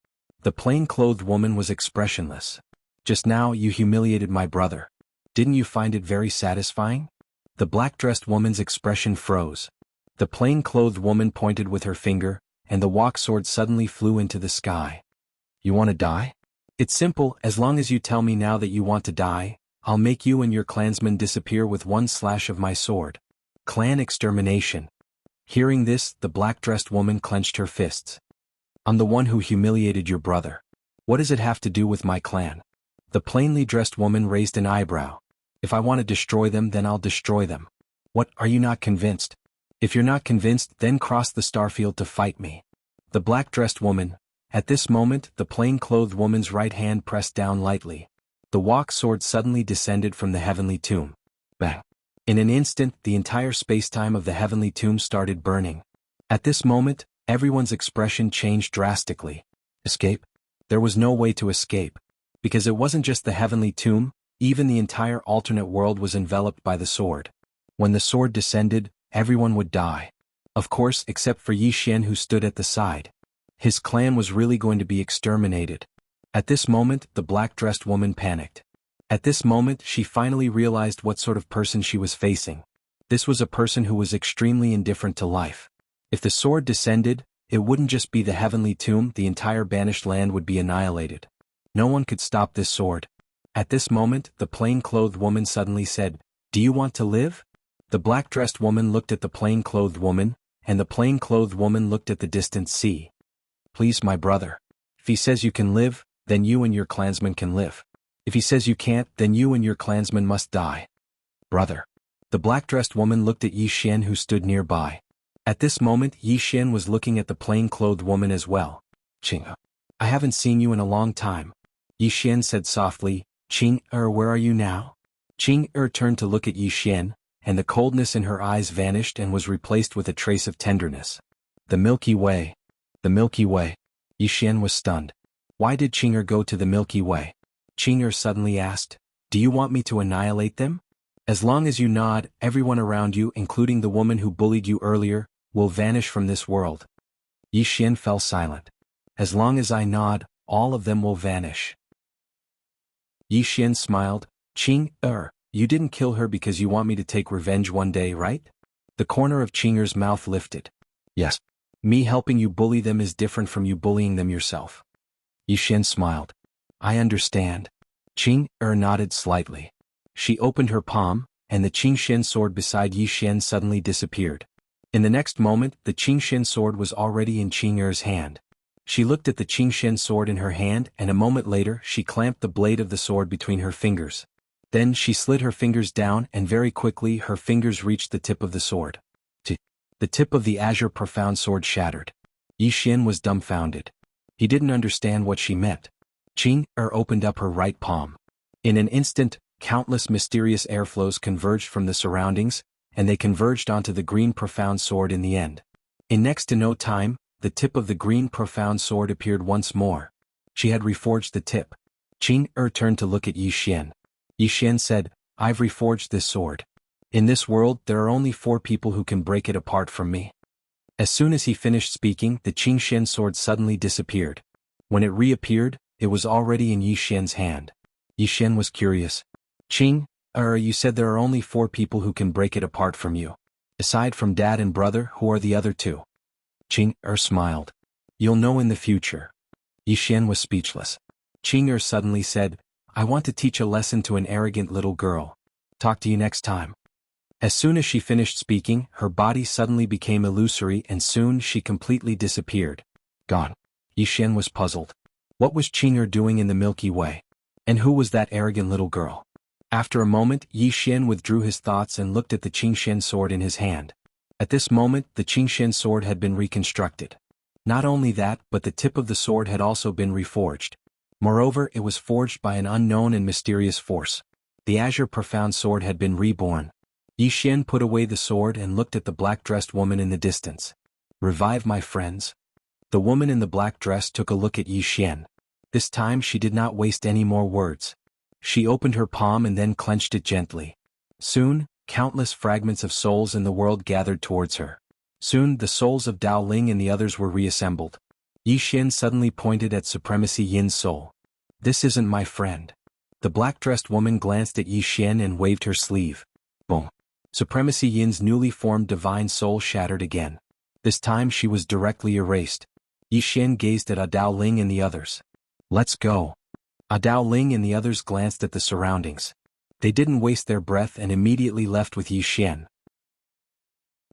The plain-clothed woman was expressionless. Just now you humiliated my brother. Didn't you find it very satisfying? The black-dressed woman's expression froze. The plain-clothed woman pointed with her finger, and the walk sword suddenly flew into the sky. You want to die? It's simple, as long as you tell me now that you want to die, I'll make you and your clansmen disappear with one slash of my sword. Clan extermination. Hearing this, the black-dressed woman clenched her fists. I'm the one who humiliated your brother. What does it have to do with my clan? The plainly dressed woman raised an eyebrow. If I want to destroy them, then I'll destroy them. What, are you not convinced? If you're not convinced, then cross the starfield to fight me. The black-dressed woman. At this moment, the plain-clothed woman's right hand pressed down lightly. The walk sword suddenly descended from the heavenly tomb. Bang. In an instant, the entire space-time of the heavenly tomb started burning. At this moment, everyone's expression changed drastically. Escape? There was no way to escape. Because it wasn't just the heavenly tomb, even the entire alternate world was enveloped by the sword. When the sword descended, everyone would die. Of course, except for Yi Xian who stood at the side. His clan was really going to be exterminated. At this moment, the black-dressed woman panicked. At this moment, she finally realized what sort of person she was facing. This was a person who was extremely indifferent to life. If the sword descended, it wouldn't just be the heavenly tomb, the entire banished land would be annihilated. No one could stop this sword. At this moment, the plain-clothed woman suddenly said, Do you want to live? The black-dressed woman looked at the plain-clothed woman, and the plain-clothed woman looked at the distant sea. Please, my brother. If he says you can live, then you and your clansmen can live. If he says you can't, then you and your clansmen must die. Brother. The black-dressed woman looked at Yi Xian who stood nearby. At this moment, Yi Xian was looking at the plain-clothed woman as well. Qing, I haven't seen you in a long time. Yi Xian said softly. Qing, where are you now? Qing turned to look at Yi Xian, and the coldness in her eyes vanished and was replaced with a trace of tenderness. The Milky Way. The Milky Way. Yi Xian was stunned. Why did Qing go to the Milky Way? Qing suddenly asked. Do you want me to annihilate them? As long as you nod, everyone around you, including the woman who bullied you earlier, will vanish from this world. Yi Xian fell silent. As long as I nod, all of them will vanish. Yi Xian smiled. Qing, you didn't kill her because you want me to take revenge one day, right? The corner of Qing's mouth lifted. Yes. Me helping you bully them is different from you bullying them yourself. Yi Xian smiled. I understand. Qing nodded slightly. She opened her palm, and the Qingxian sword beside Yi Xian suddenly disappeared. In the next moment, the Qingxian sword was already in Qing's hand. She looked at the Qingxian sword in her hand, and a moment later she clamped the blade of the sword between her fingers. Then she slid her fingers down and very quickly her fingers reached the tip of the sword. The tip of the azure profound sword shattered. Yi Xian was dumbfounded. He didn't understand what she meant. Qing opened up her right palm. In an instant, countless mysterious airflows converged from the surroundings, and they converged onto the green profound sword in the end. In next to no time, the tip of the green profound sword appeared once more. She had reforged the tip. Qing turned to look at Yi Xian. Yi Xian said, "I've reforged this sword. In this world there are only 4 people who can break it apart from me." As soon as he finished speaking, the Qingxian sword suddenly disappeared. When it reappeared, it was already in Yi Xian's hand. Yi Xian was curious. "Qing, you said there are only 4 people who can break it apart from you. Aside from dad and brother, who are the other 2? Qing smiled. "You'll know in the future." Yi Xian was speechless. Qing suddenly said, "I want to teach a lesson to an arrogant little girl. Talk to you next time." As soon as she finished speaking, her body suddenly became illusory and soon she completely disappeared. Gone. Yi Xian was puzzled. What was Qing doing in the Milky Way? And who was that arrogant little girl? After a moment, Yi Xian withdrew his thoughts and looked at the Qingxian sword in his hand. At this moment, the Qingxian sword had been reconstructed. Not only that, but the tip of the sword had also been reforged. Moreover, it was forged by an unknown and mysterious force. The azure profound sword had been reborn. Yi Xian put away the sword and looked at the black-dressed woman in the distance. "Revive my friends." The woman in the black dress took a look at Yi Xian. This time she did not waste any more words. She opened her palm and then clenched it gently. Soon, countless fragments of souls in the world gathered towards her. Soon the souls of Dao Ling and the others were reassembled. Yi Xian suddenly pointed at Supremacy Yin's soul. "This isn't my friend." The black-dressed woman glanced at Yi Xian and waved her sleeve. Boom. Supremacy Yin's newly formed divine soul shattered again. This time she was directly erased. Yi Xian gazed at Dao Ling and the others. "Let's go." Dao Ling and the others glanced at the surroundings. They didn't waste their breath and immediately left with Yi Xian.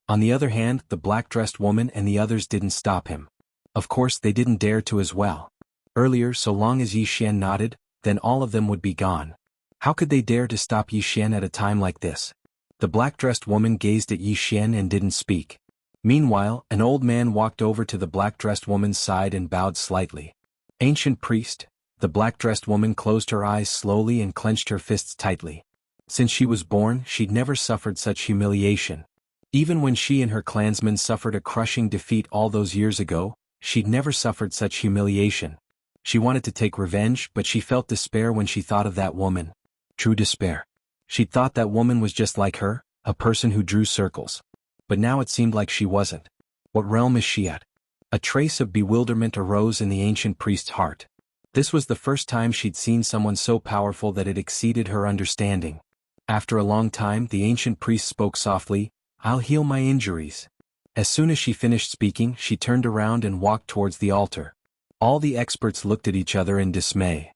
On the other hand, the black-dressed woman and the others didn't stop him. Of course they didn't dare to as well. Earlier, so long as Yi Xian nodded, then all of them would be gone. How could they dare to stop Yi Xian at a time like this? The black-dressed woman gazed at Yi Xian and didn't speak. Meanwhile, an old man walked over to the black-dressed woman's side and bowed slightly. "Ancient priest." The black-dressed woman closed her eyes slowly and clenched her fists tightly. Since she was born, she'd never suffered such humiliation. Even when she and her clansmen suffered a crushing defeat all those years ago, she'd never suffered such humiliation. She wanted to take revenge, but she felt despair when she thought of that woman. True despair. She'd thought that woman was just like her, a person who drew circles. But now it seemed like she wasn't. What realm is she at? A trace of bewilderment arose in the ancient priest's heart. This was the first time she'd seen someone so powerful that it exceeded her understanding. After a long time, the ancient priest spoke softly, "I'll heal my injuries." As soon as she finished speaking, she turned around and walked towards the altar. All the experts looked at each other in dismay.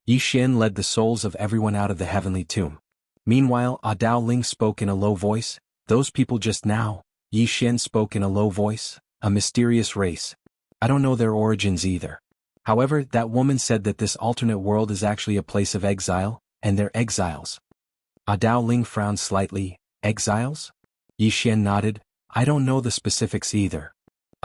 Yi Xian led the souls of everyone out of the heavenly tomb. Meanwhile, Dao Ling spoke in a low voice. "Those people just now," Yi Xian spoke in a low voice, "a mysterious race. I don't know their origins either. However, that woman said that this alternate world is actually a place of exile, and they're exiles." Dao Ling frowned slightly. "Exiles?" Yi Xian nodded. "I don't know the specifics either."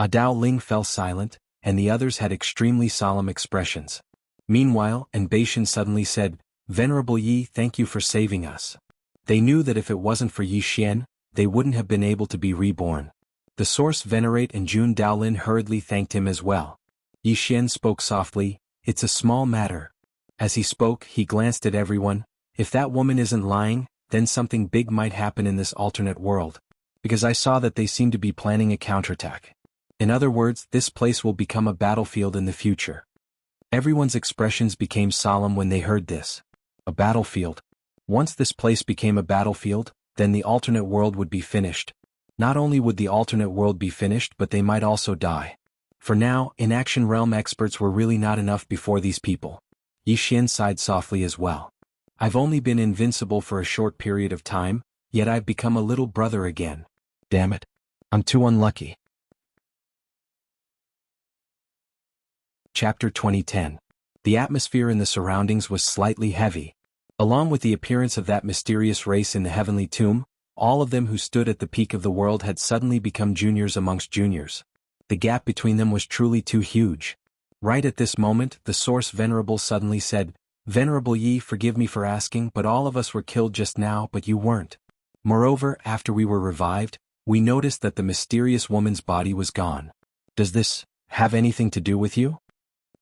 Dao Ling fell silent, and the others had extremely solemn expressions. Meanwhile, Bashan suddenly said, "Venerable Yi, thank you for saving us." They knew that if it wasn't for Yi Xian, they wouldn't have been able to be reborn. The source Venerate and Jun Daolin hurriedly thanked him as well. Yi Xian spoke softly, "It's a small matter." As he spoke, he glanced at everyone. "If that woman isn't lying, then something big might happen in this alternate world. Because I saw that they seem to be planning a counterattack. In other words, this place will become a battlefield in the future." Everyone's expressions became solemn when they heard this. A battlefield. Once this place became a battlefield, then the alternate world would be finished. Not only would the alternate world be finished, but they might also die. For now, in-action realm experts were really not enough before these people. Yi Xian sighed softly as well. "I've only been invincible for a short period of time, yet I've become a little brother again. Damn it. I'm too unlucky." Chapter 2010. The atmosphere in the surroundings was slightly heavy. Along with the appearance of that mysterious race in the heavenly tomb, all of them who stood at the peak of the world had suddenly become juniors amongst juniors. The gap between them was truly too huge. Right at this moment, the Source Venerable suddenly said, "Venerable Yi, forgive me for asking, but all of us were killed just now, but you weren't. Moreover, after we were revived, we noticed that the mysterious woman's body was gone. Does this have anything to do with you?"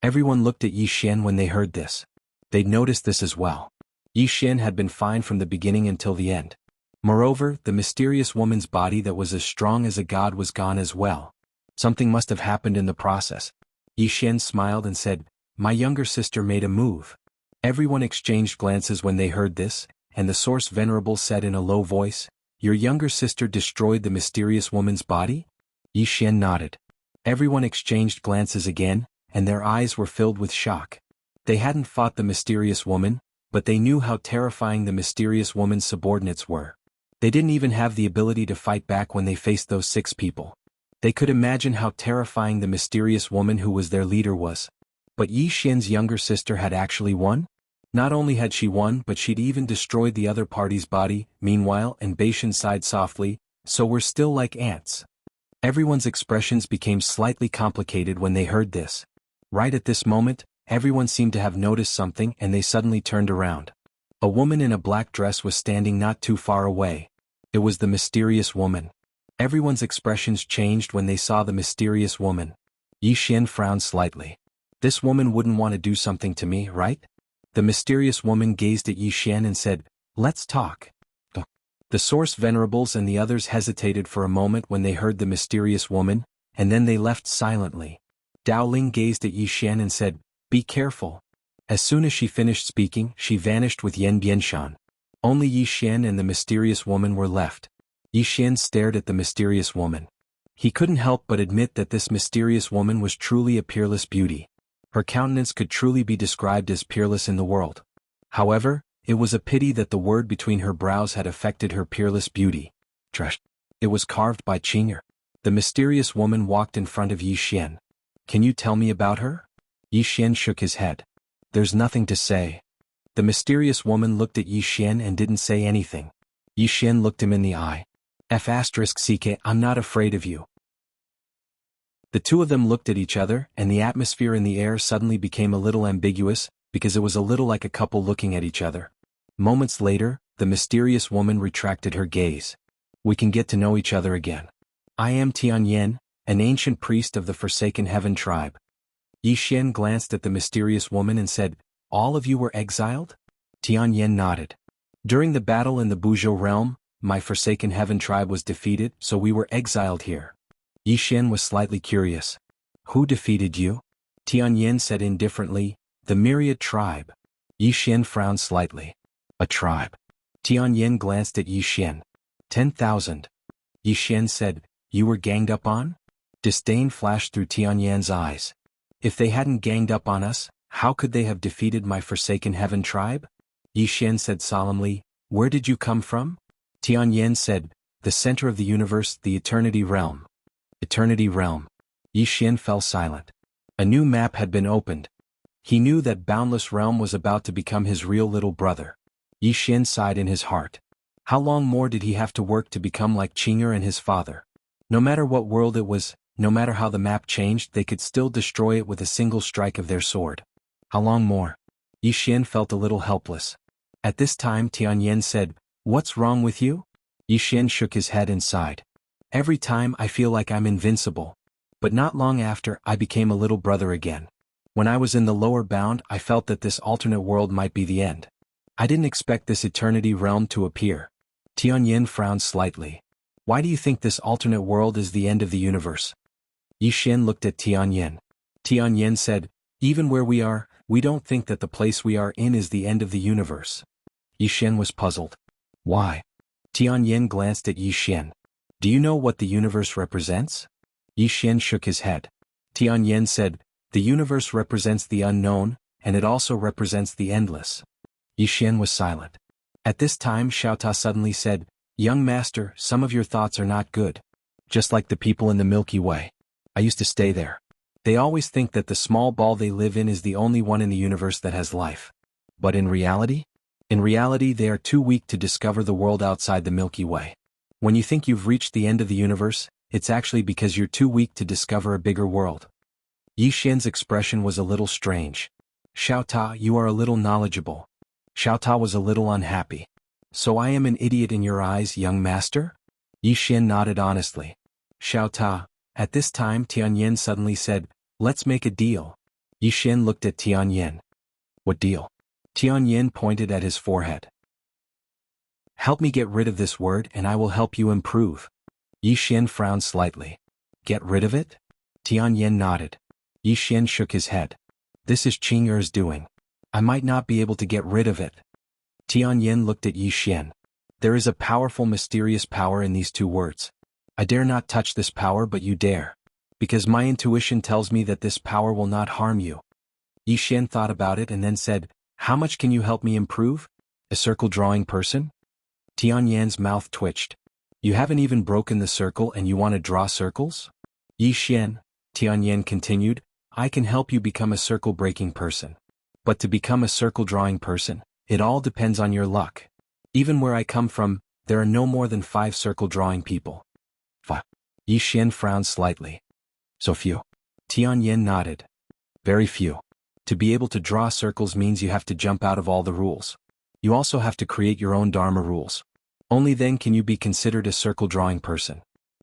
Everyone looked at Yi Xian when they heard this. They'd noticed this as well. Yi Xian had been fine from the beginning until the end. Moreover, the mysterious woman's body that was as strong as a god was gone as well. Something must have happened in the process. Yi Xian smiled and said, "My younger sister made a move." Everyone exchanged glances when they heard this, and the Source Venerable said in a low voice, "Your younger sister destroyed the mysterious woman's body?" Yi Xian nodded. Everyone exchanged glances again, and their eyes were filled with shock. They hadn't fought the mysterious woman, but they knew how terrifying the mysterious woman's subordinates were. They didn't even have the ability to fight back when they faced those 6 people. They could imagine how terrifying the mysterious woman who was their leader was. But Yi Xian's younger sister had actually won? Not only had she won, but she'd even destroyed the other party's body. Meanwhile, and Beishan sighed softly, "So we're still like ants." Everyone's expressions became slightly complicated when they heard this. Right at this moment, everyone seemed to have noticed something and they suddenly turned around. A woman in a black dress was standing not too far away. It was the mysterious woman. Everyone's expressions changed when they saw the mysterious woman. Yi Xian frowned slightly. "This woman wouldn't want to do something to me, right?" The mysterious woman gazed at Yi Xian and said, "Let's talk." The Source Venerables and the others hesitated for a moment when they heard the mysterious woman, and then they left silently. Dao Ling gazed at Yi Xian and said, "Be careful." As soon as she finished speaking, she vanished with Yan Bianshan. Only Yi Xian and the mysterious woman were left. Yi Xian stared at the mysterious woman. He couldn't help but admit that this mysterious woman was truly a peerless beauty. Her countenance could truly be described as peerless in the world. However, it was a pity that the word between her brows had affected her peerless beauty. Trash. It was carved by Qing'er. The mysterious woman walked in front of Yi Xian. "Can you tell me about her?" Yi Xian shook his head. "There's nothing to say." The mysterious woman looked at Yi Xian and didn't say anything. Yi Xian looked him in the eye. "CK, I'm not afraid of you." The two of them looked at each other, and the atmosphere in the air suddenly became a little ambiguous, because it was a little like a couple looking at each other. Moments later, the mysterious woman retracted her gaze. "We can get to know each other again. I am Tianyan, an ancient priest of the Forsaken Heaven tribe." Yi Xian glanced at the mysterious woman and said, "All of you were exiled?" Tianyan nodded. "During the battle in the Buzhou realm, my Forsaken Heaven tribe was defeated, so we were exiled here." Yi Xian was slightly curious. "Who defeated you?" Tianyan said indifferently, "The Myriad tribe." Yi Xian frowned slightly. "A tribe?" Tianyan glanced at Yi Xian. 10,000. Yi Xian said, "You were ganged up on?" Disdain flashed through Tianyan's eyes. "If they hadn't ganged up on us, how could they have defeated my Forsaken Heaven tribe?" Yi Xian said solemnly, "Where did you come from?" Tianyan said, "The center of the universe, the Eternity Realm." Eternity Realm. Yi Xian fell silent. A new map had been opened. He knew that Boundless Realm was about to become his real little brother. Yi Xian sighed in his heart. How long more did he have to work to become like Qing'er and his father? No matter what world it was, no matter how the map changed, they could still destroy it with a single strike of their sword. How long more? Yi Xian felt a little helpless. At this time Tianyan said, "What's wrong with you?" Yi Xian shook his head and sighed. "Every time I feel like I'm invincible. But not long after, I became a little brother again. When I was in the lower bound, I felt that this alternate world might be the end. I didn't expect this Eternity Realm to appear." Tianyan frowned slightly. "Why do you think this alternate world is the end of the universe?" Yi Xian looked at Tianyan. Tianyan said, "Even where we are, we don't think that the place we are in is the end of the universe." Yi Xian was puzzled. "Why?" Tianyan glanced at Yi Xian. "Do you know what the universe represents?" Yi Xian shook his head. Tianyan said, "The universe represents the unknown, and it also represents the endless." Yi Xian was silent. At this time Xiaota suddenly said, "Young master, some of your thoughts are not good. Just like the people in the Milky Way. I used to stay there. They always think that the small ball they live in is the only one in the universe that has life. But in reality, In reality, they are too weak to discover the world outside the Milky Way. When you think you've reached the end of the universe, it's actually because you're too weak to discover a bigger world. Yi Xian's expression was a little strange. Xiao Ta, you are a little knowledgeable. Xiao Ta was a little unhappy. So I am an idiot in your eyes, young master? Yi Xian nodded honestly. Xiao Ta. At this time Tianyan suddenly said, let's make a deal. Yi Xian looked at Tianyan. What deal? Tianyan pointed at his forehead. Help me get rid of this word and I will help you improve. Yi Xian frowned slightly. Get rid of it? Tianyan nodded. Yi Xian shook his head. This is Qing Er's doing. I might not be able to get rid of it. Tianyan looked at Yi Xian. There is a powerful mysterious power in these two words. I dare not touch this power but you dare. Because my intuition tells me that this power will not harm you. Yi Xian thought about it and then said, how much can you help me improve? A circle drawing person? Tianyan's mouth twitched. You haven't even broken the circle and you want to draw circles? Yi Xian, Tianyan continued, I can help you become a circle-breaking person. But to become a circle-drawing person, it all depends on your luck. Even where I come from, there are no more than 5 circle-drawing people. 5. Yi Xian frowned slightly. So few. Tianyan nodded. Very few. To be able to draw circles means you have to jump out of all the rules. You also have to create your own Dharma rules. Only then can you be considered a circle-drawing person.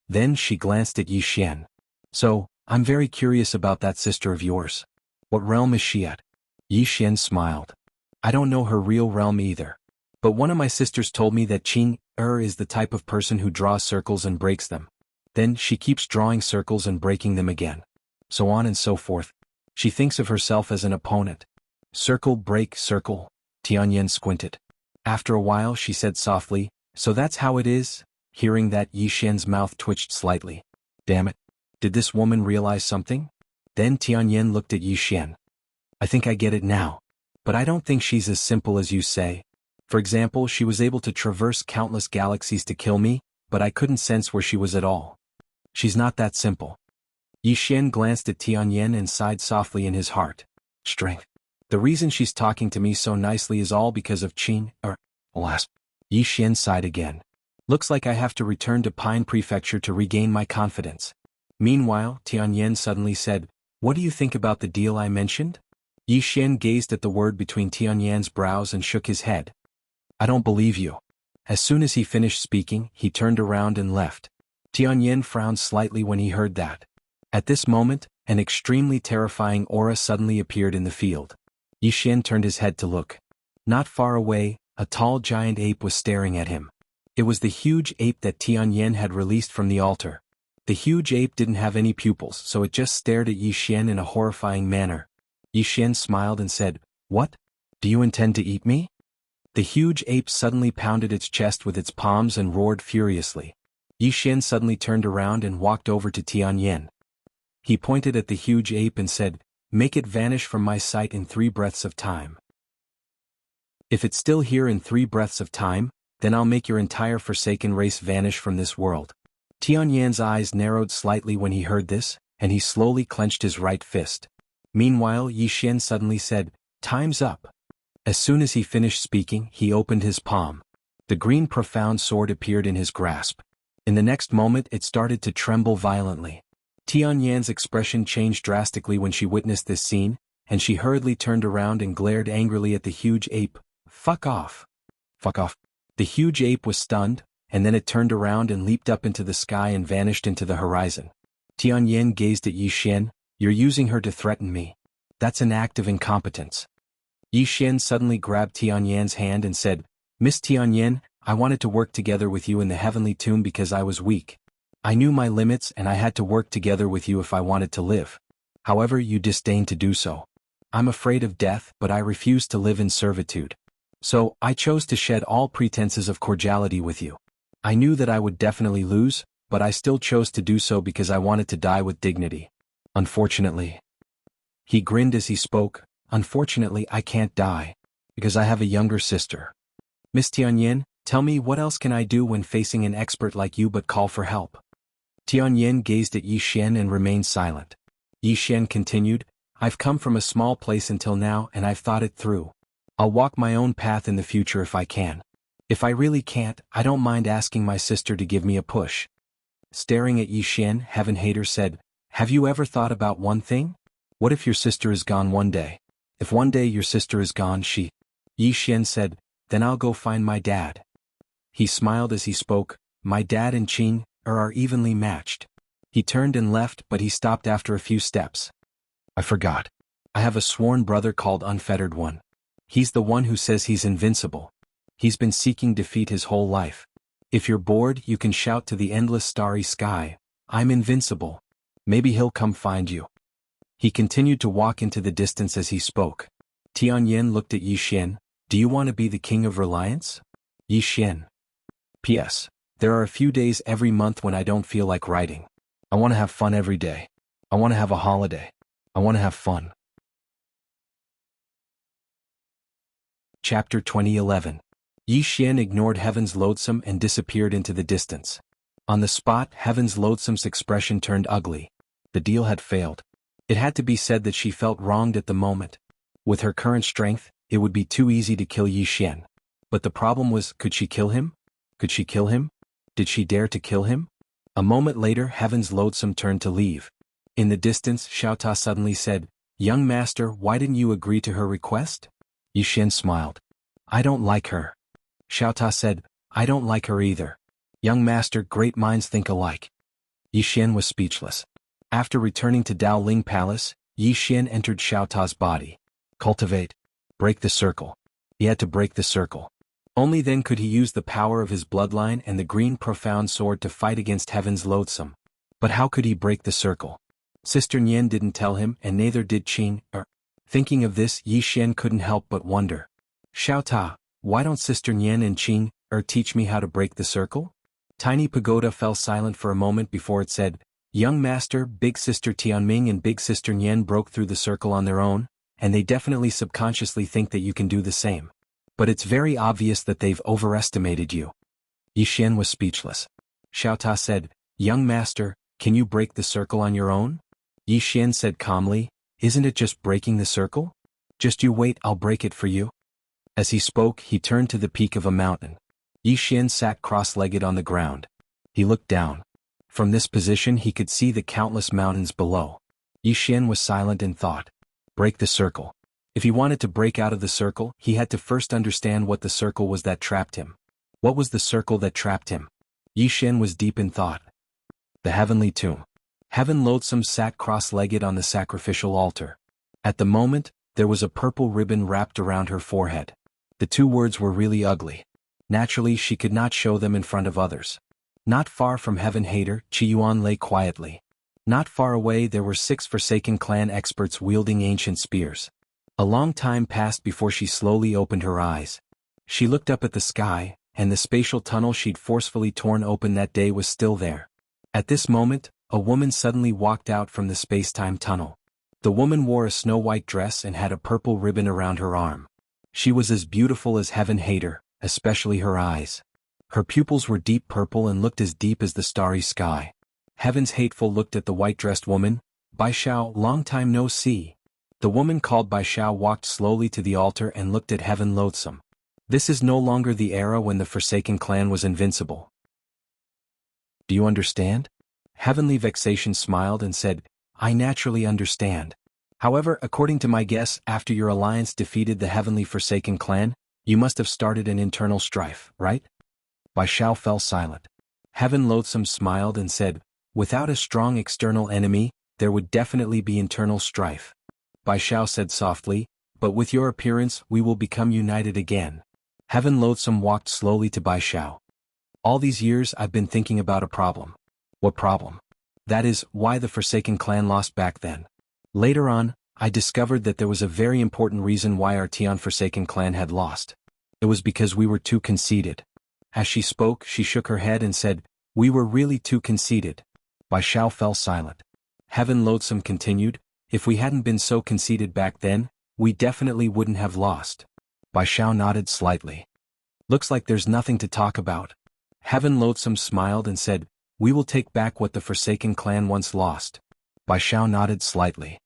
Then she glanced at Yi Xian. So, I'm very curious about that sister of yours. What realm is she at? Yi Xian smiled. I don't know her real realm either. But one of my sisters told me that Qing Er is the type of person who draws circles and breaks them. Then she keeps drawing circles and breaking them again. So on and so forth. She thinks of herself as an opponent. Circle, break, circle. Tianyan squinted. After a while she said softly, so that's how it is? Hearing that, Yi Xian's mouth twitched slightly. Damn it. Did this woman realize something? Then Tianyan looked at Yi Xian. I think I get it now. But I don't think she's as simple as you say. For example, she was able to traverse countless galaxies to kill me, but I couldn't sense where she was at all. She's not that simple. Yi Xian glanced at Tianyan and sighed softly in his heart. Strength. The reason she's talking to me so nicely is all because of Qing, alas. Yi Xian sighed again. Looks like I have to return to Pine Prefecture to regain my confidence. Meanwhile, Tianyan suddenly said, what do you think about the deal I mentioned? Yi Xian gazed at the word between Tianyan's brows and shook his head. I don't believe you. As soon as he finished speaking, he turned around and left. Tianyan frowned slightly when he heard that. At this moment, an extremely terrifying aura suddenly appeared in the field. Yi Xian turned his head to look. Not far away, a tall giant ape was staring at him. It was the huge ape that Tianyan had released from the altar. The huge ape didn't have any pupils, so it just stared at Yi Xian in a horrifying manner. Yi Xian smiled and said, what? Do you intend to eat me? The huge ape suddenly pounded its chest with its palms and roared furiously. Yi Xian suddenly turned around and walked over to Tianyan. He pointed at the huge ape and said, make it vanish from my sight in 3 breaths of time. If it's still here in 3 breaths of time, then I'll make your entire forsaken race vanish from this world. Tianyan's eyes narrowed slightly when he heard this, and he slowly clenched his right fist. Meanwhile, Yi Xian suddenly said, time's up. As soon as he finished speaking, he opened his palm. The green profound sword appeared in his grasp. In the next moment it started to tremble violently. Tianyan's expression changed drastically when she witnessed this scene, and she hurriedly turned around and glared angrily at the huge ape. Fuck off. Fuck off. The huge ape was stunned, and then it turned around and leaped up into the sky and vanished into the horizon. Tianyan gazed at Yi Xian. You're using her to threaten me. That's an act of incompetence. Yi Xian suddenly grabbed Tianyan's hand and said, Miss Tianyan, I wanted to work together with you in the heavenly tomb because I was weak. I knew my limits and I had to work together with you if I wanted to live. However, you disdained to do so. I'm afraid of death, but I refuse to live in servitude. So, I chose to shed all pretenses of cordiality with you. I knew that I would definitely lose, but I still chose to do so because I wanted to die with dignity. Unfortunately. He grinned as he spoke. Unfortunately, I can't die. Because I have a younger sister. Miss Tianyan, tell me what else can I do when facing an expert like you but call for help? Tianyan gazed at Yi Xian and remained silent. Yi Xian continued, I've come from a small place until now and I've thought it through. I'll walk my own path in the future if I can. If I really can't, I don't mind asking my sister to give me a push. Staring at Yi Xian, Heaven Hater said, have you ever thought about one thing? What if your sister is gone one day? If one day your sister is gone, Yi Xian said, then I'll go find my dad. He smiled as he spoke, my dad and Qin are evenly matched. He turned and left, but he stopped after a few steps. I forgot. I have a sworn brother called Unfettered One. He's the one who says he's invincible. He's been seeking defeat his whole life. If you're bored, you can shout to the endless starry sky, I'm invincible. Maybe he'll come find you. He continued to walk into the distance as he spoke. Tianyan looked at Yi Xian, do you want to be the king of Reliance? Yi Xian. P.S. There are a few days every month when I don't feel like writing. I want to have fun every day. I want to have a holiday. I want to have fun. Chapter 2011. Yi Xian ignored Heaven's Loathsome and disappeared into the distance. On the spot, Heaven's Loathsome's expression turned ugly. The deal had failed. It had to be said that she felt wronged at the moment. With her current strength, it would be too easy to kill Yi Xian. But the problem was, could she kill him? Could she kill him? Did she dare to kill him? A moment later, Heaven's Loathsome turned to leave. In the distance, Xiao Ta suddenly said, young master, why didn't you agree to her request? Yi Xian smiled. I don't like her. Xiao Ta said, I don't like her either. Young master, great minds think alike. Yi Xian was speechless. After returning to Dao Ling Palace, Yi Xian entered Xiao Ta's body. Cultivate. Break the circle. He had to break the circle. Only then could he use the power of his bloodline and the green profound sword to fight against Heaven's Loathsome. But how could he break the circle? Sister Nian didn't tell him, and neither did Qin. Thinking of this, Yi Xian couldn't help but wonder. Xiao Ta, why don't Sister Nian and Qin teach me how to break the circle? Tiny Pagoda fell silent for a moment before it said, young master, Big Sister Tianming and Big Sister Nian broke through the circle on their own, and they definitely subconsciously think that you can do the same. But it's very obvious that they've overestimated you. Yi Xian was speechless. Xiao Ta said, young master, can you break the circle on your own? Yi Xian said calmly, isn't it just breaking the circle? Just you wait, I'll break it for you. As he spoke, he turned to the peak of a mountain. Yi Xian sat cross-legged on the ground. He looked down. From this position he could see the countless mountains below. Yi Xian was silent in thought. Break the circle. If he wanted to break out of the circle, he had to first understand what the circle was that trapped him. What was the circle that trapped him? Yi Xian was deep in thought. The heavenly tomb. Heaven Loathsome sat cross-legged on the sacrificial altar. At the moment, there was a purple ribbon wrapped around her forehead. The two words were really ugly. Naturally, she could not show them in front of others. Not far from Heaven Hater, Qi Yuan lay quietly. Not far away there were 6 Forsaken Clan experts wielding ancient spears. A long time passed before she slowly opened her eyes. She looked up at the sky, and the spatial tunnel she'd forcefully torn open that day was still there. At this moment, a woman suddenly walked out from the space-time tunnel. The woman wore a snow-white dress and had a purple ribbon around her arm. She was as beautiful as Heaven Hater, especially her eyes. Her pupils were deep purple and looked as deep as the starry sky. Heaven's Hateful looked at the white-dressed woman. Bai Xiao, long time no see. The woman called Bai Xiao walked slowly to the altar and looked at Heaven Loathsome. This is no longer the era when the Forsaken Clan was invincible. Do you understand? Heavenly Vexation smiled and said, I naturally understand. However, according to my guess, after your alliance defeated the Heavenly Forsaken Clan, you must have started an internal strife, right? Bai Xiao fell silent. Heaven Loathsome smiled and said, without a strong external enemy, there would definitely be internal strife. Bai Xiao said softly, but with your appearance we will become united again. Heaven Loathsome walked slowly to Bai Xiao. All these years I've been thinking about a problem. What problem? That is, why the Forsaken Clan lost back then. Later on, I discovered that there was a very important reason why our Tian Forsaken Clan had lost. It was because we were too conceited. As she spoke, she shook her head and said, we were really too conceited. Bai Xiao fell silent. Heaven Loathsome continued, if we hadn't been so conceited back then, we definitely wouldn't have lost. Bai Xiao nodded slightly. Looks like there's nothing to talk about. Heaven Loathsome smiled and said, we will take back what the Forsaken Clan once lost. Bai Xiao nodded slightly.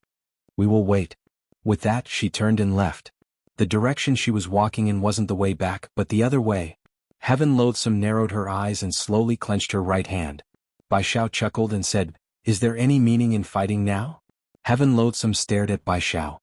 We will wait. With that, she turned and left. The direction she was walking in wasn't the way back, but the other way. Heaven Loathsome narrowed her eyes and slowly clenched her right hand. Bai Xiao chuckled and said, "Is there any meaning in fighting now?" Heaven Loathsome stared at Bai Xiao.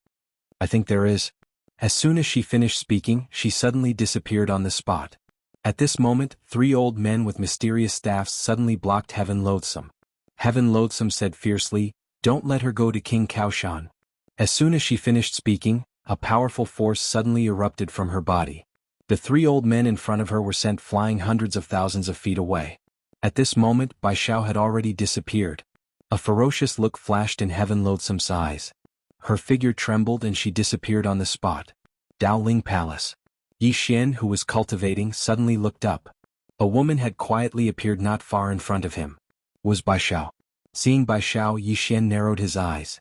"I think there is." As soon as she finished speaking, she suddenly disappeared on the spot. At this moment, 3 old men with mysterious staffs suddenly blocked Heaven Loathsome. Heaven Loathsome said fiercely, "Don't let her go to King Kaoshan." As soon as she finished speaking, a powerful force suddenly erupted from her body. The 3 old men in front of her were sent flying hundreds of thousands of feet away. At this moment, Bai Xiao had already disappeared. A ferocious look flashed in Heaven Loathsome's eyes. Her figure trembled and she disappeared on the spot. Daoling Palace. Yi Xian, who was cultivating, suddenly looked up. A woman had quietly appeared not far in front of him. Was Bai Xiao. Seeing Bai Xiao, Yi Xian narrowed his eyes.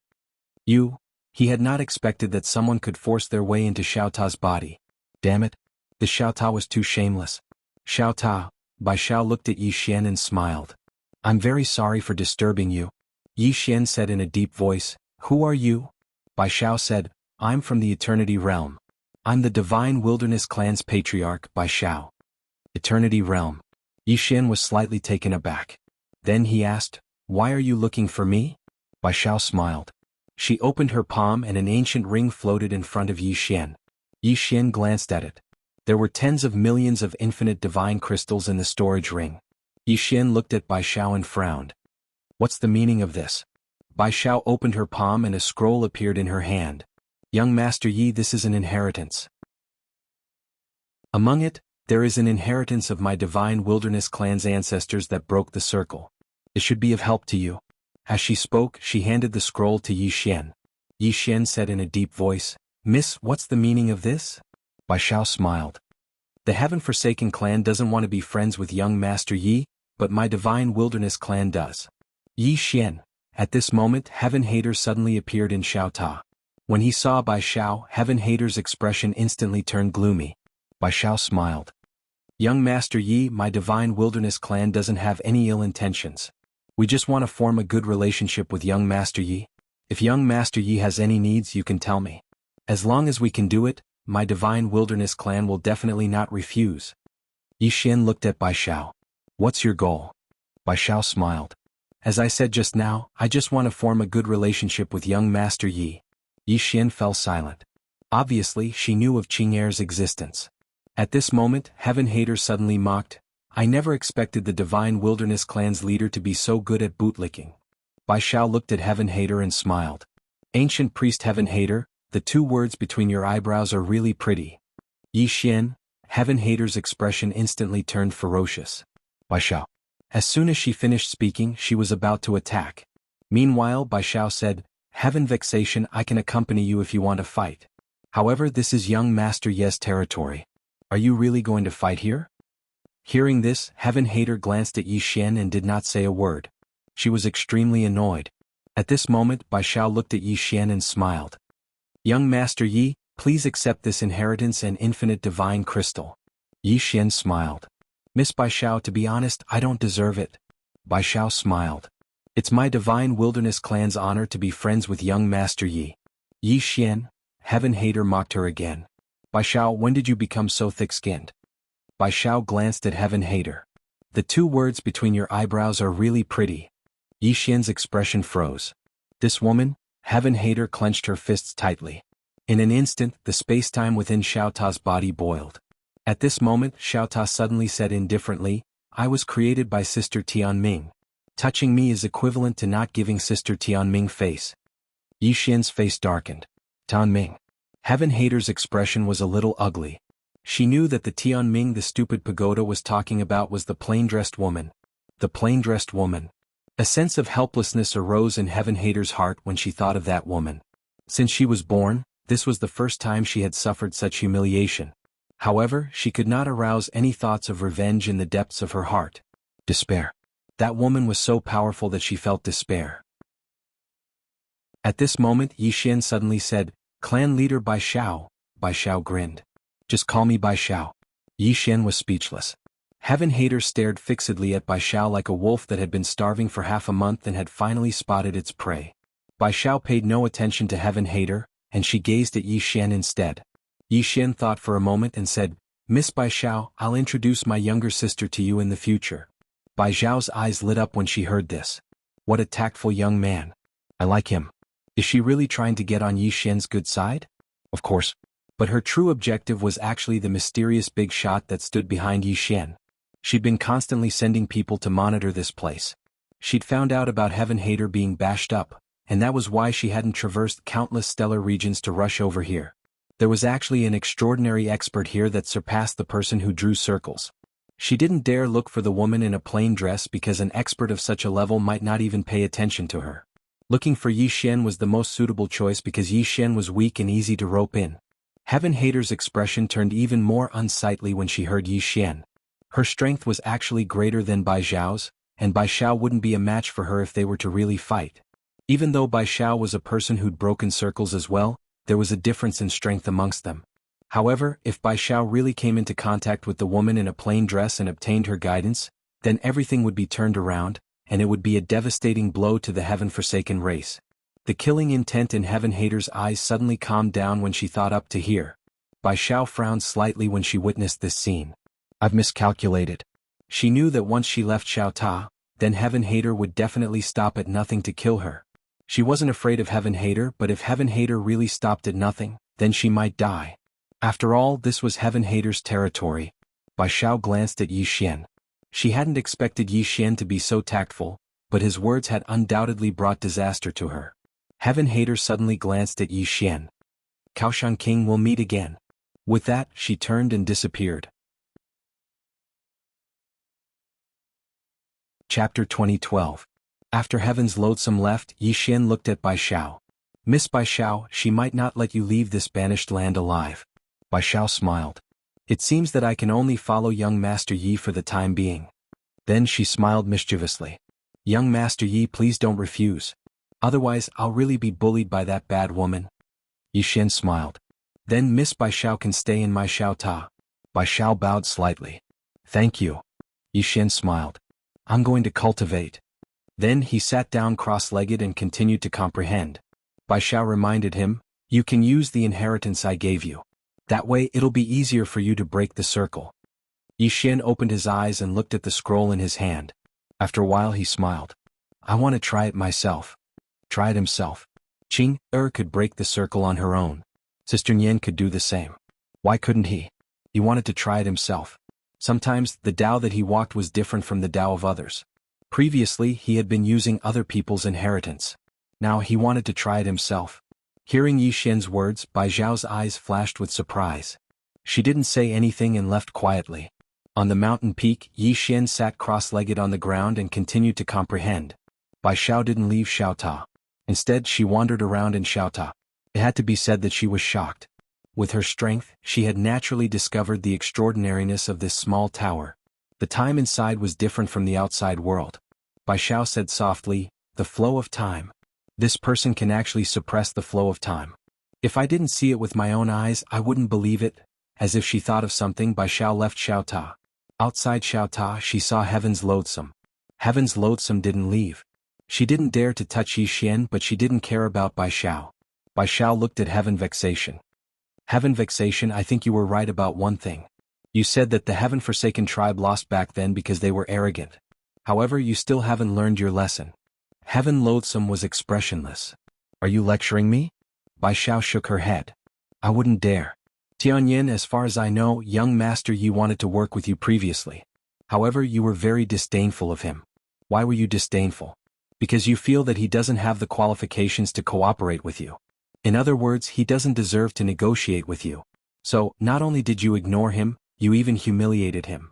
"You?" He had not expected that someone could force their way into Xiao Ta's body. Damn it. The Xiao Ta was too shameless. "Xiao Ta," Bai Xiao looked at Yi Xian and smiled. "I'm very sorry for disturbing you." Yi Xian said in a deep voice, "Who are you?" Bai Xiao said, "I'm from the Eternity Realm. I'm the Divine Wilderness Clan's patriarch, Bai Xiao." Eternity Realm. Yi Xian was slightly taken aback. Then he asked, "Why are you looking for me?" Bai Xiao smiled. She opened her palm and an ancient ring floated in front of Yi Xian. Yi Xian glanced at it. There were tens of millions of infinite divine crystals in the storage ring. Yi Xian looked at Bai Xiao and frowned. "What's the meaning of this?" Bai Xiao opened her palm and a scroll appeared in her hand. "Young Master Yi, this is an inheritance. Among it, there is an inheritance of my Divine Wilderness Clan's ancestors that broke the circle. It should be of help to you." As she spoke, she handed the scroll to Yi Xian. Yi Xian said in a deep voice, "Miss, what's the meaning of this?" Bai Xiao smiled. "The Heaven-Forsaken clan doesn't want to be friends with young Master Yi, but my Divine Wilderness clan does." Yi Xian. At this moment, Heaven Hater suddenly appeared in Xiao Ta. When he saw Bai Xiao, Heaven Hater's expression instantly turned gloomy. Bai Xiao smiled. "Young Master Yi, my Divine Wilderness clan doesn't have any ill intentions. We just want to form a good relationship with young Master Yi. If young Master Yi has any needs, you can tell me. As long as we can do it, my Divine Wilderness clan will definitely not refuse." Yi Xian looked at Bai Xiao. "What's your goal?" Bai Xiao smiled. "As I said just now, I just want to form a good relationship with young Master Yi." Yi Xian fell silent. Obviously, she knew of Qing'er's existence. At this moment, Heaven Hater suddenly mocked, "I never expected the Divine Wilderness clan's leader to be so good at bootlicking." Bai Xiao looked at Heaven Hater and smiled. "Ancient Priest Heaven Hater, the 2 words between your eyebrows are really pretty." Yi Xian. Heaven Hater's expression instantly turned ferocious. Bai Xiao. As soon as she finished speaking, she was about to attack. Meanwhile, Bai Xiao said, "Heaven Vexation, I can accompany you if you want to fight. However, this is young Master Ye's territory. Are you really going to fight here?" Hearing this, Heaven Hater glanced at Yi Xian and did not say a word. She was extremely annoyed. At this moment, Bai Xiao looked at Yi Xian and smiled. "Young Master Yi, please accept this inheritance and infinite divine crystal." Yi Xian smiled. "Miss Bai Xiao, to be honest, I don't deserve it." Bai Xiao smiled. "It's my Divine Wilderness clan's honor to be friends with young Master Yi." Yi Xian. Heaven Hater mocked her again. "Bai Xiao, when did you become so thick-skinned?" Bai Xiao glanced at Heaven Hater. "The 2 words between your eyebrows are really pretty." Yi Xian's expression froze. This woman? Heaven Hater clenched her fists tightly. In an instant, the space-time within Xiao Ta's body boiled. At this moment, Xiao Ta suddenly said indifferently, "I was created by Sister Tianming. Touching me is equivalent to not giving Sister Tianming face." Yi Xian's face darkened. Tianming. Heaven Hater's expression was a little ugly. She knew that the Tianming the stupid pagoda was talking about was the plain-dressed woman. The plain-dressed woman. A sense of helplessness arose in Heaven Hater's heart when she thought of that woman. Since she was born, this was the first time she had suffered such humiliation. However, she could not arouse any thoughts of revenge in the depths of her heart. Despair. That woman was so powerful that she felt despair. At this moment, Yi Xian suddenly said, "Clan leader Bai Xiao." Bai Xiao grinned. "Just call me Bai Xiao." Yi Xian was speechless. Heaven Hater stared fixedly at Bai Xiao like a wolf that had been starving for half a month and had finally spotted its prey. Bai Xiao paid no attention to Heaven Hater, and she gazed at Yi Xian instead. Yi Xian thought for a moment and said, Miss Bai Xiao, I'll introduce my younger sister to you in the future. Bai Xiao's eyes lit up when she heard this. What a tactful young man. I like him. Is she really trying to get on Yi Xian's good side? Of course. But her true objective was actually the mysterious big shot that stood behind Yi Xian. She'd been constantly sending people to monitor this place. She'd found out about Heaven Hater being bashed up, and that was why she hadn't traversed countless stellar regions to rush over here. There was actually an extraordinary expert here that surpassed the person who drew circles. She didn't dare look for the woman in a plain dress because an expert of such a level might not even pay attention to her. Looking for Yi Xian was the most suitable choice because Yi Xian was weak and easy to rope in. Heaven Hater's expression turned even more unsightly when she heard Yi Xian. Her strength was actually greater than Bai Xiao's, and Bai Xiao wouldn't be a match for her if they were to really fight. Even though Bai Xiao was a person who'd broken circles as well, there was a difference in strength amongst them. However, if Bai Xiao really came into contact with the woman in a plain dress and obtained her guidance, then everything would be turned around, and it would be a devastating blow to the heaven-forsaken race. The killing intent in Heaven Hater's eyes suddenly calmed down when she thought up to here. Bai Xiao frowned slightly when she witnessed this scene. I've miscalculated. She knew that once she left Xiao Ta, then Heaven Hater would definitely stop at nothing to kill her. She wasn't afraid of Heaven Hater, but if Heaven Hater really stopped at nothing, then she might die. After all, this was Heaven Hater's territory. Bai Xiao glanced at Yi Xian. She hadn't expected Yi Xian to be so tactful, but his words had undoubtedly brought disaster to her. Heaven Hater suddenly glanced at Yi Xian. Kaoshan King will meet again. With that, she turned and disappeared. Chapter 2012. After Heaven's Loathsome left, Yi Xian looked at Bai Xiao. Miss Bai Xiao, she might not let you leave this banished land alive. Bai Xiao smiled. It seems that I can only follow young Master Yi for the time being. Then she smiled mischievously. Young Master Yi, please don't refuse. Otherwise, I'll really be bullied by that bad woman. Yi Xian smiled. Then Miss Bai Xiao can stay in my Xiao Ta. Bai Xiao bowed slightly. Thank you. Yi Xian smiled. I'm going to cultivate. Then he sat down cross-legged and continued to comprehend. Bai Xiao reminded him, you can use the inheritance I gave you. That way it'll be easier for you to break the circle. Yi Xian opened his eyes and looked at the scroll in his hand. After a while he smiled. I want to try it myself. Try it himself. Qing could break the circle on her own. Sister Nian could do the same. Why couldn't he? He wanted to try it himself. Sometimes, the Tao that he walked was different from the Tao of others. Previously, he had been using other people's inheritance. Now he wanted to try it himself. Hearing Yi Xian's words, Bai Xiao's eyes flashed with surprise. She didn't say anything and left quietly. On the mountain peak, Yi Xian sat cross-legged on the ground and continued to comprehend. Bai Xiao didn't leave Xiao Ta. Instead, she wandered around in Xiao Ta. It had to be said that she was shocked. With her strength, she had naturally discovered the extraordinariness of this small tower. The time inside was different from the outside world. Bai Xiao said softly, the flow of time. This person can actually suppress the flow of time. If I didn't see it with my own eyes, I wouldn't believe it. As if she thought of something, Bai Xiao left Xiao Ta. Outside Xiao Ta, she saw Heaven's Loathsome. Heaven's Loathsome didn't leave. She didn't dare to touch Yi Xian, but she didn't care about Bai Xiao. Bai Xiao looked at Heaven Vexation. Heaven Vexation, I think you were right about one thing. You said that the Heaven-forsaken tribe lost back then because they were arrogant. However, you still haven't learned your lesson. Heaven Loathsome was expressionless. Are you lecturing me? Bai Xiao shook her head. I wouldn't dare. Tianyin, as far as I know, young Master Yi wanted to work with you previously. However, you were very disdainful of him. Why were you disdainful? Because you feel that he doesn't have the qualifications to cooperate with you. In other words, he doesn't deserve to negotiate with you. So, not only did you ignore him, you even humiliated him.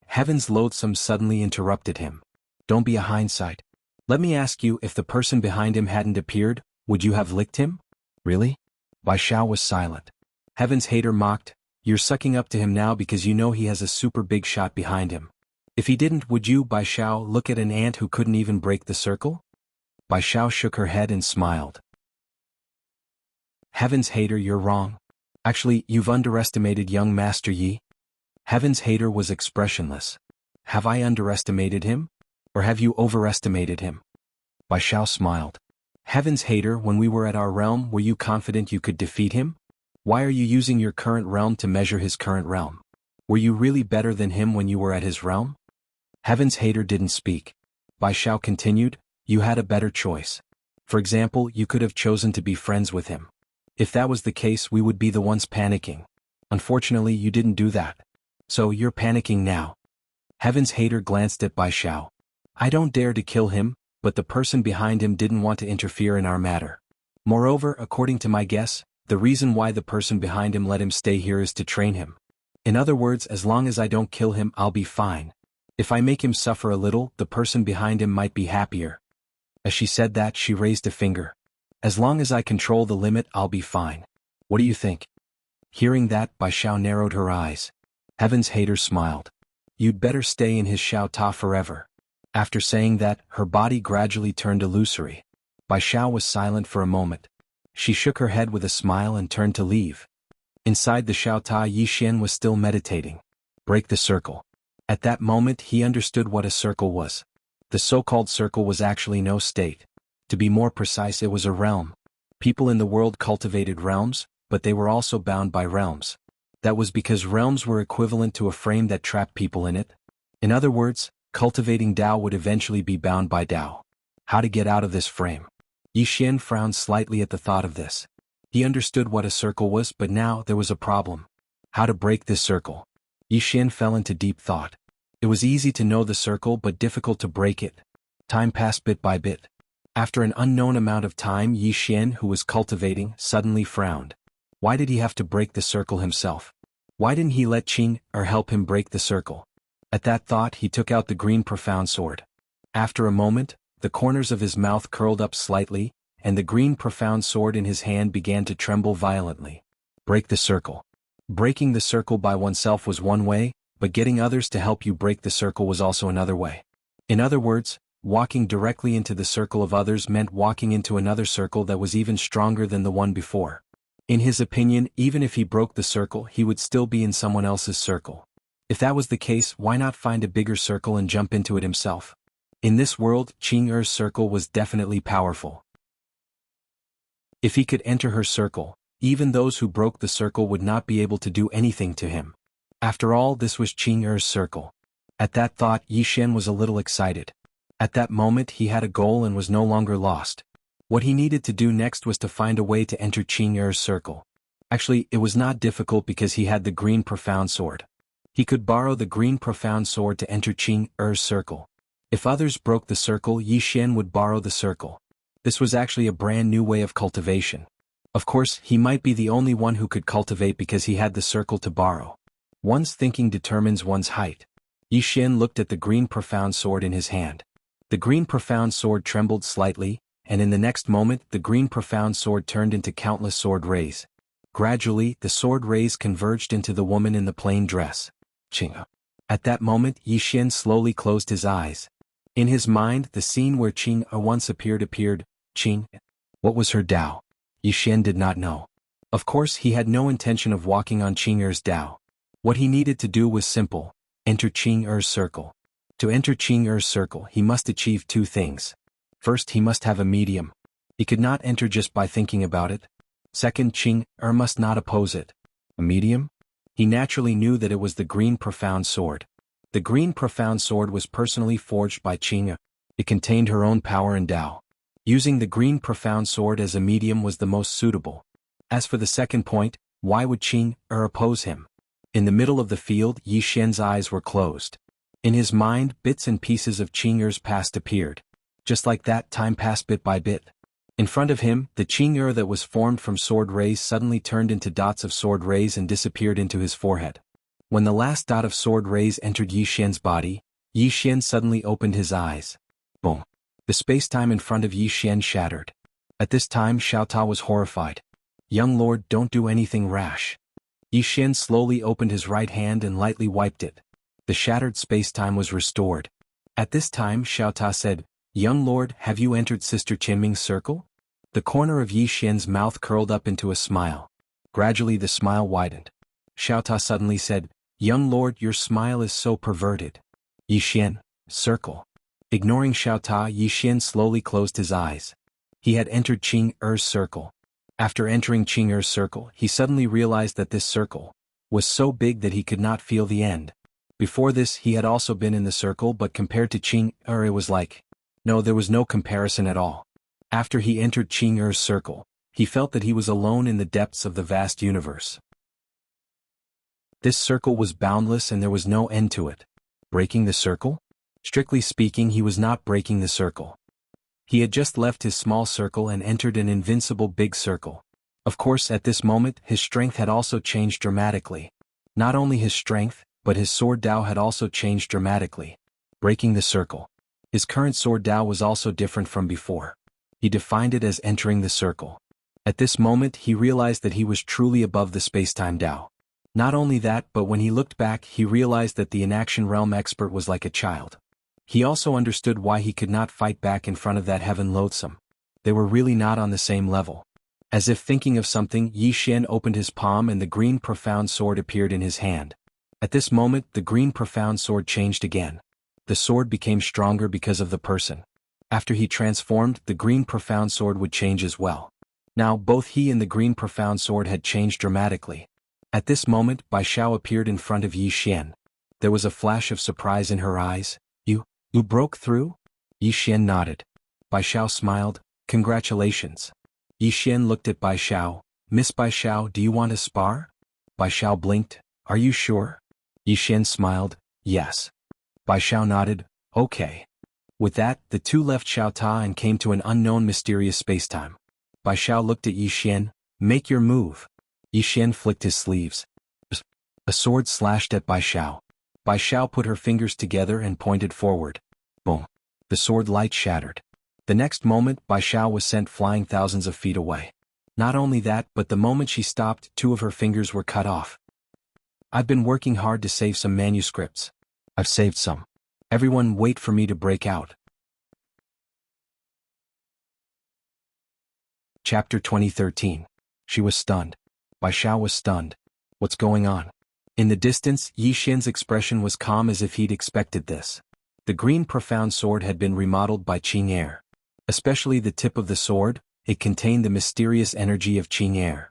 Heaven's Loathsome suddenly interrupted him. Don't be a hindsight. Let me ask you, if the person behind him hadn't appeared, would you have licked him? Really? Bai Xiao was silent. Heaven's Hater mocked, you're sucking up to him now because you know he has a super big shot behind him. If he didn't, would you, Bai Xiao, look at an ant who couldn't even break the circle? Bai Xiao shook her head and smiled. Heaven's Hater, you're wrong. Actually, you've underestimated young Master Yi. Heaven's Hater was expressionless. Have I underestimated him? Or have you overestimated him? Bai Xiao smiled. Heaven's Hater, when we were at our realm, were you confident you could defeat him? Why are you using your current realm to measure his current realm? Were you really better than him when you were at his realm? Heaven's hater didn't speak. Bai Xiao continued, you had a better choice. For example, you could have chosen to be friends with him. If that was the case, we would be the ones panicking. Unfortunately, you didn't do that. So you're panicking now. Heaven's hater glanced at Bai Xiao. I don't dare to kill him, but the person behind him didn't want to interfere in our matter. Moreover, according to my guess, the reason why the person behind him let him stay here is to train him. In other words, as long as I don't kill him, I'll be fine. If I make him suffer a little, the person behind him might be happier. As she said that, she raised a finger. As long as I control the limit, I'll be fine. What do you think? Hearing that, Bai Xiao narrowed her eyes. Heaven's hater smiled. You'd better stay in his Xiao Ta forever. After saying that, her body gradually turned illusory. Bai Xiao was silent for a moment. She shook her head with a smile and turned to leave. Inside the Xiao Ta, Yi Xian was still meditating. Break the circle. At that moment he understood what a circle was. The so-called circle was actually no state. To be more precise, it was a realm. People in the world cultivated realms, but they were also bound by realms. That was because realms were equivalent to a frame that trapped people in it. In other words, cultivating Tao would eventually be bound by Tao. How to get out of this frame? Yi Xian frowned slightly at the thought of this. He understood what a circle was, but now there was a problem. How to break this circle? Yi Xian fell into deep thought. It was easy to know the circle but difficult to break it. Time passed bit by bit. After an unknown amount of time, Yi Xian, who was cultivating, suddenly frowned. Why did he have to break the circle himself? Why didn't he let Qing help him break the circle? At that thought, he took out the green profound sword. After a moment, the corners of his mouth curled up slightly, and the green profound sword in his hand began to tremble violently. Break the circle. Breaking the circle by oneself was one way, but getting others to help you break the circle was also another way. In other words, walking directly into the circle of others meant walking into another circle that was even stronger than the one before. In his opinion, even if he broke the circle, he would still be in someone else's circle. If that was the case, why not find a bigger circle and jump into it himself? In this world, Qing Er's circle was definitely powerful. If he could enter her circle, even those who broke the circle would not be able to do anything to him. After all, this was Qing Er's circle. At that thought, Yi Xian was a little excited. At that moment he had a goal and was no longer lost. What he needed to do next was to find a way to enter Qing Er's circle. Actually, it was not difficult because he had the green profound sword. He could borrow the green profound sword to enter Qing Er's circle. If others broke the circle, Yi Xian would borrow the circle. This was actually a brand new way of cultivation. Of course, he might be the only one who could cultivate because he had the circle to borrow. One's thinking determines one's height. Yi Xian looked at the green profound sword in his hand. The green profound sword trembled slightly, and in the next moment the green profound sword turned into countless sword rays. Gradually, the sword rays converged into the woman in the plain dress. Qing. At that moment, Yi Xian slowly closed his eyes. In his mind, the scene where Qing once appeared. Qing. What was her Tao? Yi Xian did not know. Of course, he had no intention of walking on Qing Er's Tao. What he needed to do was simple: enter Qing Er's circle. To enter Qing Er's circle, he must achieve two things. First, he must have a medium. He could not enter just by thinking about it. Second, Qing Er must not oppose it. A medium? He naturally knew that it was the green profound sword. The green profound sword was personally forged by Qing Er. It contained her own power and Tao. Using the green profound sword as a medium was the most suitable. As for the second point, why would Qing Er oppose him? In the middle of the field, Yi Xian's eyes were closed. In his mind, bits and pieces of Qing Er's past appeared. Just like that, time passed bit by bit. In front of him, the Qing Er that was formed from sword rays suddenly turned into dots of sword rays and disappeared into his forehead. When the last dot of sword rays entered Yi Xian's body, Yi Xian suddenly opened his eyes. Boom! The space-time in front of Yi Xian shattered. At this time, Xiao Ta was horrified. Young lord, don't do anything rash. Yi Xian slowly opened his right hand and lightly wiped it. The shattered space-time was restored. At this time, Xiao Ta said, Young lord, have you entered Sister Qinming's circle? The corner of Yi Xian's mouth curled up into a smile. Gradually the smile widened. Xiao Ta suddenly said, Young lord, your smile is so perverted. Yi Xian, circle. Ignoring Xiao Ta, Yi Xian slowly closed his eyes. He had entered Qing Er's circle. After entering Qing'er's circle, he suddenly realized that this circle was so big that he could not feel the end. Before this he had also been in the circle, but compared to Qing'er it was like, no, there was no comparison at all. After he entered Qing'er's circle, he felt that he was alone in the depths of the vast universe. This circle was boundless and there was no end to it. Breaking the circle? Strictly speaking, he was not breaking the circle. He had just left his small circle and entered an invincible big circle. Of course, at this moment, his strength had also changed dramatically. Not only his strength, but his sword Dao had also changed dramatically. Breaking the circle. His current sword Dao was also different from before. He defined it as entering the circle. At this moment, he realized that he was truly above the space-time Dao. Not only that, but when he looked back, he realized that the inaction realm expert was like a child. He also understood why he could not fight back in front of that heaven loathsome. They were really not on the same level. As if thinking of something, Yi Xian opened his palm and the green profound sword appeared in his hand. At this moment, the green profound sword changed again. The sword became stronger because of the person. After he transformed, the green profound sword would change as well. Now both he and the green profound sword had changed dramatically. At this moment, Bai Xiao appeared in front of Yi Xian. There was a flash of surprise in her eyes. You broke through? Yi Xian nodded. Bai Xiao smiled. Congratulations. Yi Xian looked at Bai Xiao. Miss Bai Xiao, do you want to spar? Bai Xiao blinked. Are you sure? Yi Xian smiled. Yes. Bai Xiao nodded. Okay. With that, the two left Xiao Ta and came to an unknown mysterious spacetime. Bai Xiao looked at Yi Xian. Make your move. Yi Xian flicked his sleeves. A sword slashed at Bai Xiao. Bai Xiao put her fingers together and pointed forward. Boom. The sword light shattered. The next moment, Bai Xiao was sent flying thousands of feet away. Not only that, but the moment she stopped, two of her fingers were cut off. I've been working hard to save some manuscripts. I've saved some. Everyone wait for me to break out. Chapter 2013. She was stunned. Bai Xiao was stunned. What's going on? In the distance, Yi Xian's expression was calm as if he'd expected this. The green profound sword had been remodeled by Qing'er. Especially the tip of the sword, it contained the mysterious energy of Qing'er.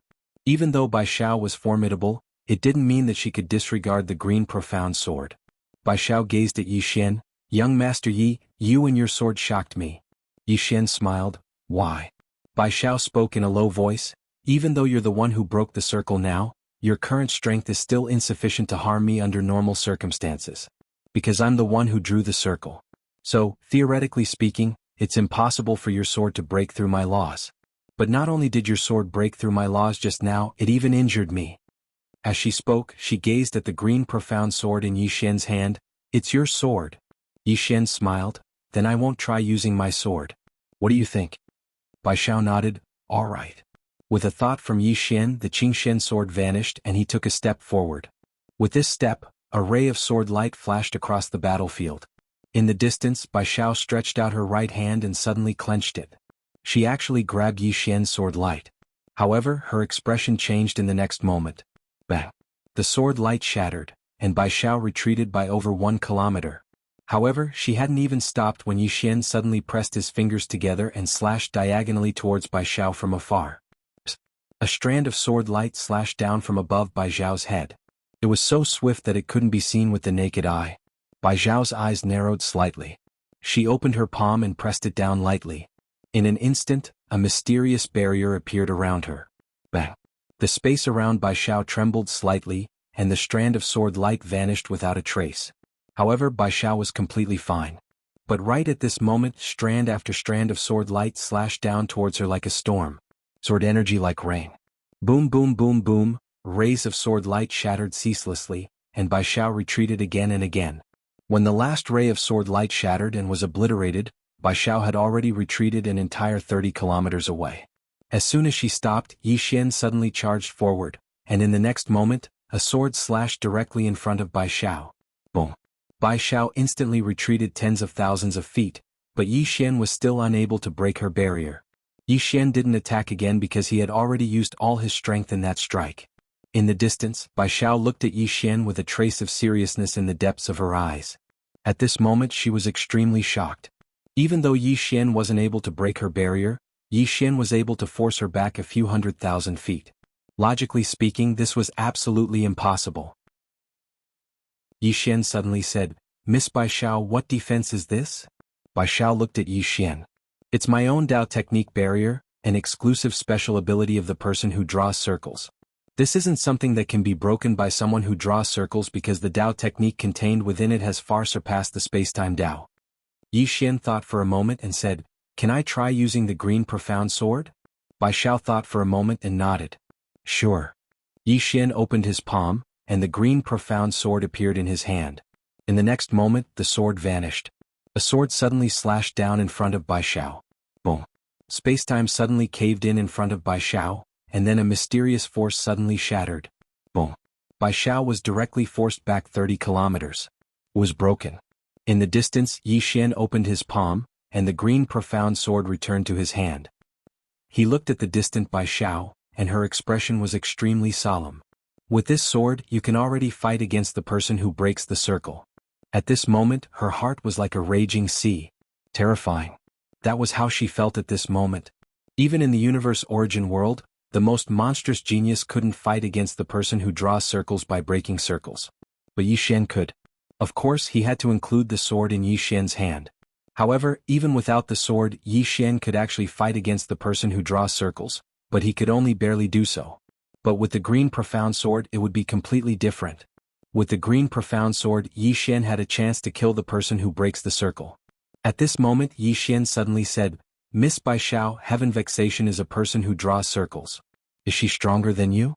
Even though Bai Xiao was formidable, it didn't mean that she could disregard the green profound sword. Bai Xiao gazed at Yi Xian. Young Master Yi, you and your sword shocked me. Yi Xian smiled. Why? Bai Xiao spoke in a low voice. Even though you're the one who broke the circle now, your current strength is still insufficient to harm me under normal circumstances. Because I'm the one who drew the circle. So, theoretically speaking, it's impossible for your sword to break through my laws. But not only did your sword break through my laws just now, it even injured me. As she spoke, she gazed at the green profound sword in Yi Xian's hand. It's your sword. Yi Xian smiled. Then I won't try using my sword. What do you think? Bai Xiao nodded. All right. With a thought from Yi Xian, the Qingxian sword vanished and he took a step forward. With this step, a ray of sword light flashed across the battlefield. In the distance, Bai Xiao stretched out her right hand and suddenly clenched it. She actually grabbed Yi Xian's sword light. However, her expression changed in the next moment. Bang! The sword light shattered, and Bai Xiao retreated by over 1 kilometer. However, she hadn't even stopped when Yi Xian suddenly pressed his fingers together and slashed diagonally towards Bai Xiao from afar. A strand of sword light slashed down from above Bai Xiao's head. It was so swift that it couldn't be seen with the naked eye. Bai Xiao's eyes narrowed slightly. She opened her palm and pressed it down lightly. In an instant, a mysterious barrier appeared around her. Bang! The space around Bai Xiao trembled slightly, and the strand of sword light vanished without a trace. However, Bai Xiao was completely fine. But right at this moment, strand after strand of sword light slashed down towards her like a storm. Sword energy like rain. Boom boom boom boom, rays of sword light shattered ceaselessly, and Bai Xiao retreated again and again. When the last ray of sword light shattered and was obliterated, Bai Xiao had already retreated an entire 30 kilometers away. As soon as she stopped, Yi Xian suddenly charged forward, and in the next moment, a sword slashed directly in front of Bai Xiao. Boom! Bai Xiao instantly retreated tens of thousands of feet, but Yi Xian was still unable to break her barrier. Yi Xian didn't attack again because he had already used all his strength in that strike. In the distance, Bai Xiao looked at Yi Xian with a trace of seriousness in the depths of her eyes. At this moment she was extremely shocked. Even though Yi Xian wasn't able to break her barrier, Yi Xian was able to force her back a few 100,000 feet. Logically speaking, this was absolutely impossible. Yi Xian suddenly said, "Miss Bai Xiao, what defense is this?" Bai Xiao looked at Yi Xian. "It's my own Dao technique barrier, an exclusive special ability of the person who draws circles. This isn't something that can be broken by someone who draws circles because the Dao technique contained within it has far surpassed the space-time Dao." Yi Xian thought for a moment and said, "Can I try using the green profound sword?" Bai Xiao thought for a moment and nodded. "Sure." Yi Xian opened his palm, and the green profound sword appeared in his hand. In the next moment, the sword vanished. A sword suddenly slashed down in front of Bai Xiao. Boom. Space-time suddenly caved in front of Bai Xiao, and then a mysterious force suddenly shattered. Boom. Bai Xiao was directly forced back 30 kilometers. Was broken. In the distance, Yi Xian opened his palm, and the green profound sword returned to his hand. He looked at the distant Bai Xiao, and her expression was extremely solemn. "With this sword, you can already fight against the person who breaks the circle." At this moment, her heart was like a raging sea. Terrifying. That was how she felt at this moment. Even in the universe origin world, the most monstrous genius couldn't fight against the person who draws circles by breaking circles. But Yi Xian could. Of course, he had to include the sword in Yi Xian's hand. However, even without the sword, Yi Xian could actually fight against the person who draws circles, but he could only barely do so. But with the green profound sword, it would be completely different. With the green profound sword, Yi Xian had a chance to kill the person who breaks the circle. At this moment, Yi Xian suddenly said, "Miss Bai Xiao, Heaven Vexation is a person who draws circles. Is she stronger than you?"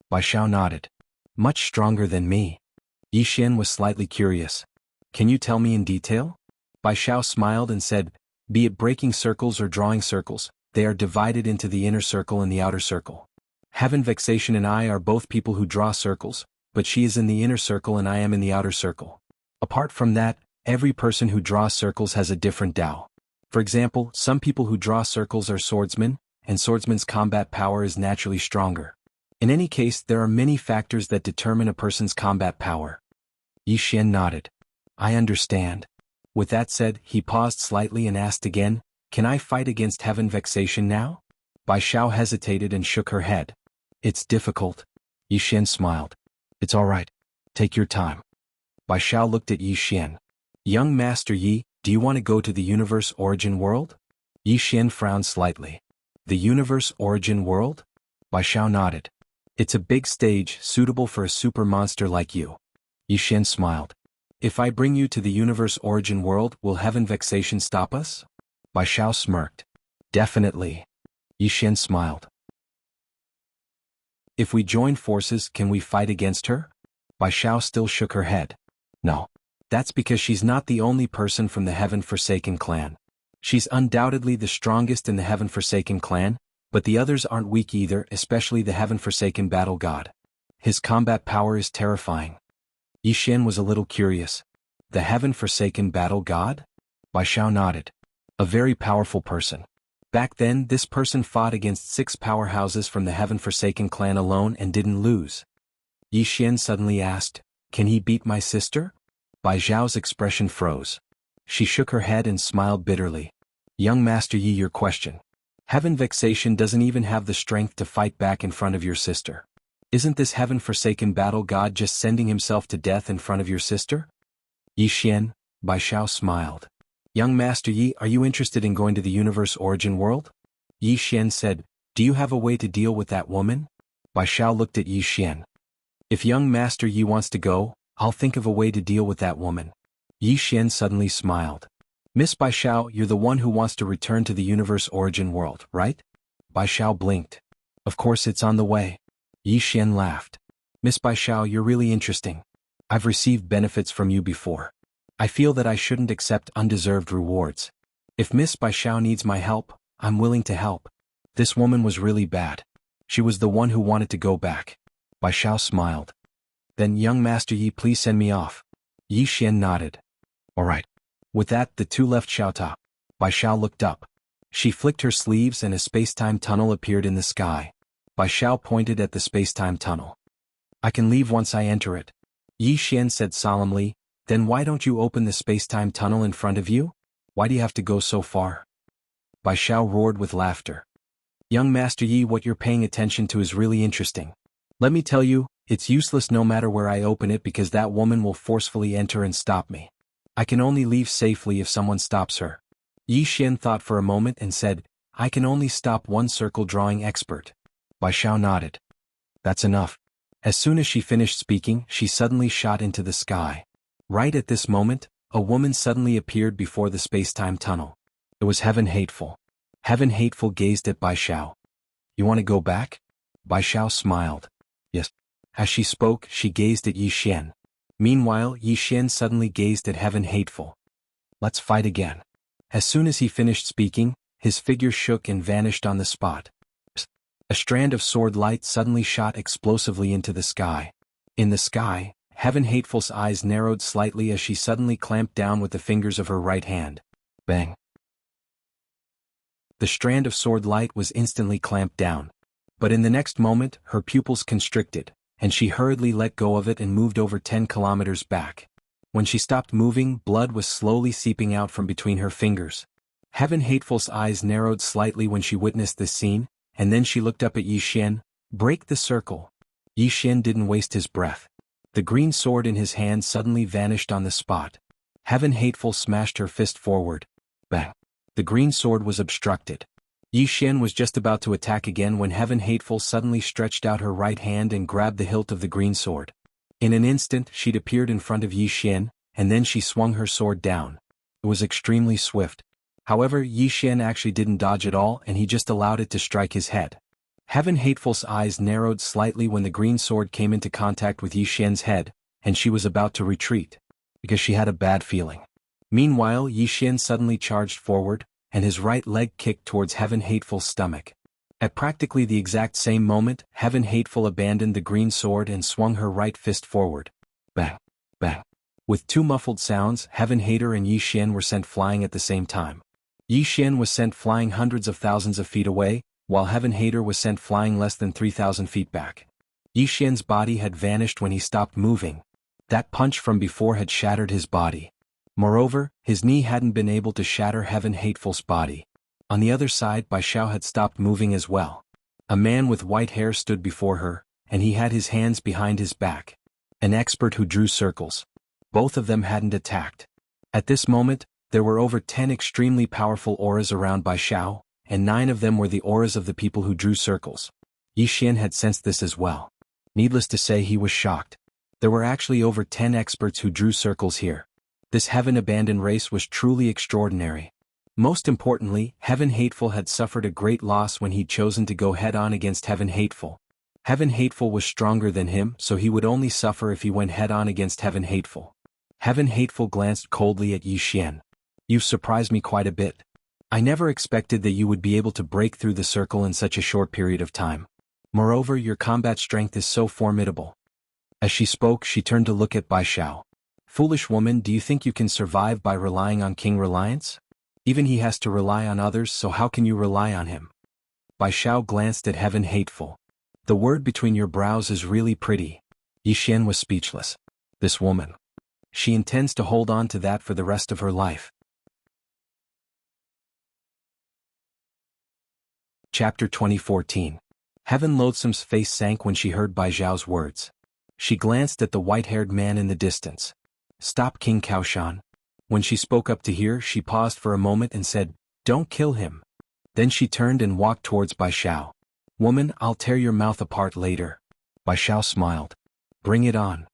Bai Xiao nodded. "Much stronger than me." Yi Xian was slightly curious. "Can you tell me in detail?" Bai Xiao smiled and said, "Be it breaking circles or drawing circles, they are divided into the inner circle and the outer circle. Heaven Vexation and I are both people who draw circles, but she is in the inner circle and I am in the outer circle. Apart from that, every person who draws circles has a different Dao. For example, some people who draw circles are swordsmen, and swordsmen's combat power is naturally stronger. In any case, there are many factors that determine a person's combat power." Yi Xian nodded. "I understand." With that said, he paused slightly and asked again, "Can I fight against Heaven Vexation now?" Bai Xiao hesitated and shook her head. "It's difficult." Yi Xian smiled. "It's all right. Take your time." Bai Xiao looked at Yi Xian. "Young Master Yi, do you want to go to the universe origin world?" Yi Xian frowned slightly. "The universe origin world?" Bai Xiao nodded. "It's a big stage suitable for a super monster like you." Yi Xian smiled. "If I bring you to the universe origin world, will Heaven Vexation stop us?" Bai Xiao smirked. "Definitely." Yi Xian smiled. "If we join forces, can we fight against her?" Bai Xiao still shook her head. "No. That's because she's not the only person from the Heaven Forsaken clan. She's undoubtedly the strongest in the Heaven Forsaken clan, but the others aren't weak either, especially the Heaven Forsaken battle god. His combat power is terrifying." Yi Xian was a little curious. "The Heaven Forsaken battle god?" Bai Xiao nodded. "A very powerful person. Back then, this person fought against 6 powerhouses from the Heaven Forsaken clan alone and didn't lose." Yi Xian suddenly asked, "Can he beat my sister?" Bai Xiao's expression froze. She shook her head and smiled bitterly. "Young Master Yi, your question. Heaven Vexation doesn't even have the strength to fight back in front of your sister. Isn't this Heaven Forsaken battle god just sending himself to death in front of your sister?" Yi Xian, Bai Xiao smiled. "Young Master Yi, are you interested in going to the universe origin world?" Yi Xian said, "Do you have a way to deal with that woman?" Bai Xiao looked at Yi Xian. "If young Master Yi wants to go, I'll think of a way to deal with that woman." Yi Xian suddenly smiled. "Miss Bai Xiao, you're the one who wants to return to the universe origin world, right?" Bai Xiao blinked. "Of course it's on the way." Yi Xian laughed. "Miss Bai Xiao, you're really interesting. I've received benefits from you before. I feel that I shouldn't accept undeserved rewards. If Miss Bai Xiao needs my help, I'm willing to help. This woman was really bad. She was the one who wanted to go back." Bai Xiao smiled. "Then young Master Yi, please send me off." Yi Xian nodded. "All right." With that, the two left Xiaota. Bai Xiao looked up. She flicked her sleeves and a space-time tunnel appeared in the sky. Bai Xiao pointed at the space-time tunnel. "I can leave once I enter it." Yi Xian said solemnly, "Then why don't you open the space-time tunnel in front of you? Why do you have to go so far?" Bai Xiao roared with laughter. Young Master Yi, what you're paying attention to is really interesting. Let me tell you, it's useless no matter where I open it because that woman will forcefully enter and stop me. I can only leave safely if someone stops her. Yi Xian thought for a moment and said, I can only stop one circle drawing expert. Bai Xiao nodded. That's enough. As soon as she finished speaking, she suddenly shot into the sky. Right at this moment, a woman suddenly appeared before the space-time tunnel. It was Heaven Hateful. Heaven Hateful gazed at Bai Xiao. You want to go back? Bai Xiao smiled. Yes. As she spoke, she gazed at Yi Xian. Meanwhile, Yi Xian suddenly gazed at Heaven Hateful. Let's fight again. As soon as he finished speaking, his figure shook and vanished on the spot. A strand of sword light suddenly shot explosively into the sky. In the sky, Heaven Hateful's eyes narrowed slightly as she suddenly clamped down with the fingers of her right hand. Bang. The strand of sword light was instantly clamped down. But in the next moment, her pupils constricted, and she hurriedly let go of it and moved over 10 kilometers back. When she stopped moving, blood was slowly seeping out from between her fingers. Heaven Hateful's eyes narrowed slightly when she witnessed this scene, and then she looked up at Yi Xian. Break the circle. Yi Xian didn't waste his breath. The green sword in his hand suddenly vanished on the spot. Heaven Hateful smashed her fist forward. Bang. The green sword was obstructed. Yi Xian was just about to attack again when Heaven Hateful suddenly stretched out her right hand and grabbed the hilt of the green sword. In an instant, she'd appeared in front of Yi Xian, and then she swung her sword down. It was extremely swift. However, Yi Xian actually didn't dodge at all and he just allowed it to strike his head. Heaven Hateful's eyes narrowed slightly when the green sword came into contact with Yi Xian's head, and she was about to retreat, because she had a bad feeling. Meanwhile, Yi Xian suddenly charged forward, and his right leg kicked towards Heaven Hateful's stomach. At practically the exact same moment, Heaven Hateful abandoned the green sword and swung her right fist forward. Bang! Bang! With two muffled sounds, Heaven Hater and Yi Xian were sent flying at the same time. Yi Xian was sent flying hundreds of thousands of feet away, while Heaven Hater was sent flying less than 3,000 feet back. Yi Xian's body had vanished when he stopped moving. That punch from before had shattered his body. Moreover, his knee hadn't been able to shatter Heaven Hateful's body. On the other side, Bai Xiao had stopped moving as well. A man with white hair stood before her, and he had his hands behind his back. An expert who drew circles. Both of them hadn't attacked. At this moment, there were over 10 extremely powerful auras around Bai Xiao, and 9 of them were the auras of the people who drew circles. Yi Xian had sensed this as well. Needless to say, he was shocked. There were actually over 10 experts who drew circles here. This heaven-abandoned race was truly extraordinary. Most importantly, Heaven Hateful had suffered a great loss when he'd chosen to go head-on against Heaven Hateful. Heaven Hateful was stronger than him, so he would only suffer if he went head-on against Heaven Hateful. Heaven Hateful glanced coldly at Yi Xian. You've surprised me quite a bit. I never expected that you would be able to break through the circle in such a short period of time. Moreover, your combat strength is so formidable. As she spoke, she turned to look at Bai Xiao. Foolish woman, do you think you can survive by relying on King Reliance? Even he has to rely on others, so how can you rely on him? Bai Xiao glanced at Heaven Hateful. The word between your brows is really pretty. Yi Xian was speechless. This woman. She intends to hold on to that for the rest of her life. Chapter 2014. Heaven Loathsome's face sank when she heard Bai Xiao's words. She glanced at the white-haired man in the distance. Stop, King Kaoshan. When she spoke up to hear, she paused for a moment and said, Don't kill him. Then she turned and walked towards Bai Xiao. Woman, I'll tear your mouth apart later. Bai Xiao smiled. Bring it on.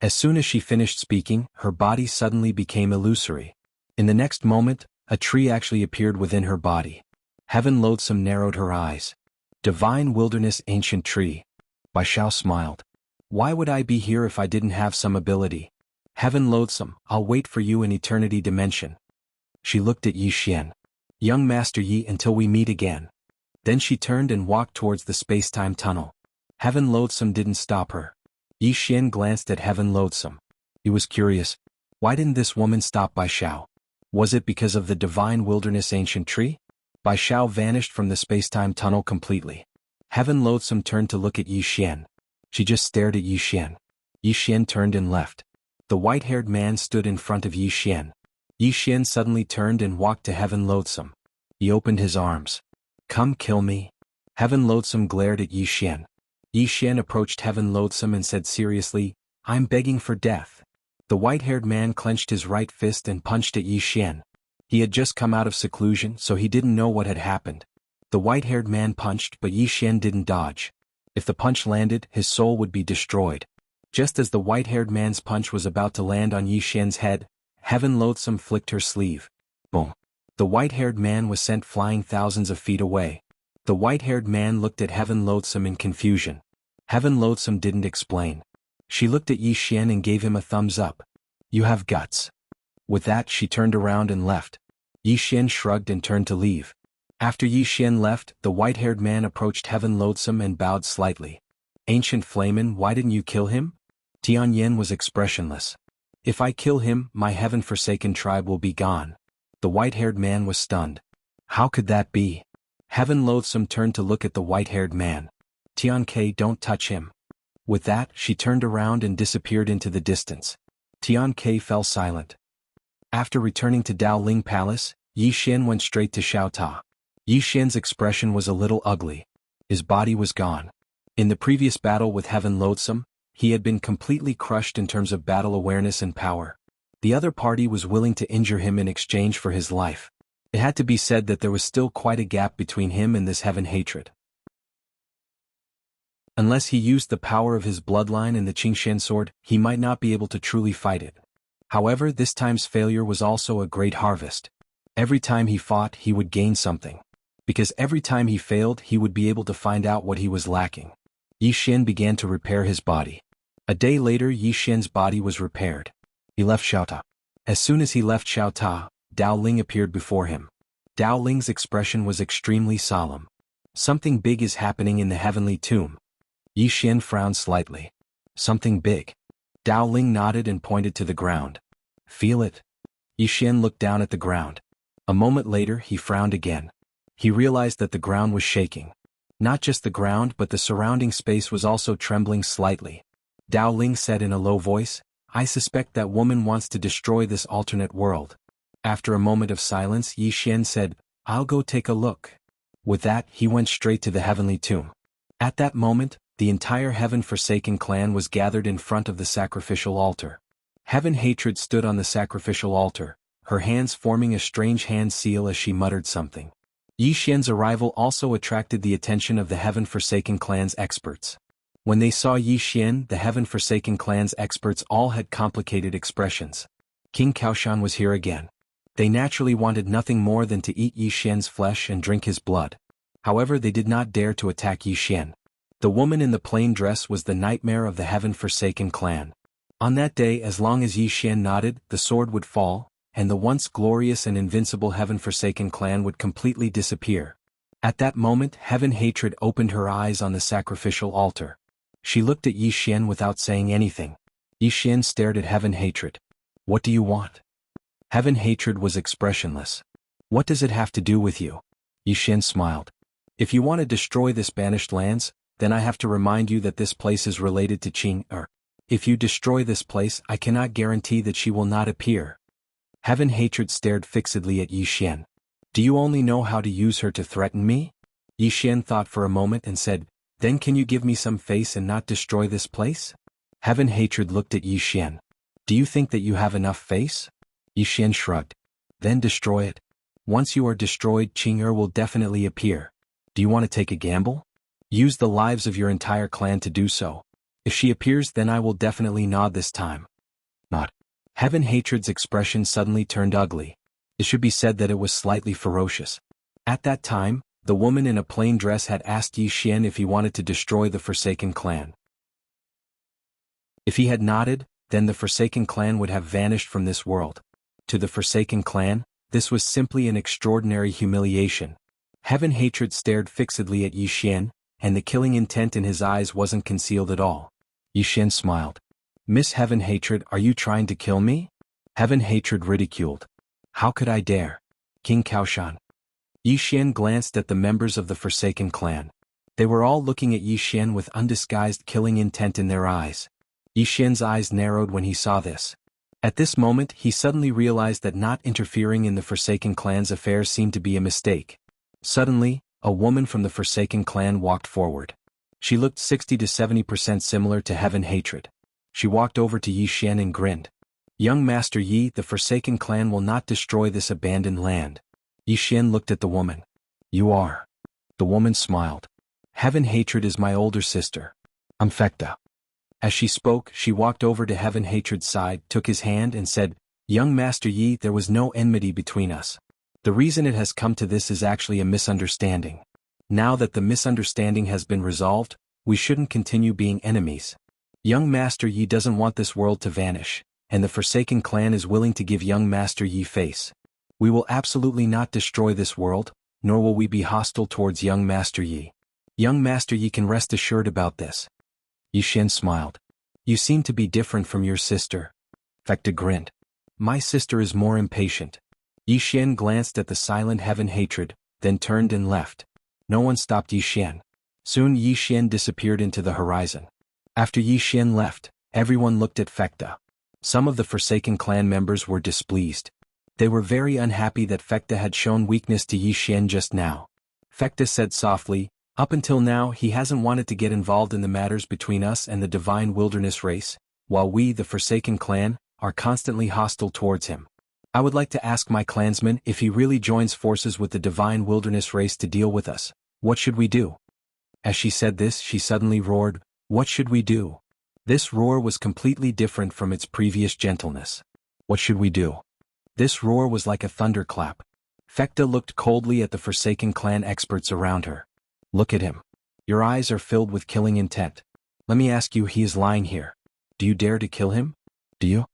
As soon as she finished speaking, her body suddenly became illusory. In the next moment, a tree actually appeared within her body. Heaven Loathsome narrowed her eyes. Divine Wilderness Ancient Tree. Bai Xiao smiled. Why would I be here if I didn't have some ability? Heaven Loathsome, I'll wait for you in Eternity Dimension. She looked at Yi Xian. Young Master Yi, until we meet again. Then she turned and walked towards the space-time tunnel. Heaven Loathsome didn't stop her. Yi Xian glanced at Heaven Loathsome. He was curious. Why didn't this woman stop Bai Xiao? Was it because of the Divine Wilderness Ancient Tree? Bai Xiao vanished from the space-time tunnel completely. Heaven Loathsome turned to look at Yi Xian. She just stared at Yi Xian. Yi Xian turned and left. The white-haired man stood in front of Yi Xian. Yi Xian suddenly turned and walked to Heaven Loathsome. He opened his arms. Come kill me. Heaven Loathsome glared at Yi Xian. Yi Xian approached Heaven Loathsome and said seriously, I'm begging for death. The white-haired man clenched his right fist and punched at Yi Xian. He had just come out of seclusion, so he didn't know what had happened. The white-haired man punched, but Yi Xian didn't dodge. If the punch landed, his soul would be destroyed. Just as the white-haired man's punch was about to land on Yi Xian's head, Heaven Loathsome flicked her sleeve. Boom. The white-haired man was sent flying thousands of feet away. The white-haired man looked at Heaven Loathsome in confusion. Heaven Loathsome didn't explain. She looked at Yi Xian and gave him a thumbs up. You have guts. With that, she turned around and left. Yi Xian shrugged and turned to leave. After Yi Xian left, the white-haired man approached Heaven Loathsome and bowed slightly. Ancient Flamen, why didn't you kill him? Tianyan was expressionless. If I kill him, my heaven-forsaken tribe will be gone. The white-haired man was stunned. How could that be? Heaven Loathsome turned to look at the white-haired man. Tian Ke, don't touch him. With that, she turned around and disappeared into the distance. Tian Ke fell silent. After returning to Dao Ling Palace, Yi Xian went straight to Xiao Ta. Yi Xian's expression was a little ugly. His body was gone. In the previous battle with Heaven Loathsome, he had been completely crushed in terms of battle awareness and power. The other party was willing to injure him in exchange for his life. It had to be said that there was still quite a gap between him and this heaven hatred. Unless he used the power of his bloodline and the Qingshan sword, he might not be able to truly fight it. However, this time's failure was also a great harvest. Every time he fought, he would gain something. Because every time he failed, he would be able to find out what he was lacking. Yi Xian began to repair his body. A day later, Yi Xian's body was repaired. He left Xiao Ta. As soon as he left Xiao Ta, Dao Ling appeared before him. Dao Ling's expression was extremely solemn. Something big is happening in the heavenly tomb. Yi Xian frowned slightly. Something big. Dao Ling nodded and pointed to the ground. Feel it? Yi Xian looked down at the ground. A moment later, he frowned again. He realized that the ground was shaking. Not just the ground, but the surrounding space was also trembling slightly. Dao Ling said in a low voice, I suspect that woman wants to destroy this alternate world. After a moment of silence, Yi Xian said, I'll go take a look. With that, he went straight to the heavenly tomb. At that moment, the entire heaven-forsaken clan was gathered in front of the sacrificial altar. Heaven Hatred stood on the sacrificial altar, her hands forming a strange hand seal as she muttered something. Yi Xian's arrival also attracted the attention of the heaven-forsaken clan's experts. When they saw Yi Xian, the heaven-forsaken clan's experts all had complicated expressions. King Kaoshan was here again. They naturally wanted nothing more than to eat Yi Xian's flesh and drink his blood. However, they did not dare to attack Yi Xian. The woman in the plain dress was the nightmare of the heaven-forsaken clan. On that day, as long as Yi Xian nodded, the sword would fall, and the once glorious and invincible heaven-forsaken clan would completely disappear. At that moment, Heaven Hatred opened her eyes on the sacrificial altar. She looked at Yi Xian without saying anything. Yi Xian stared at Heaven Hatred. What do you want? Heaven Hatred was expressionless. What does it have to do with you? Yi Xian smiled. If you want to destroy this banished lands, then I have to remind you that this place is related to Qing. If you destroy this place, I cannot guarantee that she will not appear. Heaven Hatred stared fixedly at Yi Xian. Do you only know how to use her to threaten me? Yi Xian thought for a moment and said, Then can you give me some face and not destroy this place? Heaven Hatred looked at Yi Xian. Do you think that you have enough face? Yi Xian shrugged. Then destroy it. Once you are destroyed, Qing will definitely appear. Do you want to take a gamble? Use the lives of your entire clan to do so. If she appears, then I will definitely nod this time. Nod. Heaven Hatred's expression suddenly turned ugly. It should be said that it was slightly ferocious. At that time, the woman in a plain dress had asked Yi Xian if he wanted to destroy the Forsaken clan. If he had nodded, then the Forsaken clan would have vanished from this world. To the Forsaken clan, this was simply an extraordinary humiliation. Heaven Hatred stared fixedly at Yi Xian, and the killing intent in his eyes wasn't concealed at all. Yi Xian smiled. Miss Heaven Hatred, are you trying to kill me? Heaven Hatred ridiculed. How could I dare? King Kaoshan. Yi Xian glanced at the members of the Forsaken clan. They were all looking at Yi Xian with undisguised killing intent in their eyes. Yi Xian's eyes narrowed when he saw this. At this moment he suddenly realized that not interfering in the Forsaken clan's affairs seemed to be a mistake. Suddenly, a woman from the Forsaken clan walked forward. She looked 60 to 70% similar to Heaven Hatred. She walked over to Yi Xian and grinned. "Young Master Yi, the Forsaken clan will not destroy this abandoned land." Yi Xian looked at the woman. "You are." The woman smiled. "Heaven Hatred is my older sister. I'm Fekta." As she spoke, she walked over to Heaven Hatred's side, took his hand and said, "Young Master Yi, there was no enmity between us. The reason it has come to this is actually a misunderstanding. Now that the misunderstanding has been resolved, we shouldn't continue being enemies. Young Master Yi doesn't want this world to vanish, and the Forsaken clan is willing to give Young Master Yi face. We will absolutely not destroy this world, nor will we be hostile towards Young Master Yi. Young Master Yi can rest assured about this." Yi Xian smiled. "You seem to be different from your sister." Fekta grinned. "My sister is more impatient." Yi Xian glanced at the silent Heaven Hatred, then turned and left. No one stopped Yi Xian. Soon Yi Xian disappeared into the horizon. After Yi Xian left, everyone looked at Fekta. Some of the Forsaken clan members were displeased. They were very unhappy that Fekta had shown weakness to Yi Xian just now. Fekta said softly, "Up until now he hasn't wanted to get involved in the matters between us and the Divine Wilderness race, while we, the Forsaken clan, are constantly hostile towards him. I would like to ask my clansman if he really joins forces with the Divine Wilderness race to deal with us. What should we do?" As she said this, she suddenly roared, "What should we do?" This roar was completely different from its previous gentleness. "What should we do?" This roar was like a thunderclap. Fekta looked coldly at the Forsaken clan experts around her. "Look at him. Your eyes are filled with killing intent. Let me ask you, he is lying here. Do you dare to kill him? Do you?"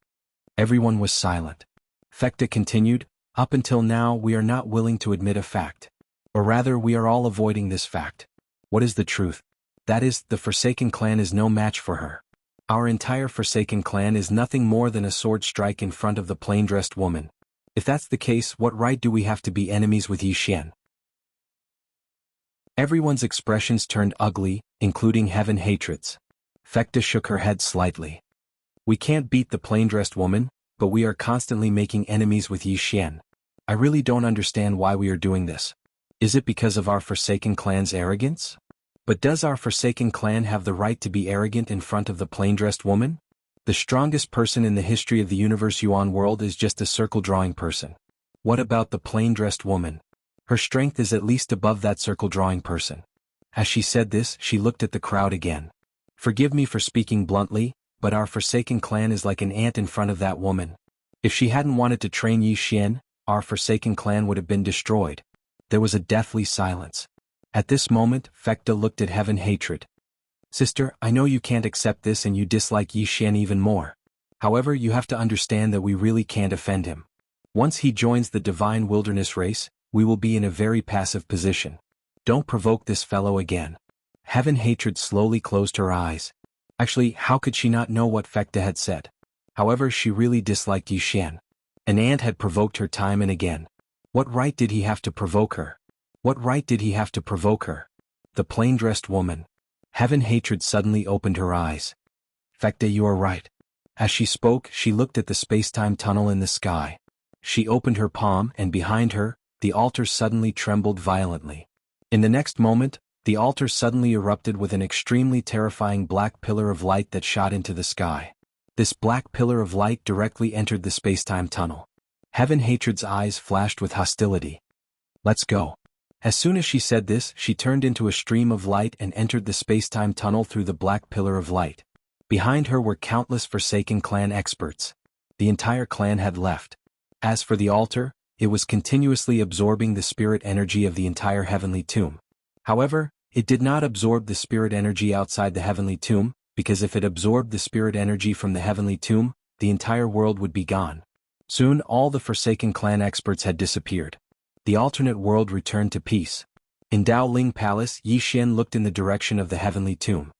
Everyone was silent. Fekta continued, "Up until now we are not willing to admit a fact. Or rather we are all avoiding this fact. What is the truth? That is, the Forsaken clan is no match for her. Our entire Forsaken clan is nothing more than a sword strike in front of the plain-dressed woman. If that's the case, what right do we have to be enemies with Yi Xian?" Everyone's expressions turned ugly, including Heaven Hatred's. Fekta shook her head slightly. "We can't beat the plain-dressed woman, but we are constantly making enemies with Yi Xian. I really don't understand why we are doing this. Is it because of our Forsaken clan's arrogance? But does our Forsaken clan have the right to be arrogant in front of the plain-dressed woman? The strongest person in the history of the universe Yuan world is just a circle-drawing person. What about the plain-dressed woman? Her strength is at least above that circle-drawing person." As she said this, she looked at the crowd again. "Forgive me for speaking bluntly, but our Forsaken clan is like an ant in front of that woman. If she hadn't wanted to train Yi Xian, our Forsaken clan would have been destroyed." There was a deathly silence. At this moment, Fekta looked at Heaven Hatred. "Sister, I know you can't accept this and you dislike Yi Xian even more. However, you have to understand that we really can't offend him. Once he joins the Divine Wilderness race, we will be in a very passive position. Don't provoke this fellow again." Heaven Hatred slowly closed her eyes. Actually, how could she not know what Fekta had said? However, she really disliked Yi Xian. An ant had provoked her time and again. What right did he have to provoke her? What right did he have to provoke her? The plain-dressed woman. Heaven Hatred suddenly opened her eyes. "Fekta, you are right." As she spoke, she looked at the space-time tunnel in the sky. She opened her palm and behind her, the altar suddenly trembled violently. In the next moment, the altar suddenly erupted with an extremely terrifying black pillar of light that shot into the sky. This black pillar of light directly entered the space-time tunnel. Heaven Hatred's eyes flashed with hostility. "Let's go." As soon as she said this, she turned into a stream of light and entered the space-time tunnel through the black pillar of light. Behind her were countless Forsaken clan experts. The entire clan had left. As for the altar, it was continuously absorbing the spirit energy of the entire heavenly tomb. However, it did not absorb the spirit energy outside the heavenly tomb, because if it absorbed the spirit energy from the heavenly tomb, the entire world would be gone. Soon all the Forsaken clan experts had disappeared. The alternate world returned to peace. In Dao Ling Palace, Yi Xian looked in the direction of the heavenly tomb.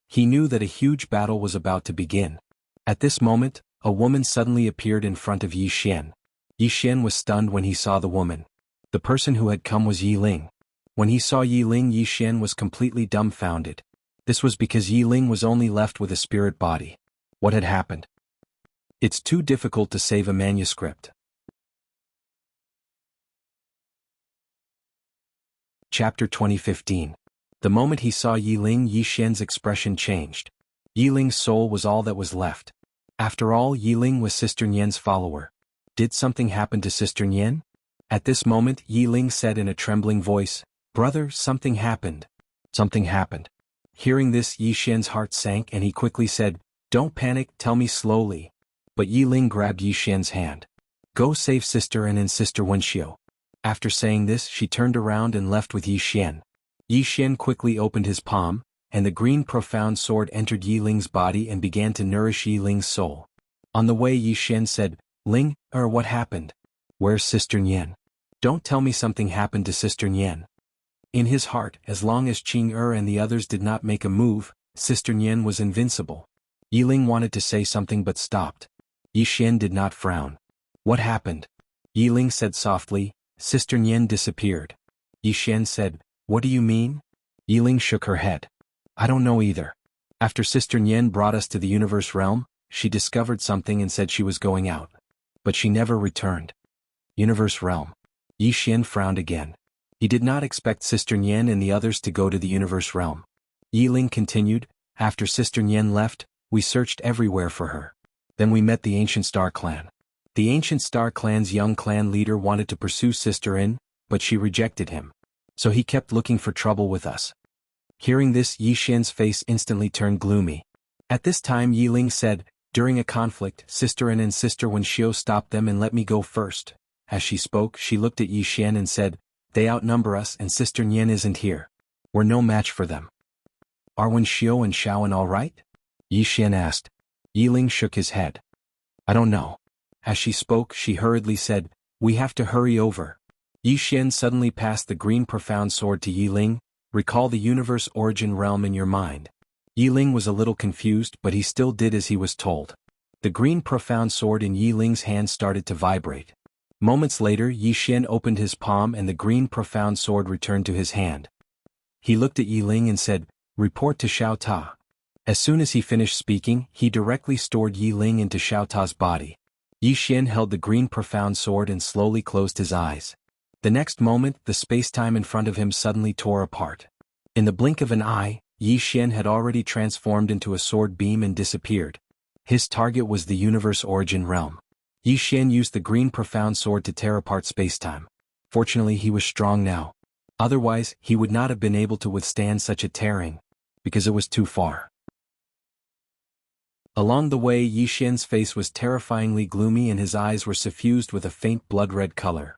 He knew that a huge battle was about to begin. At this moment, a woman suddenly appeared in front of Yi Xian. Yi Xian was stunned when he saw the woman. The person who had come was Yi Ling. When he saw Yi Ling, Yi Xian was completely dumbfounded. This was because Yi Ling was only left with a spirit body. What had happened? It's too difficult to save a manuscript. Chapter 2015. The moment he saw Yiling, Yixian's expression changed. Yiling's soul was all that was left. After all, Yiling was Sister Nian's follower. Did something happen to Sister Nian? At this moment, Yiling said in a trembling voice, "Brother, something happened." Something happened. Hearing this, Yixian's heart sank and he quickly said, "Don't panic, tell me slowly." But Yiling grabbed Yixian's hand. "Go save Sister and Sister Wenxiu." After saying this, she turned around and left with Yixian. Yixian quickly opened his palm, and the green profound sword entered Yiling's body and began to nourish Yiling's soul. On the way, Yixian said, "Ling, what happened? Where's Sister Nian? Don't tell me something happened to Sister Nian." In his heart, as long as Qing and the others did not make a move, Sister Nian was invincible. Yiling wanted to say something but stopped. Yixian did not frown. "What happened?" Yiling said softly, "Sister Nian disappeared." Yixian said, "What do you mean?" Yiling shook her head. "I don't know either. After Sister Nian brought us to the universe realm, she discovered something and said she was going out. But she never returned." Universe realm. Yixian frowned again. He did not expect Sister Nian and the others to go to the universe realm. Yiling continued, "After Sister Nian left, we searched everywhere for her. Then we met the Ancient Star Clan. The Ancient Star Clan's young clan leader wanted to pursue Sister In, but she rejected him. So he kept looking for trouble with us." Hearing this, Yixian's face instantly turned gloomy. At this time, Yiling said, "During a conflict, Sister In and Sister Wenxiu stopped them and let me go first." As she spoke, she looked at Yixian and said, "They outnumber us and Sister Nian isn't here. We're no match for them." "Are Wenxiu and Shaoan all right?" Yixian asked. Yiling shook his head. "I don't know." As she spoke, she hurriedly said, "We have to hurry over." Yixian suddenly passed the green profound sword to Yiling. "Recall the universe origin realm in your mind." Yiling was a little confused, but he still did as he was told. The green profound sword in Yiling's hand started to vibrate. Moments later, Yixian opened his palm and the green profound sword returned to his hand. He looked at Yiling and said, "Report to Xiao Ta." As soon as he finished speaking, he directly stored Yiling into Xiao Ta's body. Yixian held the green profound sword and slowly closed his eyes. The next moment, the spacetime in front of him suddenly tore apart. In the blink of an eye, Yixian had already transformed into a sword beam and disappeared. His target was the universe origin realm. Yixian used the green profound sword to tear apart spacetime. Fortunately, he was strong now. Otherwise, he would not have been able to withstand such a tearing, because it was too far. Along the way, Yixian's face was terrifyingly gloomy and his eyes were suffused with a faint blood-red color.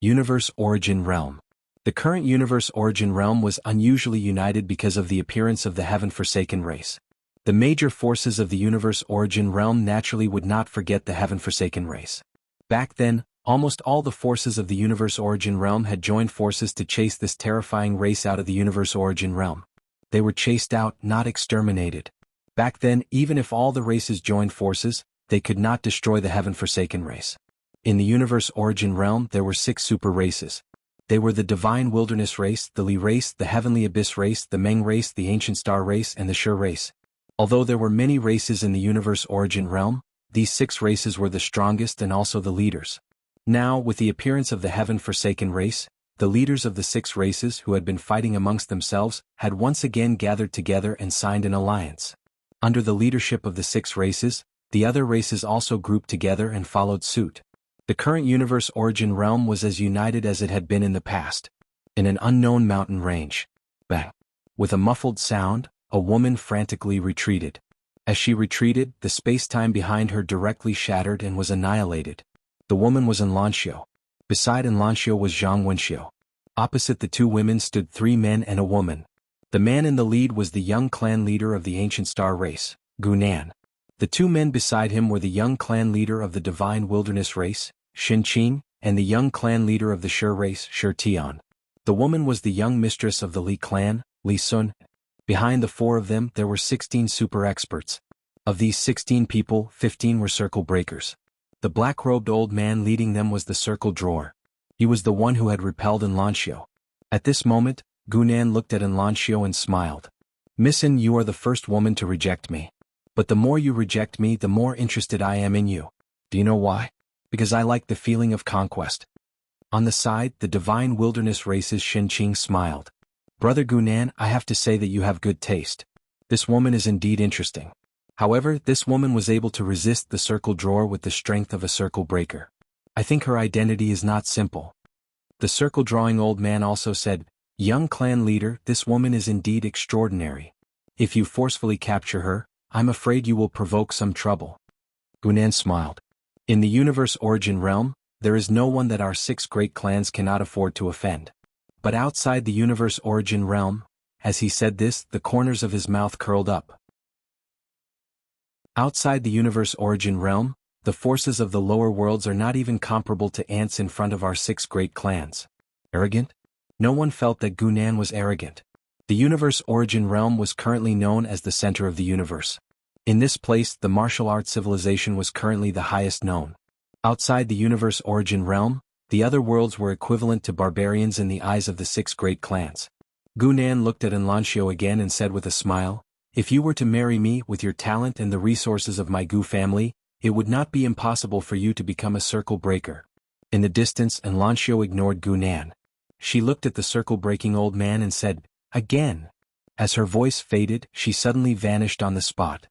Universe Origin Realm. The current Universe Origin Realm was unusually united because of the appearance of the Heaven-Forsaken race. The major forces of the Universe Origin Realm naturally would not forget the Heaven-Forsaken race. Back then, almost all the forces of the Universe Origin Realm had joined forces to chase this terrifying race out of the Universe Origin Realm. They were chased out, not exterminated. Back then, even if all the races joined forces, they could not destroy the Heaven-Forsaken race. In the Universe Origin Realm, there were 6 super races. They were the Divine Wilderness race, the Li race, the Heavenly Abyss race, the Meng race, the Ancient Star race, and the Shi race. Although there were many races in the Universe Origin Realm, these 6 races were the strongest and also the leaders. Now, with the appearance of the Heaven-Forsaken race, the leaders of the 6 races who had been fighting amongst themselves had once again gathered together and signed an alliance. Under the leadership of the 6 races, the other races also grouped together and followed suit. The current Universe Origin Realm was as united as it had been in the past. In an unknown mountain range. Bang! With a muffled sound, a woman frantically retreated. As she retreated, the space-time behind her directly shattered and was annihilated. The woman was Enlanxiu. Beside Enlanxiu was Zhang Wenxiu. Opposite the 2 women stood 3 men and a woman. The man in the lead was the young clan leader of the Ancient Star race, Gunan. The 2 men beside him were the young clan leader of the Divine Wilderness race, Xinqing, and the young clan leader of the Shi race, Shi Tian. The woman was the young mistress of the Li clan, Li Sun. Behind the 4 of them, there were 16 super experts. Of these 16 people, 15 were circle breakers. The black-robed old man leading them was the circle drawer. He was the one who had repelled Enlanxiu. At this moment, Gunan looked at Enlanxiu and smiled. "Missin, you are the first woman to reject me. But the more you reject me, the more interested I am in you. Do you know why? Because I like the feeling of conquest. On the side, the divine wilderness race's Shenqing smiled. Brother Gunan, I have to say that you have good taste. This woman is indeed interesting. However, this woman was able to resist the circle drawer with the strength of a circle breaker. I think her identity is not simple. The circle drawing old man also said, Young clan leader, this woman is indeed extraordinary. If you forcefully capture her, I'm afraid you will provoke some trouble. Gunan smiled. In the universe origin realm, there is no one that our 6 great clans cannot afford to offend. But outside the universe origin realm, as he said this, the corners of his mouth curled up. Outside the universe origin realm, the forces of the lower worlds are not even comparable to ants in front of our 6 great clans. Arrogant? No one felt that Gunan was arrogant. The universe origin realm was currently known as the center of the universe. In this place, the martial arts civilization was currently the highest known. Outside the universe origin realm, the other worlds were equivalent to barbarians in the eyes of the 6 great clans. Gunan looked at Enlancio again and said with a smile, If you were to marry me with your talent and the resources of my Gu family, it would not be impossible for you to become a circle breaker. In the distance, Enlancio ignored Gunan. She looked at the circle-breaking old man and said, Again. As her voice faded, she suddenly vanished on the spot.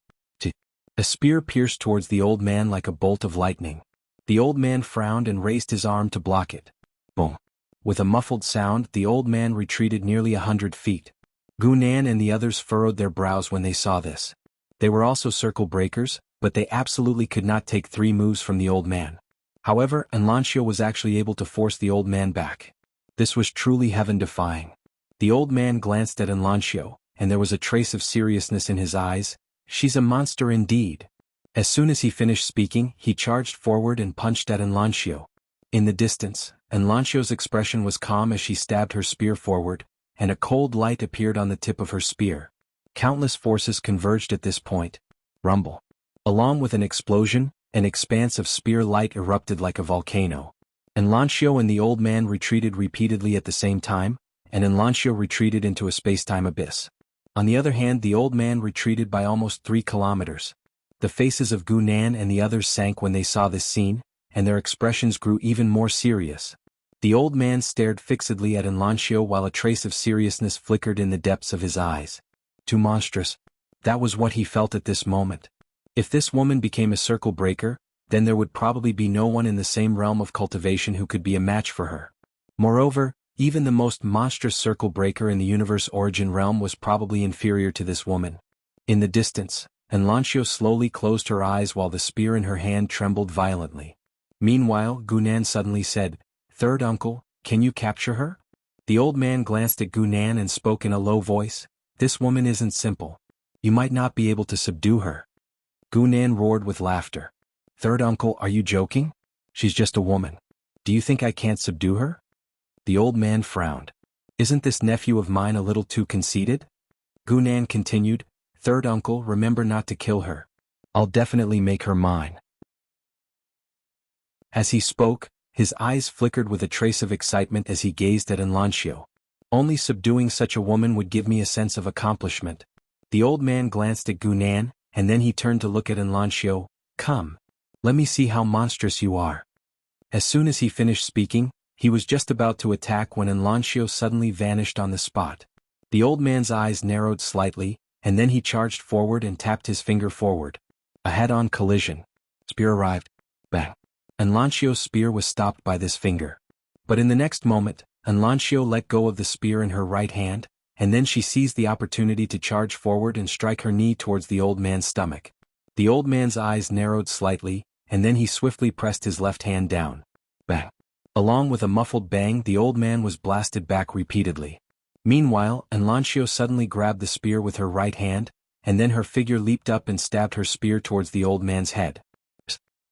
A spear pierced towards the old man like a bolt of lightning. The old man frowned and raised his arm to block it. Boom. With a muffled sound, the old man retreated nearly 100 feet. Gunan and the others furrowed their brows when they saw this. They were also circle breakers, but they absolutely could not take 3 moves from the old man. However, Enlancio was actually able to force the old man back. This was truly heaven-defying. The old man glanced at Enlancio, and there was a trace of seriousness in his eyes. She's a monster indeed. As soon as he finished speaking, he charged forward and punched at Enlancio. In the distance, Enlancio's expression was calm as she stabbed her spear forward, and a cold light appeared on the tip of her spear. Countless forces converged at this point. Rumble. Along with an explosion, an expanse of spear light erupted like a volcano. Enlancio and the old man retreated repeatedly at the same time, and Enlancio retreated into a space-time abyss. On the other hand, the old man retreated by almost 3 kilometers. The faces of Gunan and the others sank when they saw this scene, and their expressions grew even more serious. The old man stared fixedly at Enlancio while a trace of seriousness flickered in the depths of his eyes. Too monstrous. That was what he felt at this moment. If this woman became a circle breaker, then there would probably be no one in the same realm of cultivation who could be a match for her. Moreover, even the most monstrous circle breaker in the universe origin realm was probably inferior to this woman. In the distance, Enlancio slowly closed her eyes while the spear in her hand trembled violently. Meanwhile, Gunan suddenly said, Third uncle, can you capture her? The old man glanced at Gunan and spoke in a low voice, This woman isn't simple. You might not be able to subdue her. Gunan roared with laughter. Third uncle, are you joking? She's just a woman. Do you think I can't subdue her? The old man frowned. Isn't this nephew of mine a little too conceited? Gunan continued, Third uncle, remember not to kill her. I'll definitely make her mine. As he spoke, his eyes flickered with a trace of excitement as he gazed at Enlancio. Only subduing such a woman would give me a sense of accomplishment. The old man glanced at Gunan, and then he turned to look at Enlancio. Come. Let me see how monstrous you are. As soon as he finished speaking, he was just about to attack when Enlancio suddenly vanished on the spot. The old man's eyes narrowed slightly, and then he charged forward and tapped his finger forward. A head-on collision. Spear arrived. Bang. Enlancio's spear was stopped by this finger. But in the next moment, Enlancio let go of the spear in her right hand, and then she seized the opportunity to charge forward and strike her knee towards the old man's stomach. The old man's eyes narrowed slightly, and then he swiftly pressed his left hand down. Bang. Along with a muffled bang, the old man was blasted back repeatedly. Meanwhile, Enlancio suddenly grabbed the spear with her right hand, and then her figure leaped up and stabbed her spear towards the old man's head.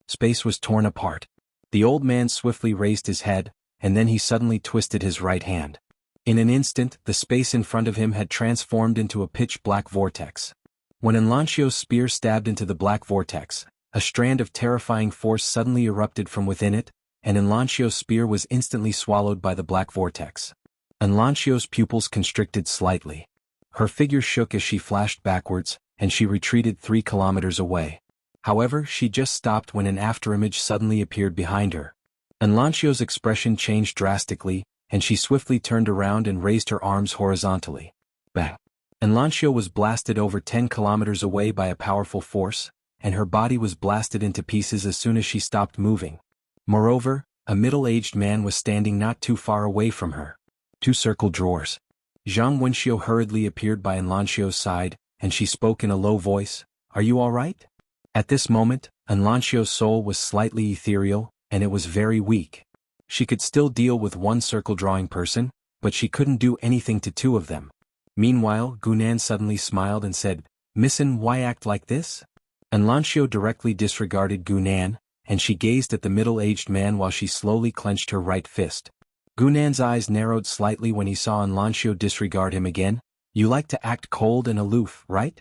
Space was torn apart. The old man swiftly raised his head, and then he suddenly twisted his right hand. In an instant, the space in front of him had transformed into a pitch-black vortex. When Enlancio's spear stabbed into the black vortex, a strand of terrifying force suddenly erupted from within it, and Enlancio's spear was instantly swallowed by the black vortex. Enlancio's pupils constricted slightly. Her figure shook as she flashed backwards, and she retreated 3 kilometers away. However, she just stopped when an afterimage suddenly appeared behind her. Enlanchio's expression changed drastically, and she swiftly turned around and raised her arms horizontally. Bang! Enlanchio was blasted over 10 kilometers away by a powerful force, and her body was blasted into pieces as soon as she stopped moving. Moreover, a middle-aged man was standing not too far away from her. 2 circle drawers. Zhang Wenxiu hurriedly appeared by Enlanchio's side, and she spoke in a low voice, "Are you all right?" At this moment, Enlanchio's soul was slightly ethereal, and it was very weak. She could still deal with 1 circle-drawing person, but she couldn't do anything to 2 of them. Meanwhile, Gunan suddenly smiled and said, "Missin, why act like this?" Enlanchio directly disregarded Gunan, and she gazed at the middle-aged man while she slowly clenched her right fist. Gunan's eyes narrowed slightly when he saw Enlanchio disregard him again. "You like to act cold and aloof, right?"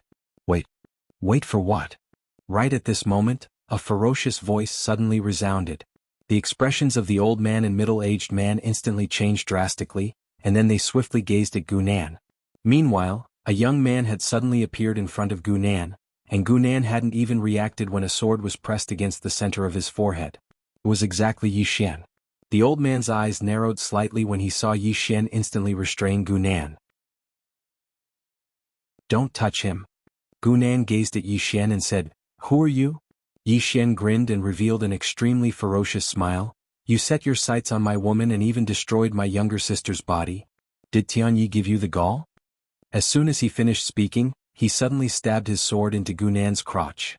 Wait for what?" Right at this moment, a ferocious voice suddenly resounded. The expressions of the old man and middle-aged man instantly changed drastically, and then they swiftly gazed at Gunan. Meanwhile, a young man had suddenly appeared in front of Gunan, and Gunan hadn't even reacted when a sword was pressed against the center of his forehead. It was exactly Yi Xian. The old man's eyes narrowed slightly when he saw Yi Xian instantly restrain Gunan. "Don't touch him." Gunan gazed at Yi Xian and said, "Who are you?" Yi Xian grinned and revealed an extremely ferocious smile. "You set your sights on my woman and even destroyed my younger sister's body. Did Tianyi give you the gall?" As soon as he finished speaking, he suddenly stabbed his sword into Gunan's crotch.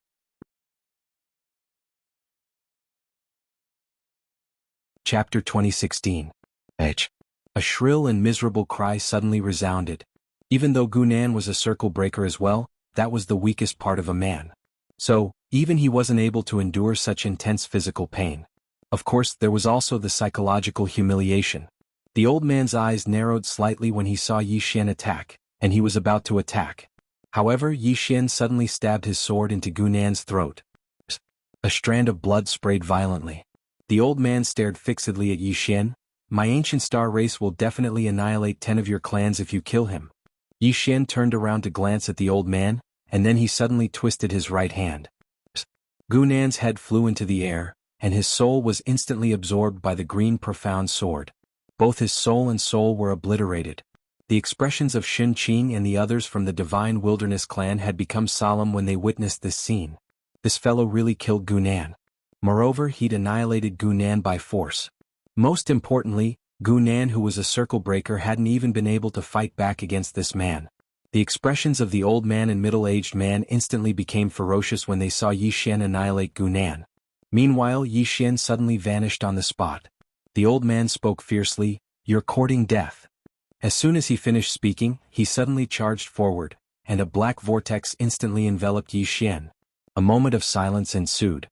Chapter 2016. H. A shrill and miserable cry suddenly resounded. Even though Gunan was a circle breaker as well, that was the weakest part of a man. So, even he wasn't able to endure such intense physical pain. Of course, there was also the psychological humiliation. The old man's eyes narrowed slightly when he saw Yi Xian attack, and he was about to attack. However, Yi Xian suddenly stabbed his sword into Gunan's throat. A strand of blood sprayed violently. The old man stared fixedly at Yi Xian. "My ancient star race will definitely annihilate 10 of your clans if you kill him." Yi Xian turned around to glance at the old man, and then he suddenly twisted his right hand. Gunan's head flew into the air, and his soul was instantly absorbed by the green profound sword. Both his soul and soul were obliterated. The expressions of Shen Qing and the others from the Divine Wilderness clan had become solemn when they witnessed this scene. This fellow really killed Gunan. Moreover, he'd annihilated Gunan by force. Most importantly, Gunan, who was a circle breaker, hadn't even been able to fight back against this man. The expressions of the old man and middle-aged man instantly became ferocious when they saw Yi Xian annihilate Gunan. Meanwhile, Yi Xian suddenly vanished on the spot. The old man spoke fiercely, "You're courting death." As soon as he finished speaking, he suddenly charged forward, and a black vortex instantly enveloped Yi Xian. A moment of silence ensued.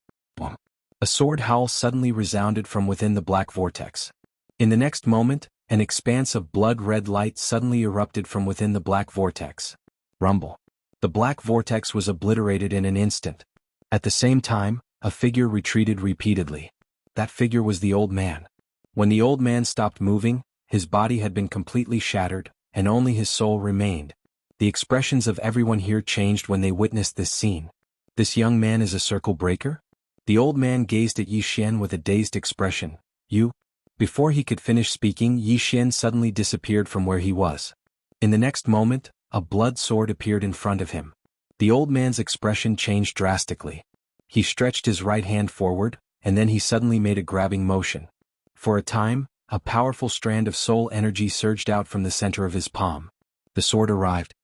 A sword howl suddenly resounded from within the black vortex. In the next moment, an expanse of blood-red light suddenly erupted from within the black vortex. Rumble. The black vortex was obliterated in an instant. At the same time, a figure retreated repeatedly. That figure was the old man. When the old man stopped moving, his body had been completely shattered, and only his soul remained. The expressions of everyone here changed when they witnessed this scene. This young man is a circle breaker? The old man gazed at Yi Xian with a dazed expression. "You?" Before he could finish speaking, Yi Xian suddenly disappeared from where he was. In the next moment, a blood sword appeared in front of him. The old man's expression changed drastically. He stretched his right hand forward, and then he suddenly made a grabbing motion. For a time, a powerful strand of soul energy surged out from the center of his palm. The sword arrived.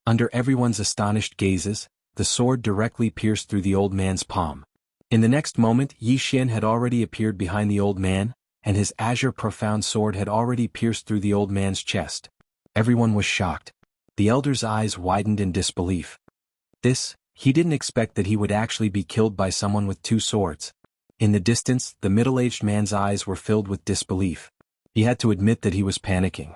Under everyone's astonished gazes, the sword directly pierced through the old man's palm. In the next moment, Yi Xian had already appeared behind the old man, and his azure profound sword had already pierced through the old man's chest. Everyone was shocked. The elder's eyes widened in disbelief. He didn't expect that he would actually be killed by someone with 2 swords. In the distance, the middle-aged man's eyes were filled with disbelief. He had to admit that he was panicking.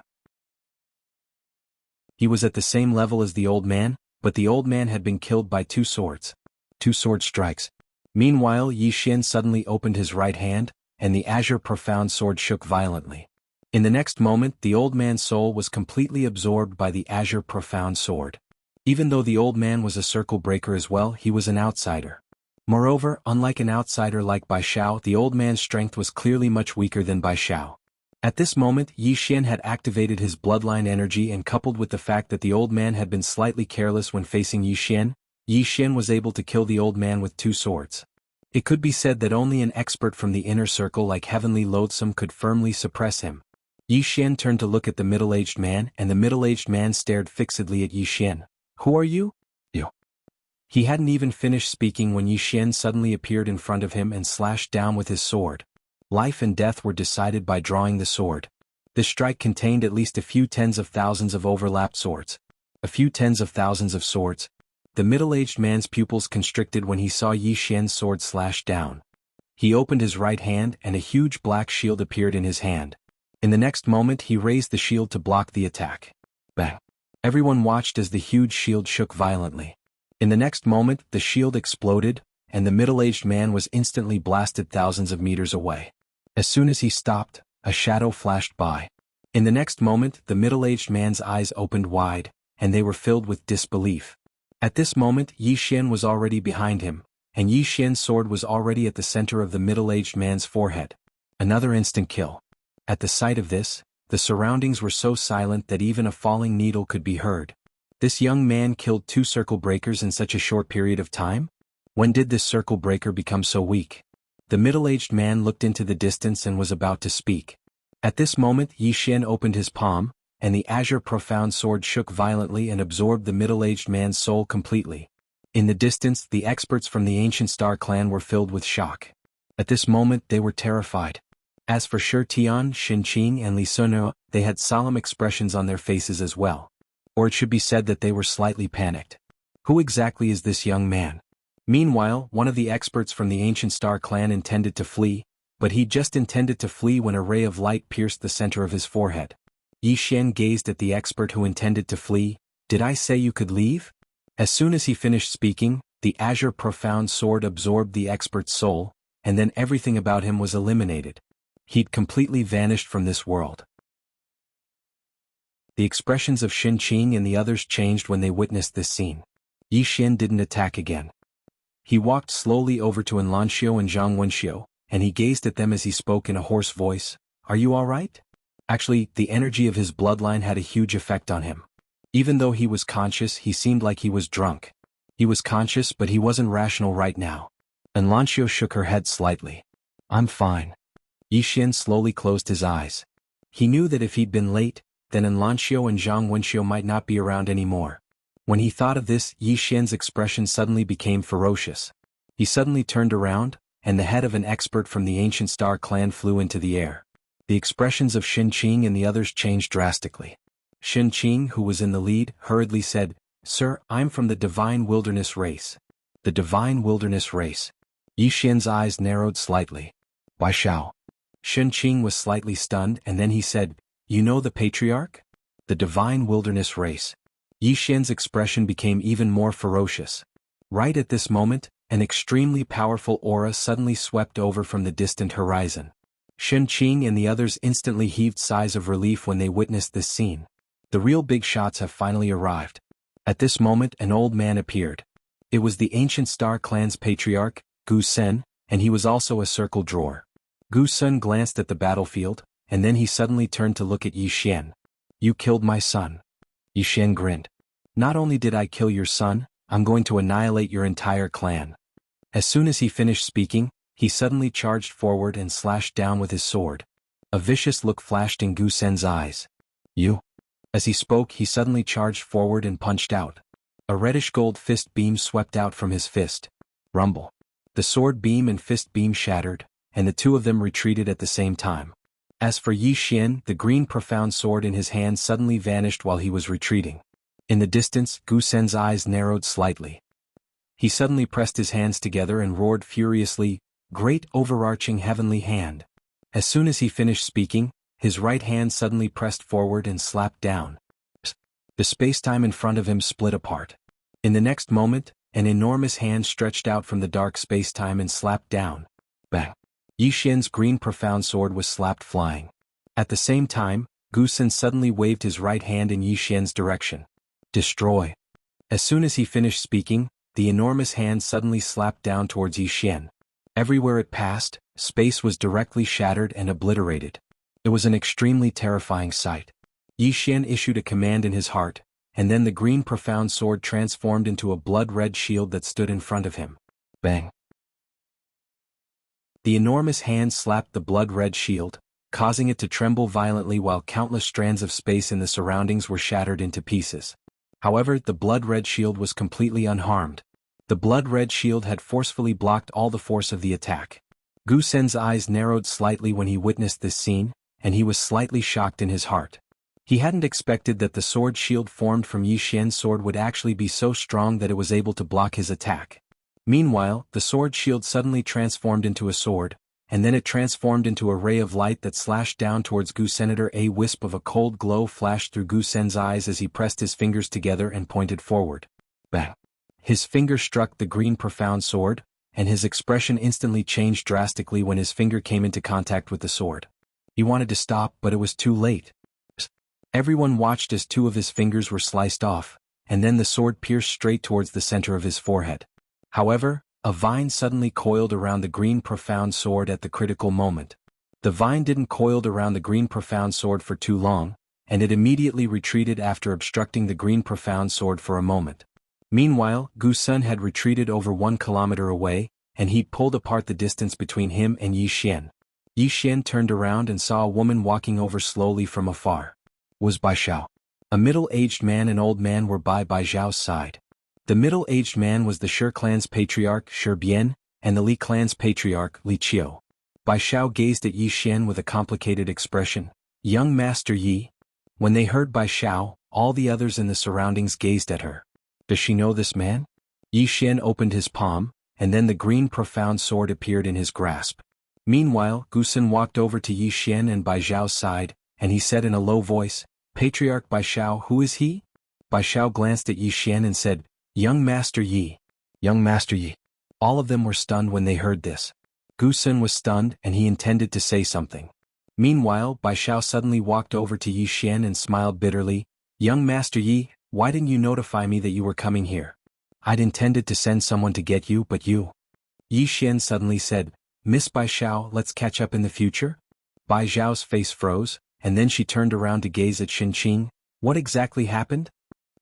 He was at the same level as the old man, but the old man had been killed by 2 swords. 2 sword strikes. Meanwhile, Yi Xian suddenly opened his right hand, and the azure profound sword shook violently. In the next moment, the old man's soul was completely absorbed by the azure profound sword. Even though the old man was a circle breaker as well, he was an outsider. Moreover, unlike an outsider like Bai Xiao, the old man's strength was clearly much weaker than Bai Xiao. At this moment, Yi Xian had activated his bloodline energy, and coupled with the fact that the old man had been slightly careless when facing Yi Xian was able to kill the old man with 2 swords. It could be said that only an expert from the inner circle like Heavenly Loathsome could firmly suppress him. Yi Xian turned to look at the middle-aged man, and the middle-aged man stared fixedly at Yi Xian. "Who are you?" "You." He hadn't even finished speaking when Yi Xian suddenly appeared in front of him and slashed down with his sword. Life and death were decided by drawing the sword. This strike contained at least a few tens of thousands of overlapped swords. A few tens of thousands of swords. The middle-aged man's pupils constricted when he saw Yi Xian's sword slash down. He opened his right hand and a huge black shield appeared in his hand. In the next moment he raised the shield to block the attack. Bang! Everyone watched as the huge shield shook violently. In the next moment the shield exploded, and the middle-aged man was instantly blasted thousands of meters away. As soon as he stopped, a shadow flashed by. In the next moment the middle-aged man's eyes opened wide, and they were filled with disbelief. At this moment Yi Xian was already behind him, and Yi Xian's sword was already at the center of the middle-aged man's forehead. Another instant kill. At the sight of this, the surroundings were so silent that even a falling needle could be heard. This young man killed 2 circle breakers in such a short period of time? When did this circle breaker become so weak? The middle-aged man looked into the distance and was about to speak. At this moment Yi Xian opened his palm, and the azure profound sword shook violently and absorbed the middle-aged man's soul completely. In the distance the experts from the ancient Star clan were filled with shock. At this moment they were terrified. As for Shi Tian, Xin Qing and Li Sunno, they had solemn expressions on their faces as well. Or it should be said that they were slightly panicked. Who exactly is this young man? Meanwhile, one of the experts from the ancient Star clan intended to flee, but he just intended to flee when a ray of light pierced the center of his forehead. Yi Xian gazed at the expert who intended to flee. "Did I say you could leave?" As soon as he finished speaking, the azure profound sword absorbed the expert's soul, and then everything about him was eliminated. He'd completely vanished from this world. The expressions of Xin Qing and the others changed when they witnessed this scene. Yi Xian didn't attack again. He walked slowly over to Enlanxiu and Zhang Wenxiu, and he gazed at them as he spoke in a hoarse voice. "Are you all right?" Actually, the energy of his bloodline had a huge effect on him. Even though he was conscious, he seemed like he was drunk. He was conscious, but he wasn't rational right now. Enlanxiu shook her head slightly. "I'm fine." Yi Xian slowly closed his eyes. He knew that if he'd been late, then Enlanxiu and Zhang Wenxiu might not be around anymore. When he thought of this, Yi Xian's expression suddenly became ferocious. He suddenly turned around, and the head of an expert from the ancient Star clan flew into the air. The expressions of Xin Qing and the others changed drastically. Xin Qing, who was in the lead, hurriedly said, "Sir, I'm from the Divine Wilderness race." The Divine Wilderness race. Yi Xian's eyes narrowed slightly. "Bai Xiao." Xin Qing was slightly stunned, and then he said, "You know the Patriarch?" The Divine Wilderness race. Yi Xian's expression became even more ferocious. Right at this moment, an extremely powerful aura suddenly swept over from the distant horizon. Xin Qing and the others instantly heaved sighs of relief when they witnessed this scene. The real big shots have finally arrived. At this moment an old man appeared. It was the ancient Star clan's patriarch, Gu Sen, and he was also a circle drawer. Gu Sen glanced at the battlefield, and then he suddenly turned to look at Yi Xian. "You killed my son." Yi Xian grinned. "Not only did I kill your son, I'm going to annihilate your entire clan." As soon as he finished speaking, he suddenly charged forward and slashed down with his sword. A vicious look flashed in Gu Sen's eyes. "You?" As he spoke, he suddenly charged forward and punched out. A reddish-gold fist beam swept out from his fist. Rumble. The sword beam and fist beam shattered, and the two of them retreated at the same time. As for Yi Xian, the green profound sword in his hand suddenly vanished while he was retreating. In the distance, Gu Sen's eyes narrowed slightly. He suddenly pressed his hands together and roared furiously, "Great overarching heavenly hand." As soon as he finished speaking, his right hand suddenly pressed forward and slapped down. The spacetime in front of him split apart. In the next moment, an enormous hand stretched out from the dark spacetime and slapped down. Bang! Yi Xian's green profound sword was slapped flying. At the same time, Gu Sen suddenly waved his right hand in Yi Xian's direction. "Destroy." As soon as he finished speaking, the enormous hand suddenly slapped down towards Yi Xian. Everywhere it passed, space was directly shattered and obliterated. It was an extremely terrifying sight. Yi Xian issued a command in his heart, and then the green profound sword transformed into a blood-red shield that stood in front of him. Bang! The enormous hand slapped the blood-red shield, causing it to tremble violently while countless strands of space in the surroundings were shattered into pieces. However, the blood-red shield was completely unharmed. The blood-red shield had forcefully blocked all the force of the attack. Gu Sen's eyes narrowed slightly when he witnessed this scene, and he was slightly shocked in his heart. He hadn't expected that the sword shield formed from Yi Xian's sword would actually be so strong that it was able to block his attack. Meanwhile, the sword shield suddenly transformed into a sword, and then it transformed into a ray of light that slashed down towards Gu Senator. A wisp of a cold glow flashed through Gu Sen's eyes as he pressed his fingers together and pointed forward. Bang! His finger struck the green profound sword, and his expression instantly changed drastically when his finger came into contact with the sword. He wanted to stop, but it was too late. Everyone watched as two of his fingers were sliced off, and then the sword pierced straight towards the center of his forehead. However, a vine suddenly coiled around the green profound sword at the critical moment. The vine didn't coil around the green profound sword for too long, and it immediately retreated after obstructing the green profound sword for a moment. Meanwhile, Gu Sen had retreated over 1 kilometer away, and he'd pulled apart the distance between him and Yi Xian. Yi Xian turned around and saw a woman walking over slowly from afar. It was Bai Xiao. A middle-aged man and old man were by Bai Xiao's side. The middle-aged man was the Shi clan's patriarch Shi Bian, and the Li clan's patriarch Li Qiu. Bai Xiao gazed at Yi Xian with a complicated expression. Young Master Yi. When they heard Bai Xiao, all the others in the surroundings gazed at her. Does she know this man? Yi Xian opened his palm, and then the green profound sword appeared in his grasp. Meanwhile, Gu Sen walked over to Yi Xian and Bai Xiao's side, and he said in a low voice, Patriarch Bai Xiao, who is he? Bai Xiao glanced at Yi Xian and said, Young Master Yi. Young Master Yi. All of them were stunned when they heard this. Gu Sen was stunned and he intended to say something. Meanwhile, Bai Xiao suddenly walked over to Yi Xian and smiled bitterly. Young Master Yi, why didn't you notify me that you were coming here? I'd intended to send someone to get you, but you. Yi Xian suddenly said, Miss Bai Xiao, let's catch up in the future? Bai Xiao's face froze, and then she turned around to gaze at Shen Qing. What exactly happened?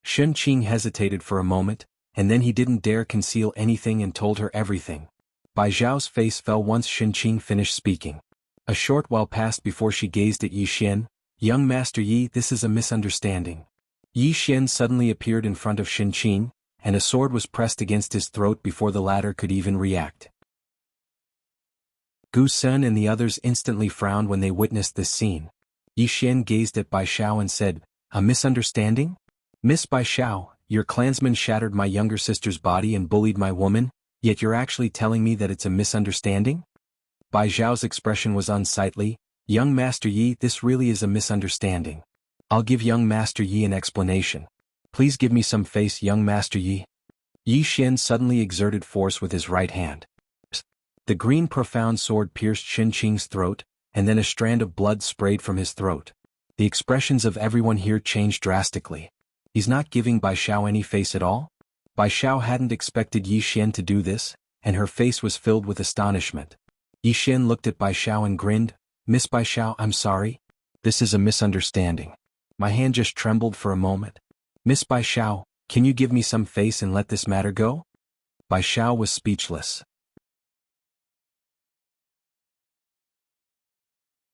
Shen Qing hesitated for a moment, and then he didn't dare conceal anything and told her everything. Bai Xiao's face fell once Shen Qing finished speaking. A short while passed before she gazed at Yi Xian. Young Master Yi, this is a misunderstanding. Yi Xian suddenly appeared in front of Shen Qing, and a sword was pressed against his throat before the latter could even react. Gu Sen and the others instantly frowned when they witnessed this scene. Yi Xian gazed at Bai Xiao and said, A misunderstanding? Miss Bai Xiao, your clansman shattered my younger sister's body and bullied my woman, yet you're actually telling me that it's a misunderstanding? Bai Xiao's expression was unsightly. Young Master Yi, this really is a misunderstanding. I'll give young Master Yi an explanation. Please give me some face, young Master Yi. Yi Xian suddenly exerted force with his right hand. The green profound sword pierced Shen Qing's throat, and then a strand of blood sprayed from his throat. The expressions of everyone here changed drastically. He's not giving Bai Xiao any face at all? Bai Xiao hadn't expected Yi Xian to do this, and her face was filled with astonishment. Yi Xian looked at Bai Xiao and grinned. Miss Bai Xiao, I'm sorry. This is a misunderstanding. My hand just trembled for a moment. Miss Bai Xiao, can you give me some face and let this matter go? Bai Xiao was speechless.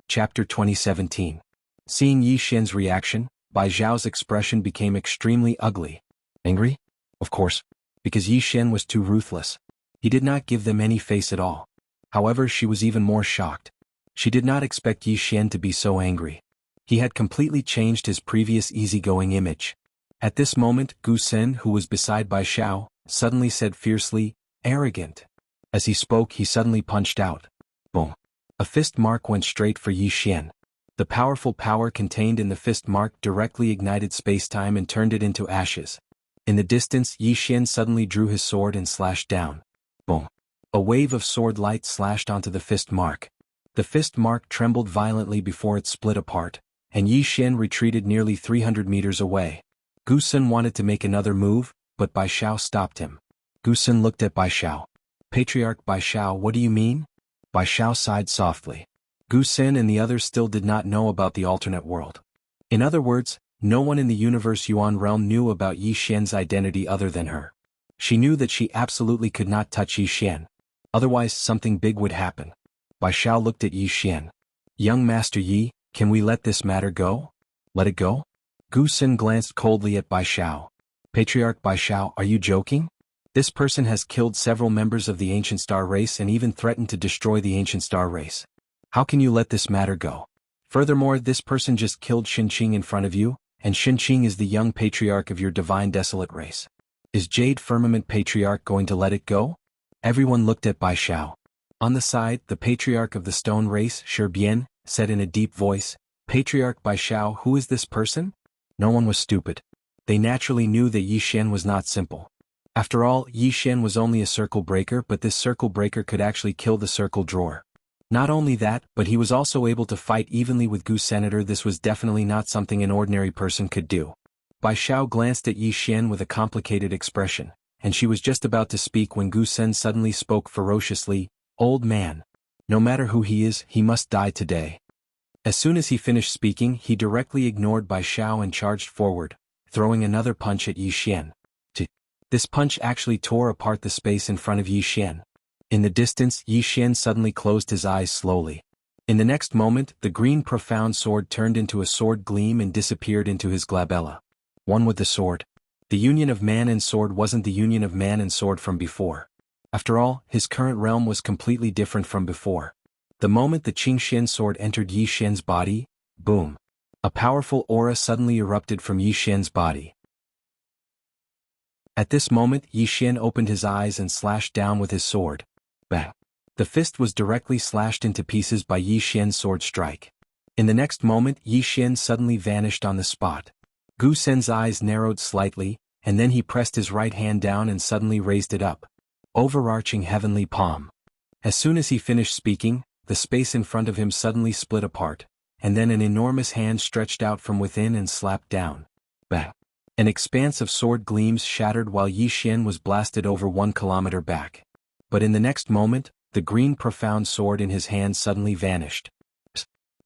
Chapter 2017. Seeing Yi Xian's reaction, Bai Xiao's expression became extremely ugly. Angry? Of course, because Yi Xian was too ruthless. He did not give them any face at all. However, she was even more shocked. She did not expect Yi Xian to be so angry. He had completely changed his previous easygoing image. At this moment, Gu Sen, who was beside Bai Xiao, suddenly said fiercely, Arrogant. As he spoke, he suddenly punched out. Boom. A fist mark went straight for Yi Xian. The powerful power contained in the fist mark directly ignited space-time and turned it into ashes. In the distance, Yi Xian suddenly drew his sword and slashed down. Boom. A wave of sword light slashed onto the fist mark. The fist mark trembled violently before it split apart, and Yi Xian retreated nearly 300 meters away. Gu Sen wanted to make another move, but Bai Xiao stopped him. Gu Sen looked at Bai Xiao. Patriarch Bai Xiao, what do you mean? Bai Xiao sighed softly. Gu Sen and the others still did not know about the alternate world. In other words, no one in the universe Yuan realm knew about Yi Xian's identity other than her. She knew that she absolutely could not touch Yi Xian. Otherwise something big would happen. Bai Xiao looked at Yi Xian. Young Master Yi, can we let this matter go? Let it go? Gu Sen glanced coldly at Bai Xiao. Patriarch Bai Xiao, are you joking? This person has killed several members of the Ancient Star race and even threatened to destroy the Ancient Star race. How can you let this matter go? Furthermore, this person just killed Xinqing in front of you, and Xinqing is the young patriarch of your divine desolate race. Is Jade Firmament Patriarch going to let it go? Everyone looked at Bai Xiao. On the side, the patriarch of the stone race, Shi Bian, said in a deep voice, Patriarch Bai Xiao, who is this person? No one was stupid. They naturally knew that Yi Xian was not simple. After all, Yi Xian was only a circle breaker, but this circle breaker could actually kill the circle drawer. Not only that, but he was also able to fight evenly with Gu Senator. This was definitely not something an ordinary person could do. Bai Xiao glanced at Yi Xian with a complicated expression, and she was just about to speak when Gu Sen suddenly spoke ferociously, Old man. No matter who he is, he must die today. As soon as he finished speaking, he directly ignored Bai Xiao and charged forward, throwing another punch at Yi Xian. This punch actually tore apart the space in front of Yi Xian. In the distance, Yi Xian suddenly closed his eyes slowly. In the next moment, the green profound sword turned into a sword gleam and disappeared into his glabella. One with the sword. The union of man and sword wasn't the union of man and sword from before. After all, his current realm was completely different from before. The moment the Qingxian sword entered Yi Xian's body, boom. A powerful aura suddenly erupted from Yi Xian's body. At this moment, Yi Xian opened his eyes and slashed down with his sword. Bang! The fist was directly slashed into pieces by Yi Xian's sword strike. In the next moment, Yi Xian suddenly vanished on the spot. Gu Sen's eyes narrowed slightly, and then he pressed his right hand down and suddenly raised it up. Overarching heavenly palm. As soon as he finished speaking, the space in front of him suddenly split apart, and then an enormous hand stretched out from within and slapped down. Bang! An expanse of sword gleams shattered while Yi Xian was blasted over 1 kilometer back. But in the next moment, the green profound sword in his hand suddenly vanished.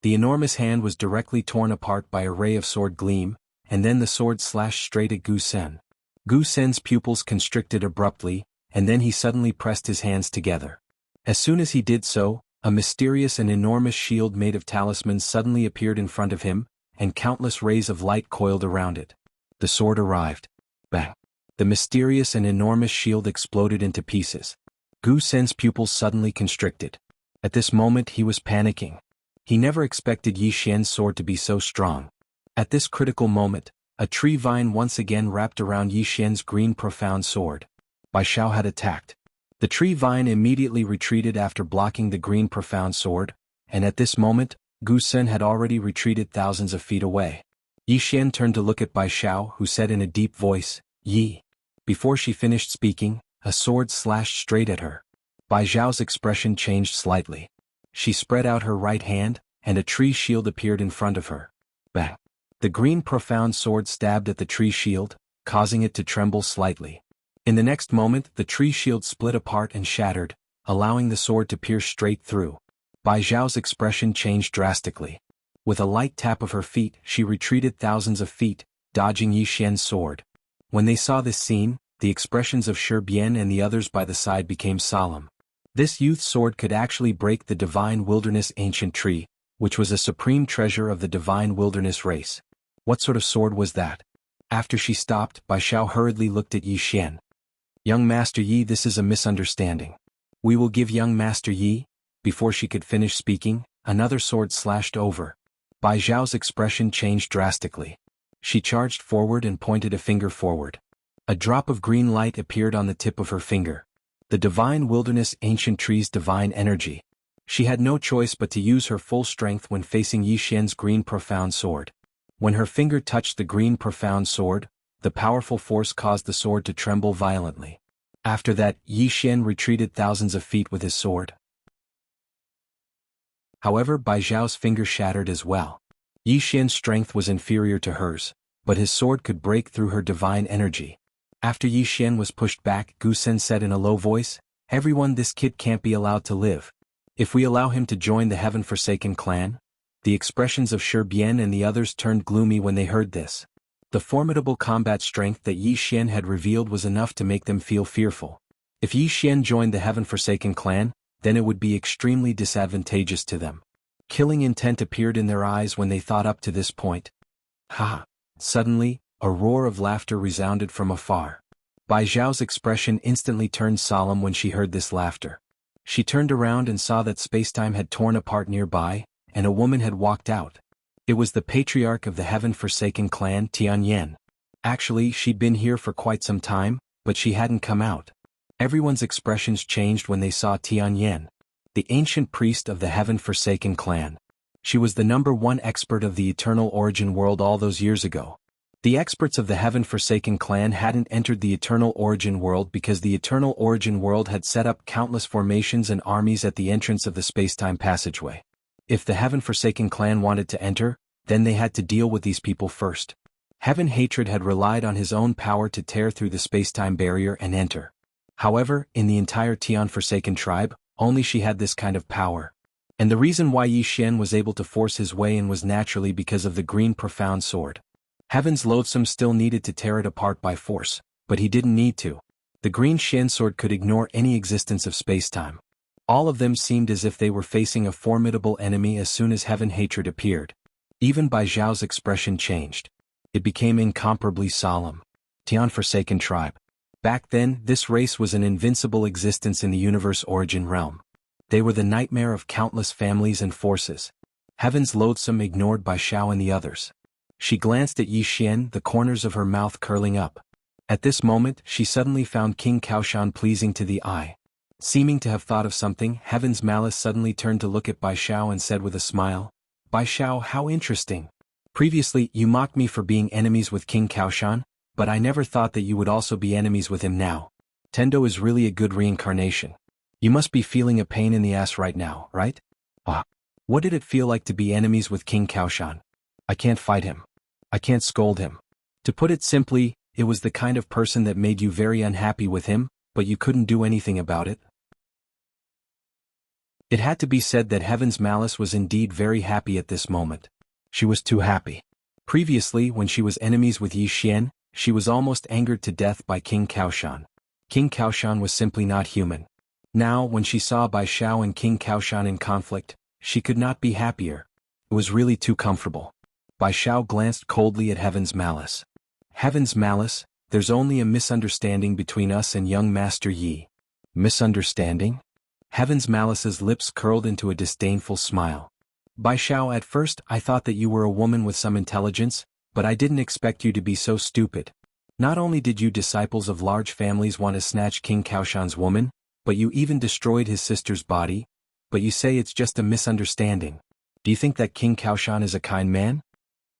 The enormous hand was directly torn apart by a ray of sword gleam, and then the sword slashed straight at Gu Sen. Gu Sen's pupils constricted abruptly, and then he suddenly pressed his hands together. As soon as he did so, a mysterious and enormous shield made of talismans suddenly appeared in front of him, and countless rays of light coiled around it. The sword arrived. Bang! The mysterious and enormous shield exploded into pieces. Gu Sen's pupils suddenly constricted. At this moment he was panicking. He never expected Yi Xian's sword to be so strong. At this critical moment, a tree vine once again wrapped around Yi Xian's green profound sword. Bai Xiao had attacked. The tree vine immediately retreated after blocking the green profound sword, and at this moment, Gu Sen had already retreated thousands of feet away. Yi Xian turned to look at Bai Xiao, who said in a deep voice, Yi. Before she finished speaking, a sword slashed straight at her. Bai Xiao's expression changed slightly. She spread out her right hand, and a tree shield appeared in front of her. Bang! The green profound sword stabbed at the tree shield, causing it to tremble slightly. In the next moment, the tree shield split apart and shattered, allowing the sword to pierce straight through. Bai Xiao's expression changed drastically. With a light tap of her feet, she retreated thousands of feet, dodging Yi Xian's sword. When they saw this scene, the expressions of Shi Bian and the others by the side became solemn. This youth's sword could actually break the divine wilderness ancient tree, which was a supreme treasure of the divine wilderness race. What sort of sword was that? After she stopped, Bai Xiao hurriedly looked at Yi Xian. Young Master Yi, this is a misunderstanding. We will give young Master Yi. Before she could finish speaking, another sword slashed over. Bai Xiao's expression changed drastically. She charged forward and pointed a finger forward. A drop of green light appeared on the tip of her finger. The divine wilderness ancient tree's divine energy. She had no choice but to use her full strength when facing Yi Xian's green profound sword. When her finger touched the green profound sword, the powerful force caused the sword to tremble violently. After that, Yi Xian retreated thousands of feet with his sword. However, Bai Xiao's finger shattered as well. Yi Xian's strength was inferior to hers, but his sword could break through her divine energy. After Yi Xian was pushed back, Gu Sen said in a low voice, "Everyone, this kid can't be allowed to live. If we allow him to join the heaven-forsaken clan." The expressions of Shi Bian and the others turned gloomy when they heard this. The formidable combat strength that Yi Xian had revealed was enough to make them feel fearful. If Yi Xian joined the heaven-forsaken clan, then it would be extremely disadvantageous to them. Killing intent appeared in their eyes when they thought up to this point. Ha! Suddenly, a roar of laughter resounded from afar. Bai Zhao's expression instantly turned solemn when she heard this laughter. She turned around and saw that spacetime had torn apart nearby, and a woman had walked out. It was the patriarch of the heaven-forsaken clan, Tianyan. Actually, she'd been here for quite some time, but she hadn't come out. Everyone's expressions changed when they saw Tianyan, the ancient priest of the heaven-forsaken clan. She was the #1 expert of the Eternal Origin world all those years ago. The experts of the heaven-forsaken clan hadn't entered the Eternal Origin world because the Eternal Origin world had set up countless formations and armies at the entrance of the spacetime passageway. If the heaven-forsaken clan wanted to enter, then they had to deal with these people first. Heaven Hatred had relied on his own power to tear through the spacetime barrier and enter. However, in the entire Tian-forsaken tribe, only she had this kind of power. And the reason why Yi Xian was able to force his way in was naturally because of the green profound sword. Heaven's Loathsome still needed to tear it apart by force, but he didn't need to. The green Xian sword could ignore any existence of spacetime. All of them seemed as if they were facing a formidable enemy as soon as Heaven Hatred appeared. Even Bai Zhao's expression changed. It became incomparably solemn. Tian-forsaken tribe. Back then, this race was an invincible existence in the universe origin realm. They were the nightmare of countless families and forces. Heaven's Loathsome ignored Bai Zhao and the others. She glanced at Yi Xian, the corners of her mouth curling up. At this moment, she suddenly found King Kaoshan pleasing to the eye. Seeming to have thought of something, Heaven's Malice suddenly turned to look at Bai Zhao and said with a smile, "Bai Zhao, how interesting. Previously, you mocked me for being enemies with King Kaoshan, but I never thought that you would also be enemies with him now. Tendo is really a good reincarnation. You must be feeling a pain in the ass right now, right? Ah. What did it feel like to be enemies with King Kaoshan? I can't fight him. I can't scold him. To put it simply, it was the kind of person that made you very unhappy with him, but you couldn't do anything about it." It had to be said that Heaven's Malice was indeed very happy at this moment. She was too happy. Previously, when she was enemies with Yi Xian, she was almost angered to death by King Kaoshan. King Kaoshan was simply not human. Now, when she saw Bai Zhao and King Kaoshan in conflict, she could not be happier. It was really too comfortable. Bai Zhao glanced coldly at Heaven's Malice. "Heaven's Malice, there's only a misunderstanding between us and young Master Yi." "Misunderstanding?" Heaven's Malice's lips curled into a disdainful smile. "Bai Zhao, at first I thought that you were a woman with some intelligence, but I didn't expect you to be so stupid. Not only did you disciples of large families want to snatch King Kaoshan's woman, but you even destroyed his sister's body, but you say it's just a misunderstanding. Do you think that King Kaoshan is a kind man?"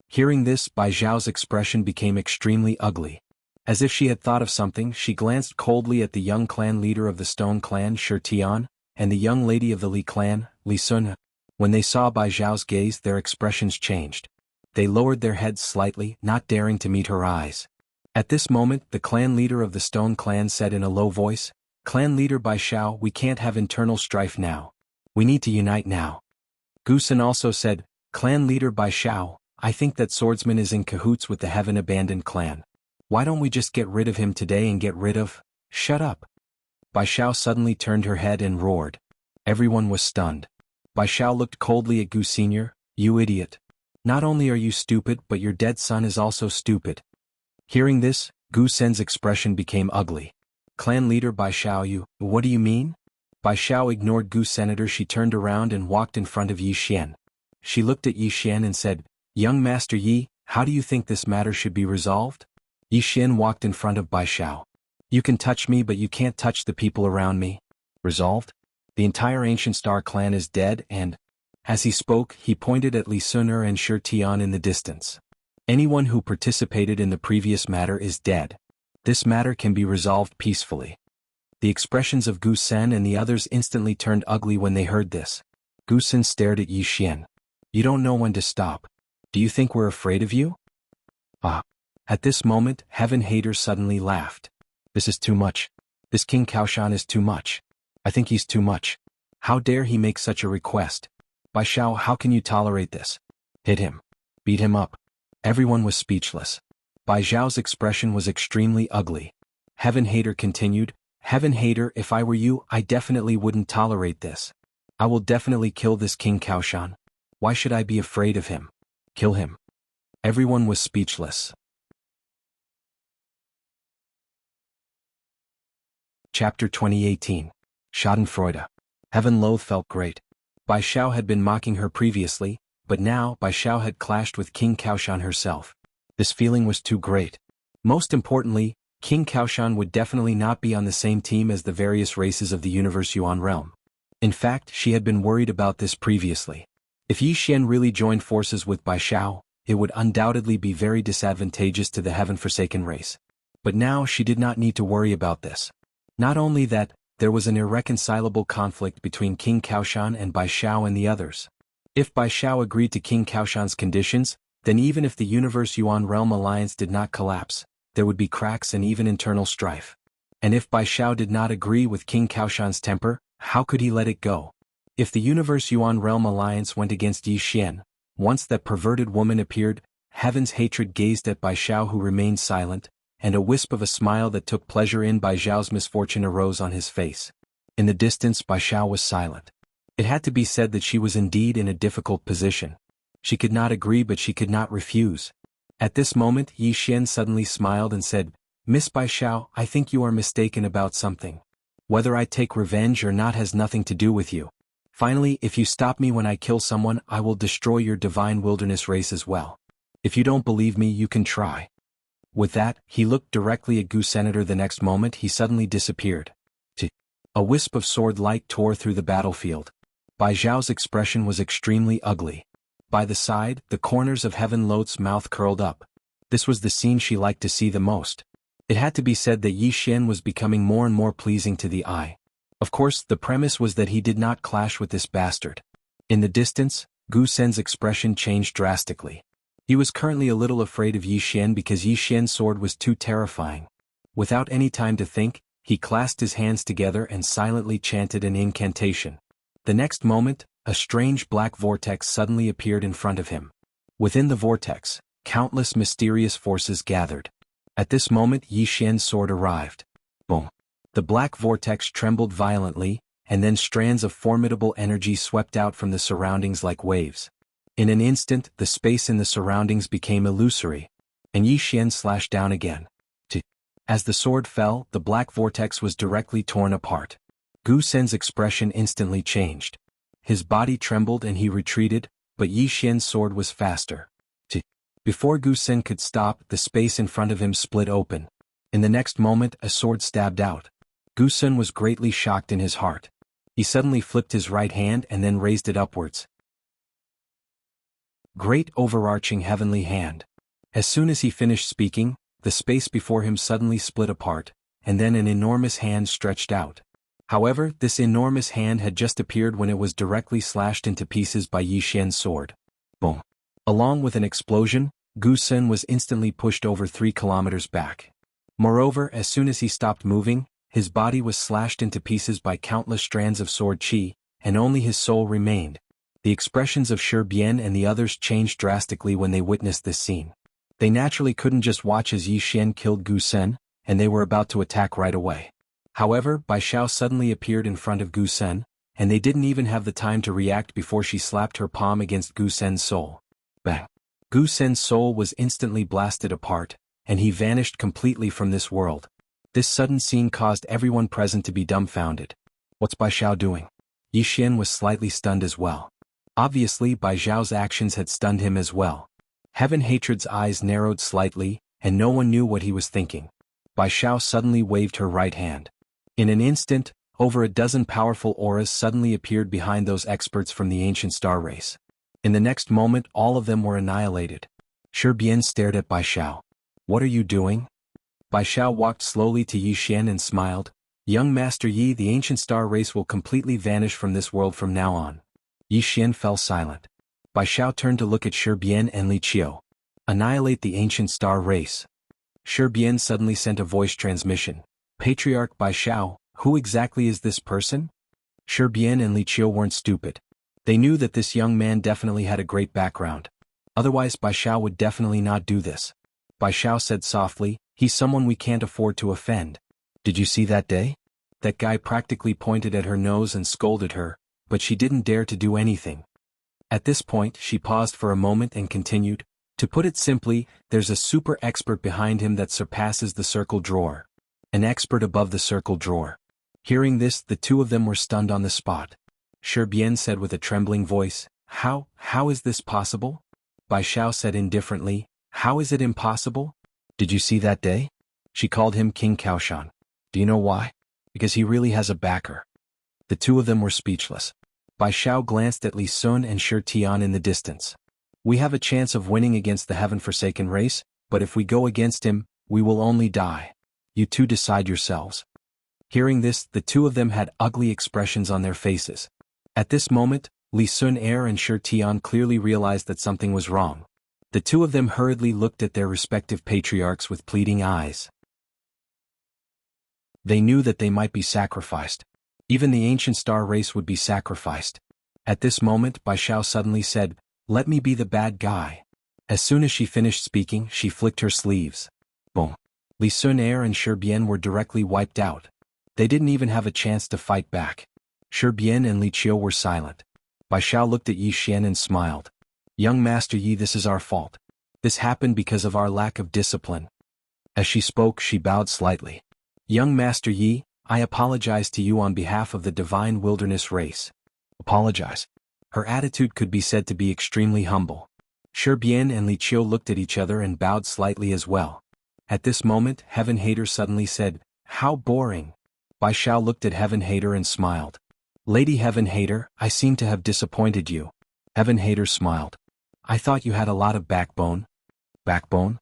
Hearing this, Bai Zhao's expression became extremely ugly. As if she had thought of something, she glanced coldly at the young clan leader of the Stone clan, Shi Tian, and the young lady of the Li clan, Li Sun. When they saw Bai Zhao's gaze, their expressions changed. They lowered their heads slightly, not daring to meet her eyes. At this moment, the clan leader of the Stone clan said in a low voice, "Clan leader Bai Zhao, we can't have internal strife now. We need to unite now." Gu Sen also said, "Clan leader Bai Zhao, I think that swordsman is in cahoots with the heaven-abandoned clan. Why don't we just get rid of him today and get rid of—" "Shut up." Bai Zhao suddenly turned her head and roared. Everyone was stunned. Bai Zhao looked coldly at Gu Senior. "You idiot. Not only are you stupid, but your dead son is also stupid." Hearing this, Gu Sen's expression became ugly. "Clan leader Bai Zhao, what do you mean?" Bai Zhao ignored Gu Senator. She turned around and walked in front of Yi Xian. She looked at Yi Xian and said, "Young Master Yi, how do you think this matter should be resolved?" Yi Xian walked in front of Bai Zhao. "You can touch me, but you can't touch the people around me." "Resolved? The entire Ancient Star clan is dead and—" As he spoke, he pointed at Li Suner and Shi Tian in the distance. "Anyone who participated in the previous matter is dead. This matter can be resolved peacefully." The expressions of Gu Sen and the others instantly turned ugly when they heard this. Gu Sen stared at Yi Xian. "You don't know when to stop. Do you think we're afraid of you?" Ah. At this moment, Heaven Hater suddenly laughed. This is too much. This King Kaoshan is too much. I think he's too much. How dare he make such a request? Bai Xiao, how can you tolerate this? Hit him. Beat him up. Everyone was speechless. Bai Xiao's expression was extremely ugly. Heaven Hater continued, Heaven Hater, if I were you, I definitely wouldn't tolerate this. I will definitely kill this King Kaoshan. Why should I be afraid of him? Kill him. Everyone was speechless. Chapter 2018. Schadenfreude. Heaven Loath felt great. Bai Xiao had been mocking her previously, but now Bai Xiao had clashed with King Kaoshan herself. This feeling was too great. Most importantly, King Kaoshan would definitely not be on the same team as the various races of the Universe Yuan realm. In fact, she had been worried about this previously. If Yi Xian really joined forces with Bai Xiao, it would undoubtedly be very disadvantageous to the Heaven-Forsaken race. But now she did not need to worry about this. Not only that, there was an irreconcilable conflict between King Kaoshan and Bai Xiao and the others. If Bai Xiao agreed to King Kaoshan's conditions, then even if the Universe Yuan Realm alliance did not collapse, there would be cracks and even internal strife. And if Bai Xiao did not agree with King Kaoshan's temper, how could he let it go? If the Universe Yuan Realm alliance went against Yi Xian, once that perverted woman appeared, Heaven's hatred gazed at Bai Xiao, who remained silent, and a wisp of a smile that took pleasure in Bai Xiao's misfortune arose on his face. In the distance, Bai Xiao was silent. It had to be said that she was indeed in a difficult position. She could not agree, but she could not refuse. At this moment, Yi Xian suddenly smiled and said, Miss Bai Xiao, I think you are mistaken about something. Whether I take revenge or not has nothing to do with you. Finally, if you stop me when I kill someone, I will destroy your divine wilderness race as well. If you don't believe me, you can try. With that, he looked directly at Gu Senator. The next moment he suddenly disappeared. A wisp of sword light tore through the battlefield. Bai Xiao's expression was extremely ugly. By the side, the corners of Heaven Loath's mouth curled up. This was the scene she liked to see the most. It had to be said that Yi Xian was becoming more and more pleasing to the eye. Of course, the premise was that he did not clash with this bastard. In the distance, Gu Sen's expression changed drastically. He was currently a little afraid of Yi Xian because Yi Xian's sword was too terrifying. Without any time to think, he clasped his hands together and silently chanted an incantation. The next moment, a strange black vortex suddenly appeared in front of him. Within the vortex, countless mysterious forces gathered. At this moment, Yi Xian's sword arrived. Boom! The black vortex trembled violently, and then strands of formidable energy swept out from the surroundings like waves. In an instant, the space in the surroundings became illusory, and Yi Xian slashed down again. As the sword fell, the black vortex was directly torn apart. Gu Sen's expression instantly changed. His body trembled and he retreated, but Yi Xian's sword was faster. Before Gu Sen could stop, the space in front of him split open. In the next moment, a sword stabbed out. Gu Sen was greatly shocked in his heart. He suddenly flipped his right hand and then raised it upwards. Great overarching heavenly hand. As soon as he finished speaking, the space before him suddenly split apart, and then an enormous hand stretched out. However, this enormous hand had just appeared when it was directly slashed into pieces by Yi Xian's sword. Boom! Along with an explosion, Gu Sen was instantly pushed over 3 kilometers back. Moreover, as soon as he stopped moving, his body was slashed into pieces by countless strands of sword qi, and only his soul remained. The expressions of Shi Bian and the others changed drastically when they witnessed this scene. They naturally couldn't just watch as Yi Xian killed Gu Sen, and they were about to attack right away. However, Bai Xiao suddenly appeared in front of Gu Sen, and they didn't even have the time to react before she slapped her palm against Gu Sen's soul. Bang! Gu Sen's soul was instantly blasted apart, and he vanished completely from this world. This sudden scene caused everyone present to be dumbfounded. What's Bai Xiao doing? Yi Xian was slightly stunned as well. Obviously, Bai Xiao's actions had stunned him as well. Heaven Hatred's eyes narrowed slightly, and no one knew what he was thinking. Bai Xiao suddenly waved her right hand. In an instant, over a dozen powerful auras suddenly appeared behind those experts from the ancient star race. In the next moment, all of them were annihilated. Shi Bian stared at Bai Xiao. What are you doing? Bai Xiao walked slowly to Yi Xian and smiled. Young Master Yi, the ancient star race will completely vanish from this world from now on. Yi Xian fell silent. Bai Xiao turned to look at Shi Bian and Li Qiu. Annihilate the ancient star race. Shi Bian suddenly sent a voice transmission. Patriarch Bai Xiao, who exactly is this person? Shi Bian and Li Qiu weren't stupid. They knew that this young man definitely had a great background. Otherwise Bai Xiao would definitely not do this. Bai Xiao said softly, he's someone we can't afford to offend. Did you see that day? That guy practically pointed at her nose and scolded her, but she didn't dare to do anything. At this point she paused for a moment and continued, to put it simply, there's a super expert behind him that surpasses the circle drawer. An expert above the circle drawer. Hearing this, the two of them were stunned on the spot. Shi Bian said with a trembling voice, How is this possible? Bai Xiao said indifferently, how is it impossible? Did you see that day? She called him King Kaoshan. Do you know why? Because he really has a backer. The two of them were speechless. Bai Xiao glanced at Li Sun and Shi Tian in the distance. We have a chance of winning against the heaven-forsaken race, but if we go against him, we will only die. You two decide yourselves. Hearing this, the two of them had ugly expressions on their faces. At this moment, Li Sun and Shi Tian clearly realized that something was wrong. The two of them hurriedly looked at their respective patriarchs with pleading eyes. They knew that they might be sacrificed. Even the ancient star race would be sacrificed. At this moment Bai Xiao suddenly said, let me be the bad guy. As soon as she finished speaking, she flicked her sleeves. Boom. Li Sun and Shi Bian were directly wiped out. They didn't even have a chance to fight back. Shi Bian and Li Qiu were silent. Bai Xiao looked at Yi Xian and smiled. Young Master Yi, this is our fault. This happened because of our lack of discipline. As she spoke, she bowed slightly. Young Master Yi, I apologize to you on behalf of the divine wilderness race. Apologize. Her attitude could be said to be extremely humble. Shi Bian and Li Qiu looked at each other and bowed slightly as well. At this moment, Heaven Hater suddenly said, how boring. Bai Xiao looked at Heaven Hater and smiled. Lady Heaven Hater, I seem to have disappointed you. Heaven Hater smiled. I thought you had a lot of backbone. Backbone?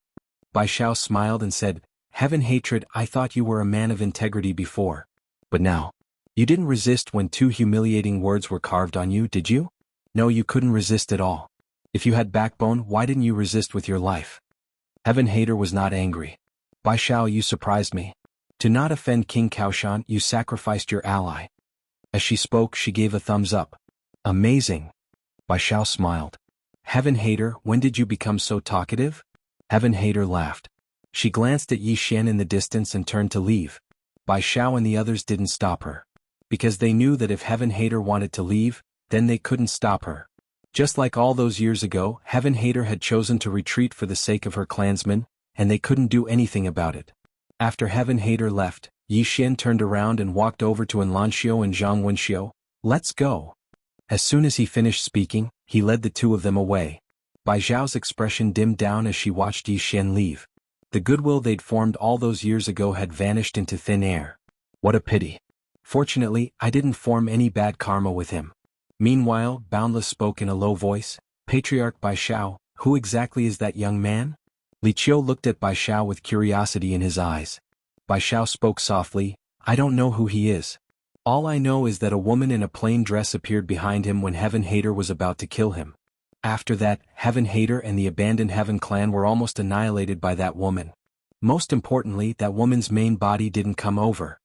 Bai Xiao smiled and said, Heaven Hatred, I thought you were a man of integrity before. But now. You didn't resist when two humiliating words were carved on you, did you? No, you couldn't resist at all. If you had backbone, why didn't you resist with your life? Heaven Hater was not angry. Bai Xiao, you surprised me. To not offend King Kaoshan, you sacrificed your ally. As she spoke, she gave a thumbs up. Amazing. Bai Xiao smiled. Heaven Hater, when did you become so talkative? Heaven Hater laughed. She glanced at Yi Xian in the distance and turned to leave. Bai Xiao and the others didn't stop her. Because they knew that if Heaven Hater wanted to leave, then they couldn't stop her. Just like all those years ago, Heaven Hater had chosen to retreat for the sake of her clansmen, and they couldn't do anything about it. After Heaven Hater left, Yi Xian turned around and walked over to Enlanxiu and Zhang Wenxiu. Let's go. As soon as he finished speaking, he led the two of them away. Bai Xiao's expression dimmed down as she watched Yi Xian leave. The goodwill they'd formed all those years ago had vanished into thin air. What a pity. Fortunately, I didn't form any bad karma with him. Meanwhile, Boundless spoke in a low voice, Patriarch Bai Xiao, who exactly is that young man? Li Qiu looked at Bai Xiao with curiosity in his eyes. Bai Xiao spoke softly, I don't know who he is. All I know is that a woman in a plain dress appeared behind him when Heaven Hater was about to kill him. After that, Heaven Hater and the abandoned Heaven clan were almost annihilated by that woman. Most importantly, that woman's main body didn't come over.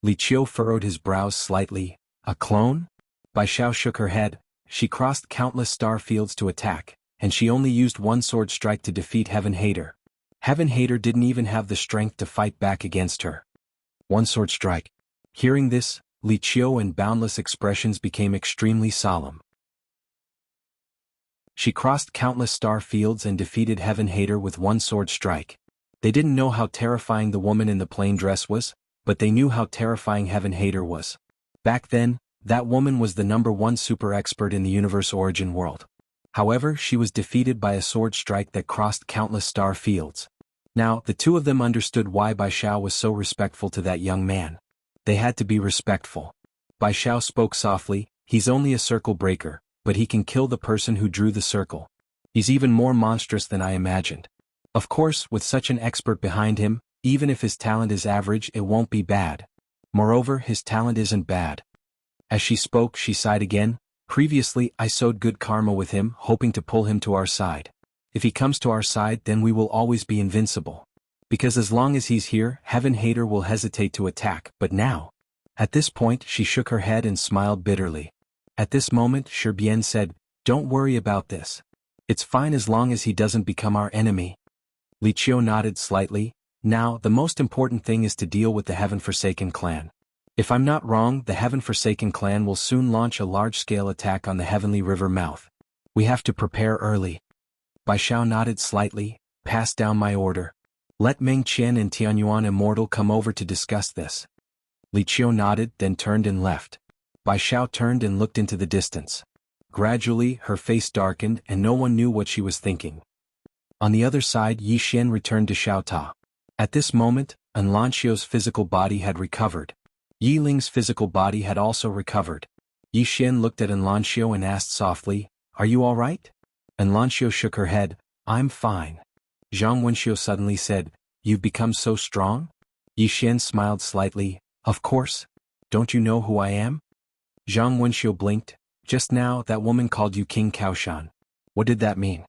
Li Qiu furrowed his brows slightly. A clone? Bai Xiao shook her head. She crossed countless star fields to attack, and she only used one sword strike to defeat Heaven Hater. Heaven Hater didn't even have the strength to fight back against her. One sword strike. Hearing this, Li Qiu and Boundless expressions became extremely solemn. She crossed countless star fields and defeated Heaven Hater with one sword strike. They didn't know how terrifying the woman in the plain dress was, but they knew how terrifying Heaven Hater was. Back then, that woman was the #1 super expert in the universe origin world. However, she was defeated by a sword strike that crossed countless star fields. Now, the two of them understood why Bai Xiao was so respectful to that young man. They had to be respectful. Bai Xiao spoke softly, he's only a circle breaker, but he can kill the person who drew the circle. He's even more monstrous than I imagined. Of course, with such an expert behind him, even if his talent is average, it won't be bad. Moreover, his talent isn't bad. As she spoke, she sighed again. Previously, I sowed good karma with him, hoping to pull him to our side. If he comes to our side, then we will always be invincible. Because as long as he's here, Heaven Hater will hesitate to attack, but now. At this point she shook her head and smiled bitterly. At this moment Sherbian said, "Don't worry about this. It's fine as long as he doesn't become our enemy." Li Qiu nodded slightly. "Now, the most important thing is to deal with the Heaven-Forsaken clan. If I'm not wrong, the Heaven-Forsaken clan will soon launch a large-scale attack on the Heavenly River mouth. We have to prepare early." Bai Xiao nodded slightly. "Pass down my order. Let Meng Qian and Tianyuan Immortal come over to discuss this." Li Qiu nodded, then turned and left. Bai Xiao turned and looked into the distance. Gradually, her face darkened and no one knew what she was thinking. On the other side, Yi Xian returned to Xiao Ta. At this moment, Enlanxio's physical body had recovered. Yi Ling's physical body had also recovered. Yi Xian looked at Enlanxio and asked softly, "Are you all right?" Enlanxio shook her head. "I'm fine." Zhang Wenxiu suddenly said, "You've become so strong?" Yi Xian smiled slightly. "Of course. Don't you know who I am?" Zhang Wenxiu blinked. "Just now that woman called you King Kaoshan. What did that mean?"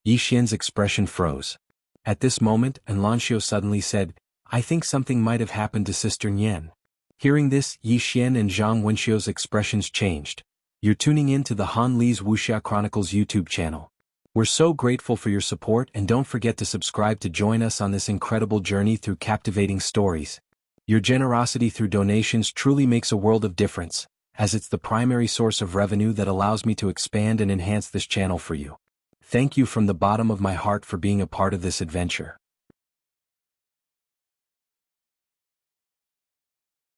Yi Xian's expression froze. At this moment, Enlanxio suddenly said, "I think something might have happened to Sister Nian." Hearing this, Yi Xian and Zhang Wenxiu's expressions changed. You're tuning in to the Han Li's Wuxia Chronicles YouTube channel. We're so grateful for your support and don't forget to subscribe to join us on this incredible journey through captivating stories. Your generosity through donations truly makes a world of difference, as it's the primary source of revenue that allows me to expand and enhance this channel for you. Thank you from the bottom of my heart for being a part of this adventure.